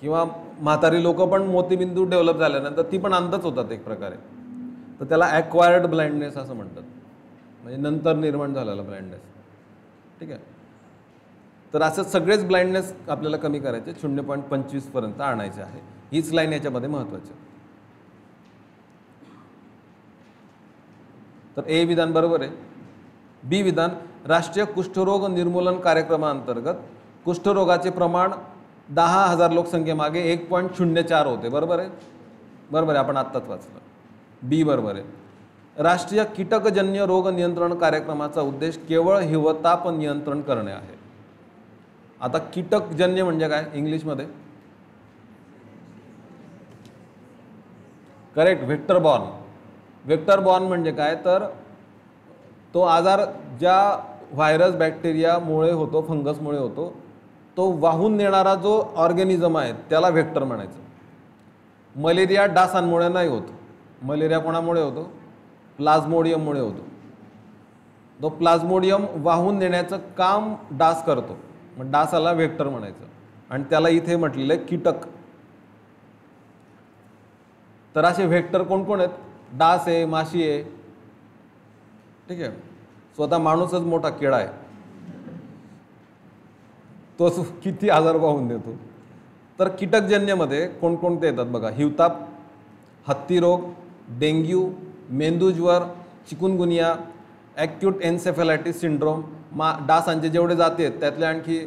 किंवा म्हातारी लोक पण मोतीबिंदू डेव्हलप झाल्यानंतर ती पण अंधच होतात एक प्रकारे, तर त्याला ॲक्वायर्ड ब्लाइंडनेस असं म्हणतात. म्हणजे नंतर निर्माण झालेला ब्लाइंडनेस. ठीक आहे. तर असं सगळेच ब्लाइंडनेस आपल्याला कमी करायचे, 0.25% आणायचे आहे. हीच लाईन याच्यामध्ये महत्त्वाची. तर ए विधान बरोबर आहे. बी विधान राष्ट्रीय कुष्ठरोग निर्मूलन कार्यक्रमाअंतर्गत कुष्ठरोगाचे प्रमाण 10,000 लोकसंख्येमागे 1.04 होते. बरोबर आहे? बरोबर आहे, आपण आत्ताच वाचलं. बी बरोबर आहे. राष्ट्रीय कीटकजन्य रोग नियंत्रण कार्यक्रमाचा उद्देश केवळ हिवताप नियंत्रण करणे आहे. आता कीटकजन्य म्हणजे काय इंग्लिशमध्ये? Correct, vector born. Vector born म्हणजे काय? तर तो आजार ज्या व्हायरस बॅक्टेरियामुळे होतो, फंगसमुळे होतो, तो वाहून नेणारा जो ऑर्गॅनिझम आहे त्याला व्हेक्टर म्हणायचं. मलेरिया डासांमुळे नाही होत. मलेरिया कोणामुळे होतो? प्लाझ्मोडियममुळे होतो. तो प्लाझ्मोडियम वाहून नेण्याचं काम डास करतो. मग डासाला व्हेक्टर म्हणायचं. आणि त्याला इथे म्हटलेलं आहे कीटक. तर असे व्हेक्टर कोण कोण आहेत? डास आहे, माशी आहे. ठीक आहे. स्वतः माणूसच मोठा किडा आहे, तो किती आजार वाहून देतो. तर कीटकजन्यमध्ये कोणकोणते येतात बघा? हिवताप, हत्ती रोग, डेंग्यू, मेंदूज्वर, चिकुनगुनिया, ॲक्यूट एन्सेफेलायटिस सिंड्रोम. डासांचे जेवढे जाती आहेत त्यातले आणखी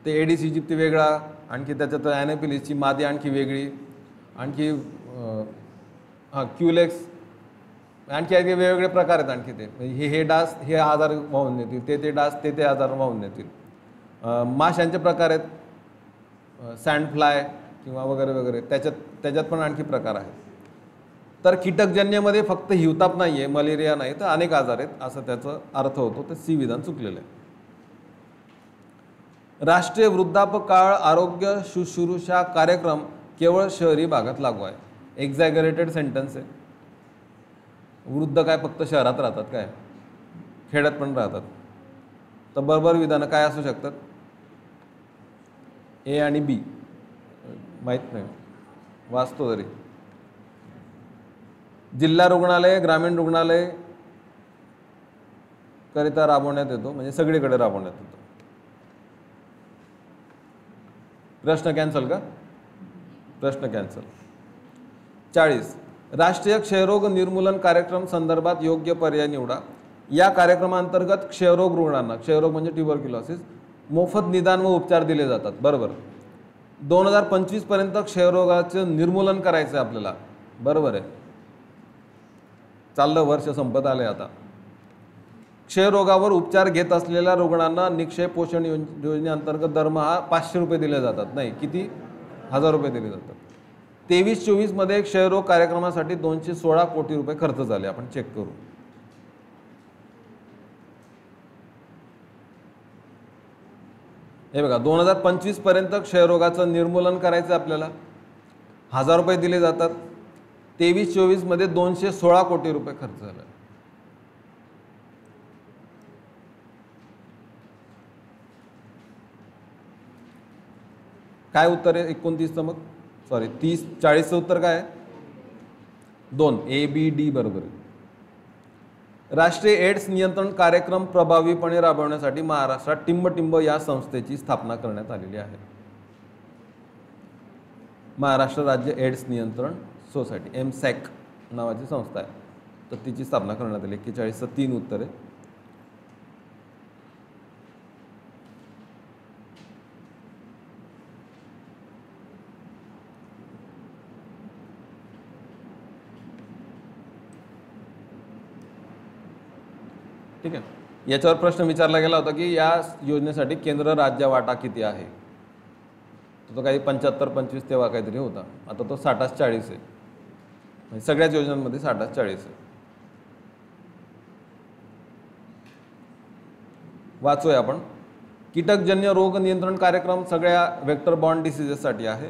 ते एडिस इजिप्ती वेगळा, आणखी त्याच्यात ॲनोफिलीसची मादी आणखी वेगळी, आणखी क्युलेक्स, आणखी वेगवेगळे प्रकार आहेत. आणखी ते हे डास हे आजार वाहून नेतील, ते डास ते आजार वाहून नेतील. माशांचे प्रकार आहेत, सँड फ्लाय किंवा वगैरे वगैरे, त्याच्यात पण आणखी प्रकार आहेत. तर कीटकजन्यमध्ये फक्त हिवताप नाही आहे, मलेरिया नाही, तर अनेक आजार आहेत असं त्याचा अर्थ होतो. तर सी विधान चुकलेलं आहे. राष्ट्रीय वृद्धापकाळ आरोग्य शुश्रूषा कार्यक्रम केवळ शहरी भागात लागू आहे. एक्झॅगरेटेड सेंटेन्स आहे. वृद्ध काय फक्त शहरात राहतात काय, खेड्यात पण राहतात. तर बरोबर विधानं काय असू शकतात? ए आणि बी. माहीत नाही, वाचतो तरी. जिल्हा रुग्णालय ग्रामीण रुग्णालय करिता राबवण्यात येतो, म्हणजे सगळीकडे राबवण्यात येतो. प्रश्न कॅन्सल का? प्रश्न कॅन्सल. 40. राष्ट्रीय क्षयरोग निर्मूलन कार्यक्रम संदर्भात योग्य पर्याय निवडा. या कार्यक्रमांतर्गत क्षयरोग रुग्णांना, क्षयरोग म्हणजे ट्युबरक्युलोसिस, मोफत निदान व उपचार दिले जातात. बरोबर. 2025 पर्यंत क्षयरोगाचं निर्मूलन करायचं आहे आपल्याला. बरोबर आहे. चाललं वर्ष संपत आले आता. क्षयरोगावर उपचार घेत असलेल्या रुग्णांना निक्षय पोषण योजनेअंतर्गत दरमहा 500 रुपये दिले जातात. नाही, किती? 1000 रुपये दिले जातात. 23-24 मध्ये क्षयरोग कार्यक्रमासाठी 216 कोटी रुपये खर्च झाले. आपण चेक करू. हे बघा, 2025 पर्यंत क्षयरोगाचं निर्मूलन करायचं आपल्याला, 1000 रुपये दिले जातात. 23-24 मध्ये 216 कोटी रुपये खर्च झाला. काय उत्तर आहे 29चं? मग सॉरी 40चं उत्तर काय आहे? 2. ए बी डी बरोबर आहे. राष्ट्रीय एड्स नियंत्रण कार्यक्रम प्रभावीपणे राबवण्यासाठी महाराष्ट्रात टिंब या संस्थेची स्थापना करण्यात आलेली आहे. महाराष्ट्र राज्य एड्स नियंत्रण सोसायटी, MSAC नावाची संस्था आहे. तर तिची स्थापना करण्यात आली. 41चं 3 उत्तर आहे. ठीक आहे. याच्यावर प्रश्न विचारला गेला होता की या योजनेसाठी केंद्र राज्य वाटा किती आहे. तो काही 75-25 तेव्हा काहीतरी होता. आता तो 60-40 आहे. म्हणजे सगळ्याच योजनांमध्ये 60-40 आहे. वाचूया आपण. कीटकजन्य रोग नियंत्रण कार्यक्रम सगळ्या वेक्टर बॉर्न डिसीजेससाठी आहे.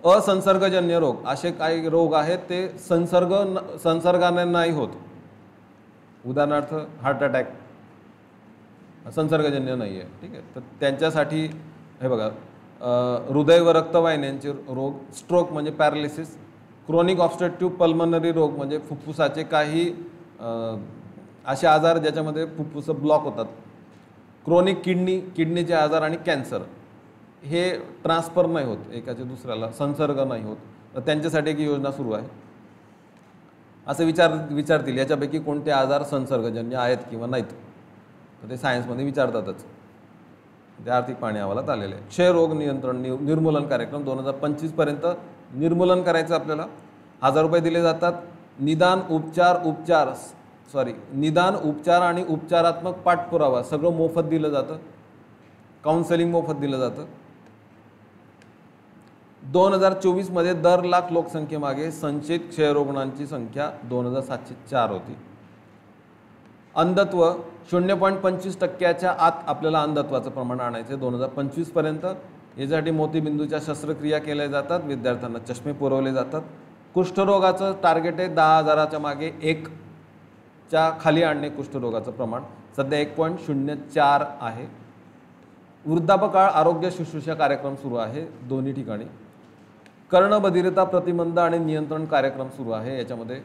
असंसर्गजन्य रोग असे काही रोग आहेत ते संसर्गाने नाही होत. उदाहरणार्थ हार्ट अटॅक संसर्गजन्य नाही आहे. ठीक आहे. तर त्यांच्यासाठी हे बघा, हृदय व रक्तवाहिन्यांचे रोग, स्ट्रोक म्हणजे पॅरालिसिस, क्रोनिक ऑब्स्ट्रक्टिव्ह पल्मनरी रोग म्हणजे फुफ्फुसाचे काही असे आजार ज्याच्यामध्ये फुफ्फुस ब्लॉक होतात, क्रोनिक किडनीचे आजार आणि कॅन्सर हे ट्रान्सफर नाही होत एकाचे दुसऱ्याला, संसर्ग नाही होत. तर त्यांच्यासाठी एक योजना सुरू आहे. असं विचारतील याच्यापैकी कोणते आजार संसर्गजन्य आहेत किंवा नाहीत. तर ते सायन्समध्ये विचारतातच. ते आर्थिक पाहणी अहवालात आलेले आहे. क्षयरोग नियंत्रण निर्मूलन कार्यक्रम 2025 पर्यंत निर्मूलन करायचं आपल्याला. 1000 रुपये दिले जातात. निदान उपचार आणि उपचारात्मक पाठपुरावा सगळं मोफत दिलं जातं. काउन्सेलिंग मोफत दिलं जातं. 2024 मध्ये दर लाख लोकसंख्येमागे संचित क्षयरुग्णांची संख्या 2704 होती. अंधत्व 0.25% आत आपल्याला अंधत्वाचं प्रमाण आणायचं 2025 पर्यंत. यासाठी मोतीबिंदूच्या शस्त्रक्रिया केल्या जातात. विद्यार्थ्यांना चष्मे पुरवले जातात. कुष्ठरोगाचं टार्गेट आहे 10,000च्या मागे 1 च्या खाली आणणे. कुष्ठरोगाचं प्रमाण सध्या 1.04 आहे. वृद्धापकाळ आरोग्य शुश्रूषा कार्यक्रम सुरू आहे दोन्ही ठिकाणी. कर्णबधिरता प्रतिबंध आणि नियंत्रण कार्यक्रम सुरू आहे. याच्यामध्ये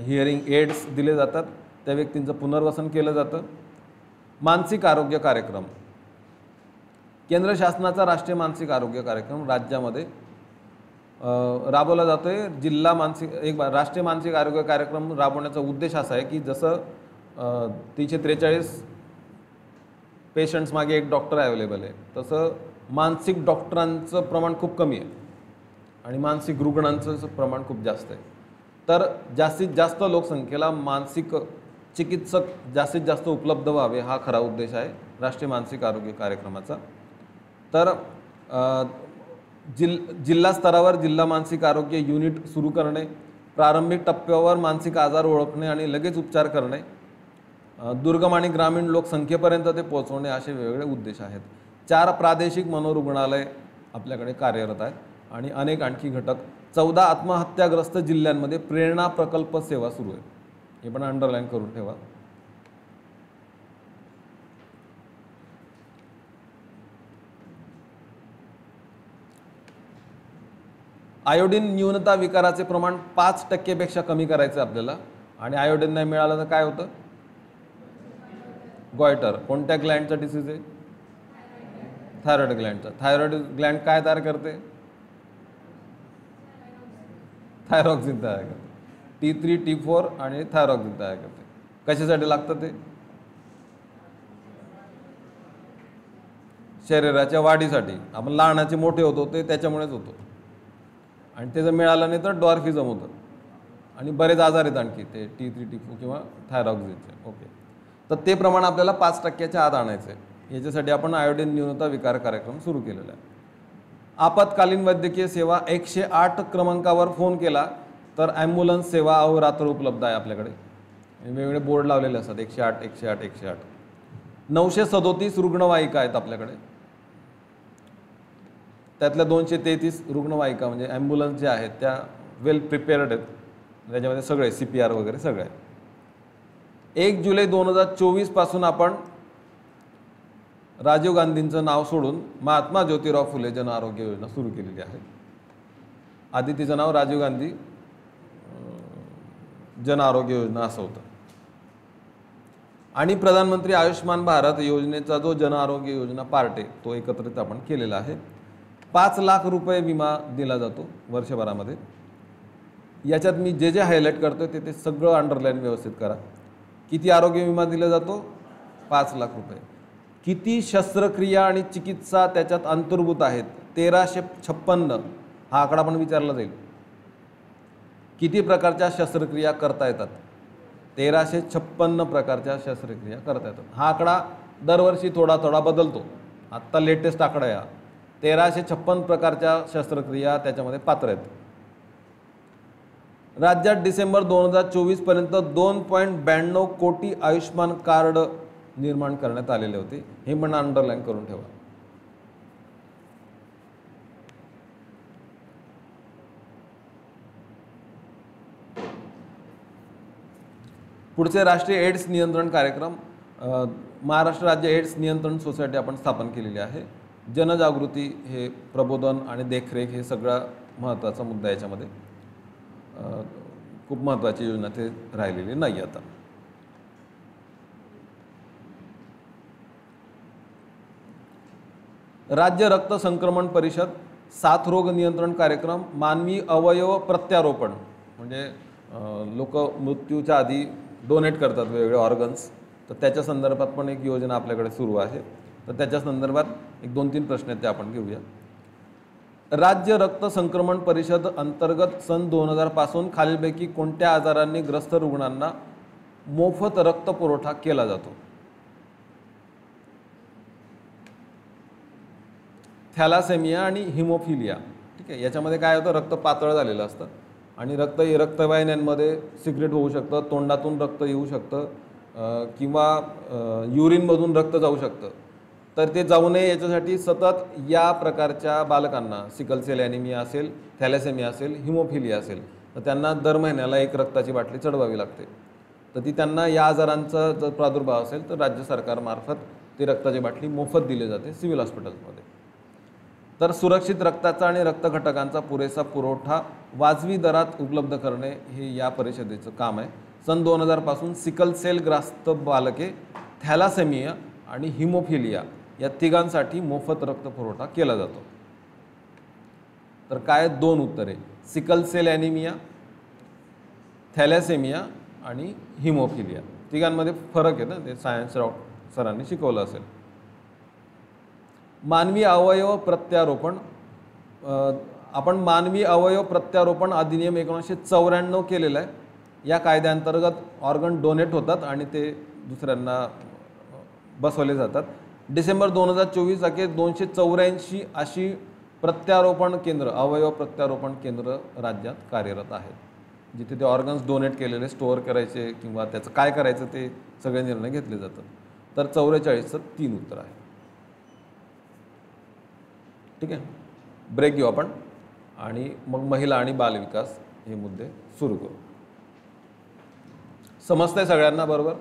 हिअरिंग एड्स दिले जातात. त्या व्यक्तींचं पुनर्वसन केलं जातं. मानसिक आरोग्य कार्यक्रम, केंद्र शासनाचा राष्ट्रीय मानसिक आरोग्य कार्यक्रम राज्यामध्ये राबवला जातोय. राष्ट्रीय मानसिक आरोग्य कार्यक्रम राबवण्याचा उद्देश असा आहे की जसं 343 पेशंट्स मागे एक डॉक्टर अवेलेबल आहे, तसं मानसिक डॉक्टरांचं प्रमाण खूप कमी आहे आणि मानसिक रुग्णांचं प्रमाण खूप जास्त आहे. तर जास्तीत जास्त लोकसंख्येला मानसिक चिकित्सक जास्तीत जास्त उपलब्ध व्हावे हा खरा उद्देश आहे राष्ट्रीय मानसिक आरोग्य कार्यक्रमाचा. तर जिल्हा स्तरावर जिल्हा मानसिक आरोग्य युनिट सुरू करणे, प्रारंभिक टप्प्यावर मानसिक आजार ओळखणे आणि लगेच उपचार करणे, दुर्गम आणि ग्रामीण लोकसंख्येपर्यंत ते पोहोचवणे असे वेगवेगळे उद्देश आहेत. 4 प्रादेशिक मनोरुग्णालय आपल्याकडे कार्यरत आहेत आणि अनेक आणखी घटक. 14 आत्महत्याग्रस्त जिल्ह्यांमध्ये प्रेरणा प्रकल्प सेवा सुरू आहे. हे पण अंडरलाईन करून ठेवा. आयोडीन न्यूनता विकाराचे प्रमाण 5% कमी करायचं आपल्याला, आणि आयोडीन नाही मिळालं तर काय होतं? गॉयटर. कोणत्या ग्लँडचा डिसीज आहे? थायरॉइड ग्लँडचा. थायरॉइड ग्लँड काय तयार करते? थायरॉक्सिन तयार करते. T3, T4 आणि थायरॉक्सिन तयार करते. कशासाठी लागतं ते? शरीराच्या वाढीसाठी. आपण लहानाचे मोठे होतो ते त्याच्यामुळेच होतो, आणि ते जर मिळालं नाही तर डॉर्फिझम होतं आणि बरेच आजार आहेत आणखी ते T3, T4 किंवा थायरॉक्सिनचे. ओके, तर ते प्रमाण आपल्याला 5%च्या आत आणायचं आहे. याच्यासाठी आपण आयोडीन न्यूनता विकार कार्यक्रम सुरू केलेला आहे. आपत्कालीन वैद्यकीय सेवा 108 क्रमांकावर फोन केला तर ॲम्ब्युलन्स सेवा अहोरात्र उपलब्ध आहे आपल्याकडे. वेगवेगळे बोर्ड लावलेले असतात, 108 108 108. 937 रुग्णवाहिका आहेत आपल्याकडे. त्यातल्या 233 रुग्णवाहिका म्हणजे ॲम्ब्युलन्स जे आहेत त्या वेल प्रिपेअर्ड आहेत. त्याच्यामध्ये सगळे CPR वगैरे सगळे आहे. 1 जुलै 2024 पासून आपण राजीव गांधींचं नाव सोडून महात्मा ज्योतिराव फुले जन आरोग्य योजना सुरू केलेली आहे. आधी तिचं नाव राजीव गांधी जन आरोग्य योजना असं होतं. आणि प्रधानमंत्री आयुष्मान भारत योजनेचा जो जन आरोग्य योजना पार्ट आहे तो एकत्रित आपण केलेला आहे. 5 लाख रुपये विमा दिला जातो वर्षभरामध्ये. याच्यात मी जे जे हायलाईट करतो ते सगळं अंडरलाईन व्यवस्थित करा. किती आरोग्य विमा दिला जातो? 5 लाख रुपये. किती शस्त्रक्रिया आणि चिकित्सा त्याच्यात अंतर्भूत आहेत? 1356. हा आकडा पण विचारला जाईल. किती प्रकारच्या शस्त्रक्रिया करता येतात? 1356 प्रकारच्या शस्त्रक्रिया करता येतात. हा आकडा दरवर्षी थोडा थोडा बदलतो. आत्ता लेटेस्ट आकडा आहे. 1356 प्रकारच्या शस्त्रक्रिया त्याच्यामध्ये पात्र आहेत. राज्यात डिसेंबर 2024 पर्यंत 2.92 कोटी आयुष्मान कार्ड निर्माण करण्यात आलेले होते. हे पण अंडरलाईन करून ठेवा. पुढचे राष्ट्रीय एड्स नियंत्रण कार्यक्रम. महाराष्ट्र राज्य एड्स नियंत्रण सोसायटी आपण स्थापन केलेली आहे. जनजागृती, हे प्रबोधन आणि देखरेख हे सगळा महत्त्वाचा मुद्दा याच्यामध्ये. खूप महत्त्वाची योजना ते राहिलेली नाही आता. राज्य रक्त संक्रमण परिषद, साथरोग नियंत्रण कार्यक्रम, मानवी अवयव प्रत्यारोपण म्हणजे लोक मृत्यूच्या आधी डोनेट करतात वेगवेगळे ऑर्गन्स, तर त्याच्या संदर्भात पण एक योजना आपल्याकडे सुरू आहे. तर त्याच्या संदर्भात 1-2-3 प्रश्न आहेत ते आपण घेऊया. राज्य रक्त संक्रमण परिषद अंतर्गत सन 2000 पासून खालीलपैकी कोणत्या आजारांनी ग्रस्त रुग्णांना मोफत रक्त पुरवठा केला जातो? थॅलासेमिया आणि हिमोफिलिया. ठीक आहे, याच्यामध्ये काय होतं, रक्त पातळ झालेलं असतं आणि रक्तवाहिन्यांमध्ये सिक्रेट होऊ शकतं, तोंडातून रक्त येऊ शकतं किंवा युरिनमधून रक्त जाऊ शकतं. तर ते जाऊ नये याच्यासाठी सतत या प्रकारच्या बालकांना, सिकल सेल ॲनिमिया असेल, थॅलेसेमिया असेल, हिमोफिलिया असेल, तर त्यांना दर महिन्याला 1 रक्ताची बाटली चढवावी लागते. तर ती त्यांना या आजारांचा जर प्रादुर्भाव असेल तर राज्य सरकारमार्फत ती रक्ताची बाटली मोफत दिली जाते सिव्हिल हॉस्पिटल्समध्ये. तर सुरक्षित रक्ताचा आणि रक्तघटकांचा पुरेसा पुरवठा वाजवी दरात उपलब्ध करणे हे या परिषदेचं काम आहे. सन 2000 पासून सिकल सेल ग्रस्त बालके, थॅलासेमिया आणि हिमोफिलिया या तिघांसाठी मोफत रक्त पुरवठा केला जातो. तर काय 2 उत्तरे, सिकल सेल ॲनिमिया, थॅलेसेमिया आणि हिमोफिलिया. तिघांमध्ये फरक आहे ना, ते सायन्स सरांनी शिकवलं असेल. मानवी अवयव प्रत्यारोपण. आपण मानवी अवयव प्रत्यारोपण अधिनियम 1994 केलेला आहे. या कायद्याअंतर्गत ऑर्गन डोनेट होतात आणि ते दुसऱ्यांना बसवले जातात. डिसेंबर 2024 अखेर 284 अशी प्रत्यारोपण केंद्र, अवयव प्रत्यारोपण केंद्र राज्यात कार्यरत आहेत. जिथे ते ऑर्गन्स डोनेट केलेले स्टोअर करायचे किंवा त्याचं काय करायचं ते सगळे निर्णय घेतले जातात. तर 44चं 3 उत्तर आहे. ठीक आहे, ब्रेक घेऊ आपण आणि मग महिला आणि बालविकास हे मुद्दे सुरू करू. समजतंय सगळ्यांना बरोबर?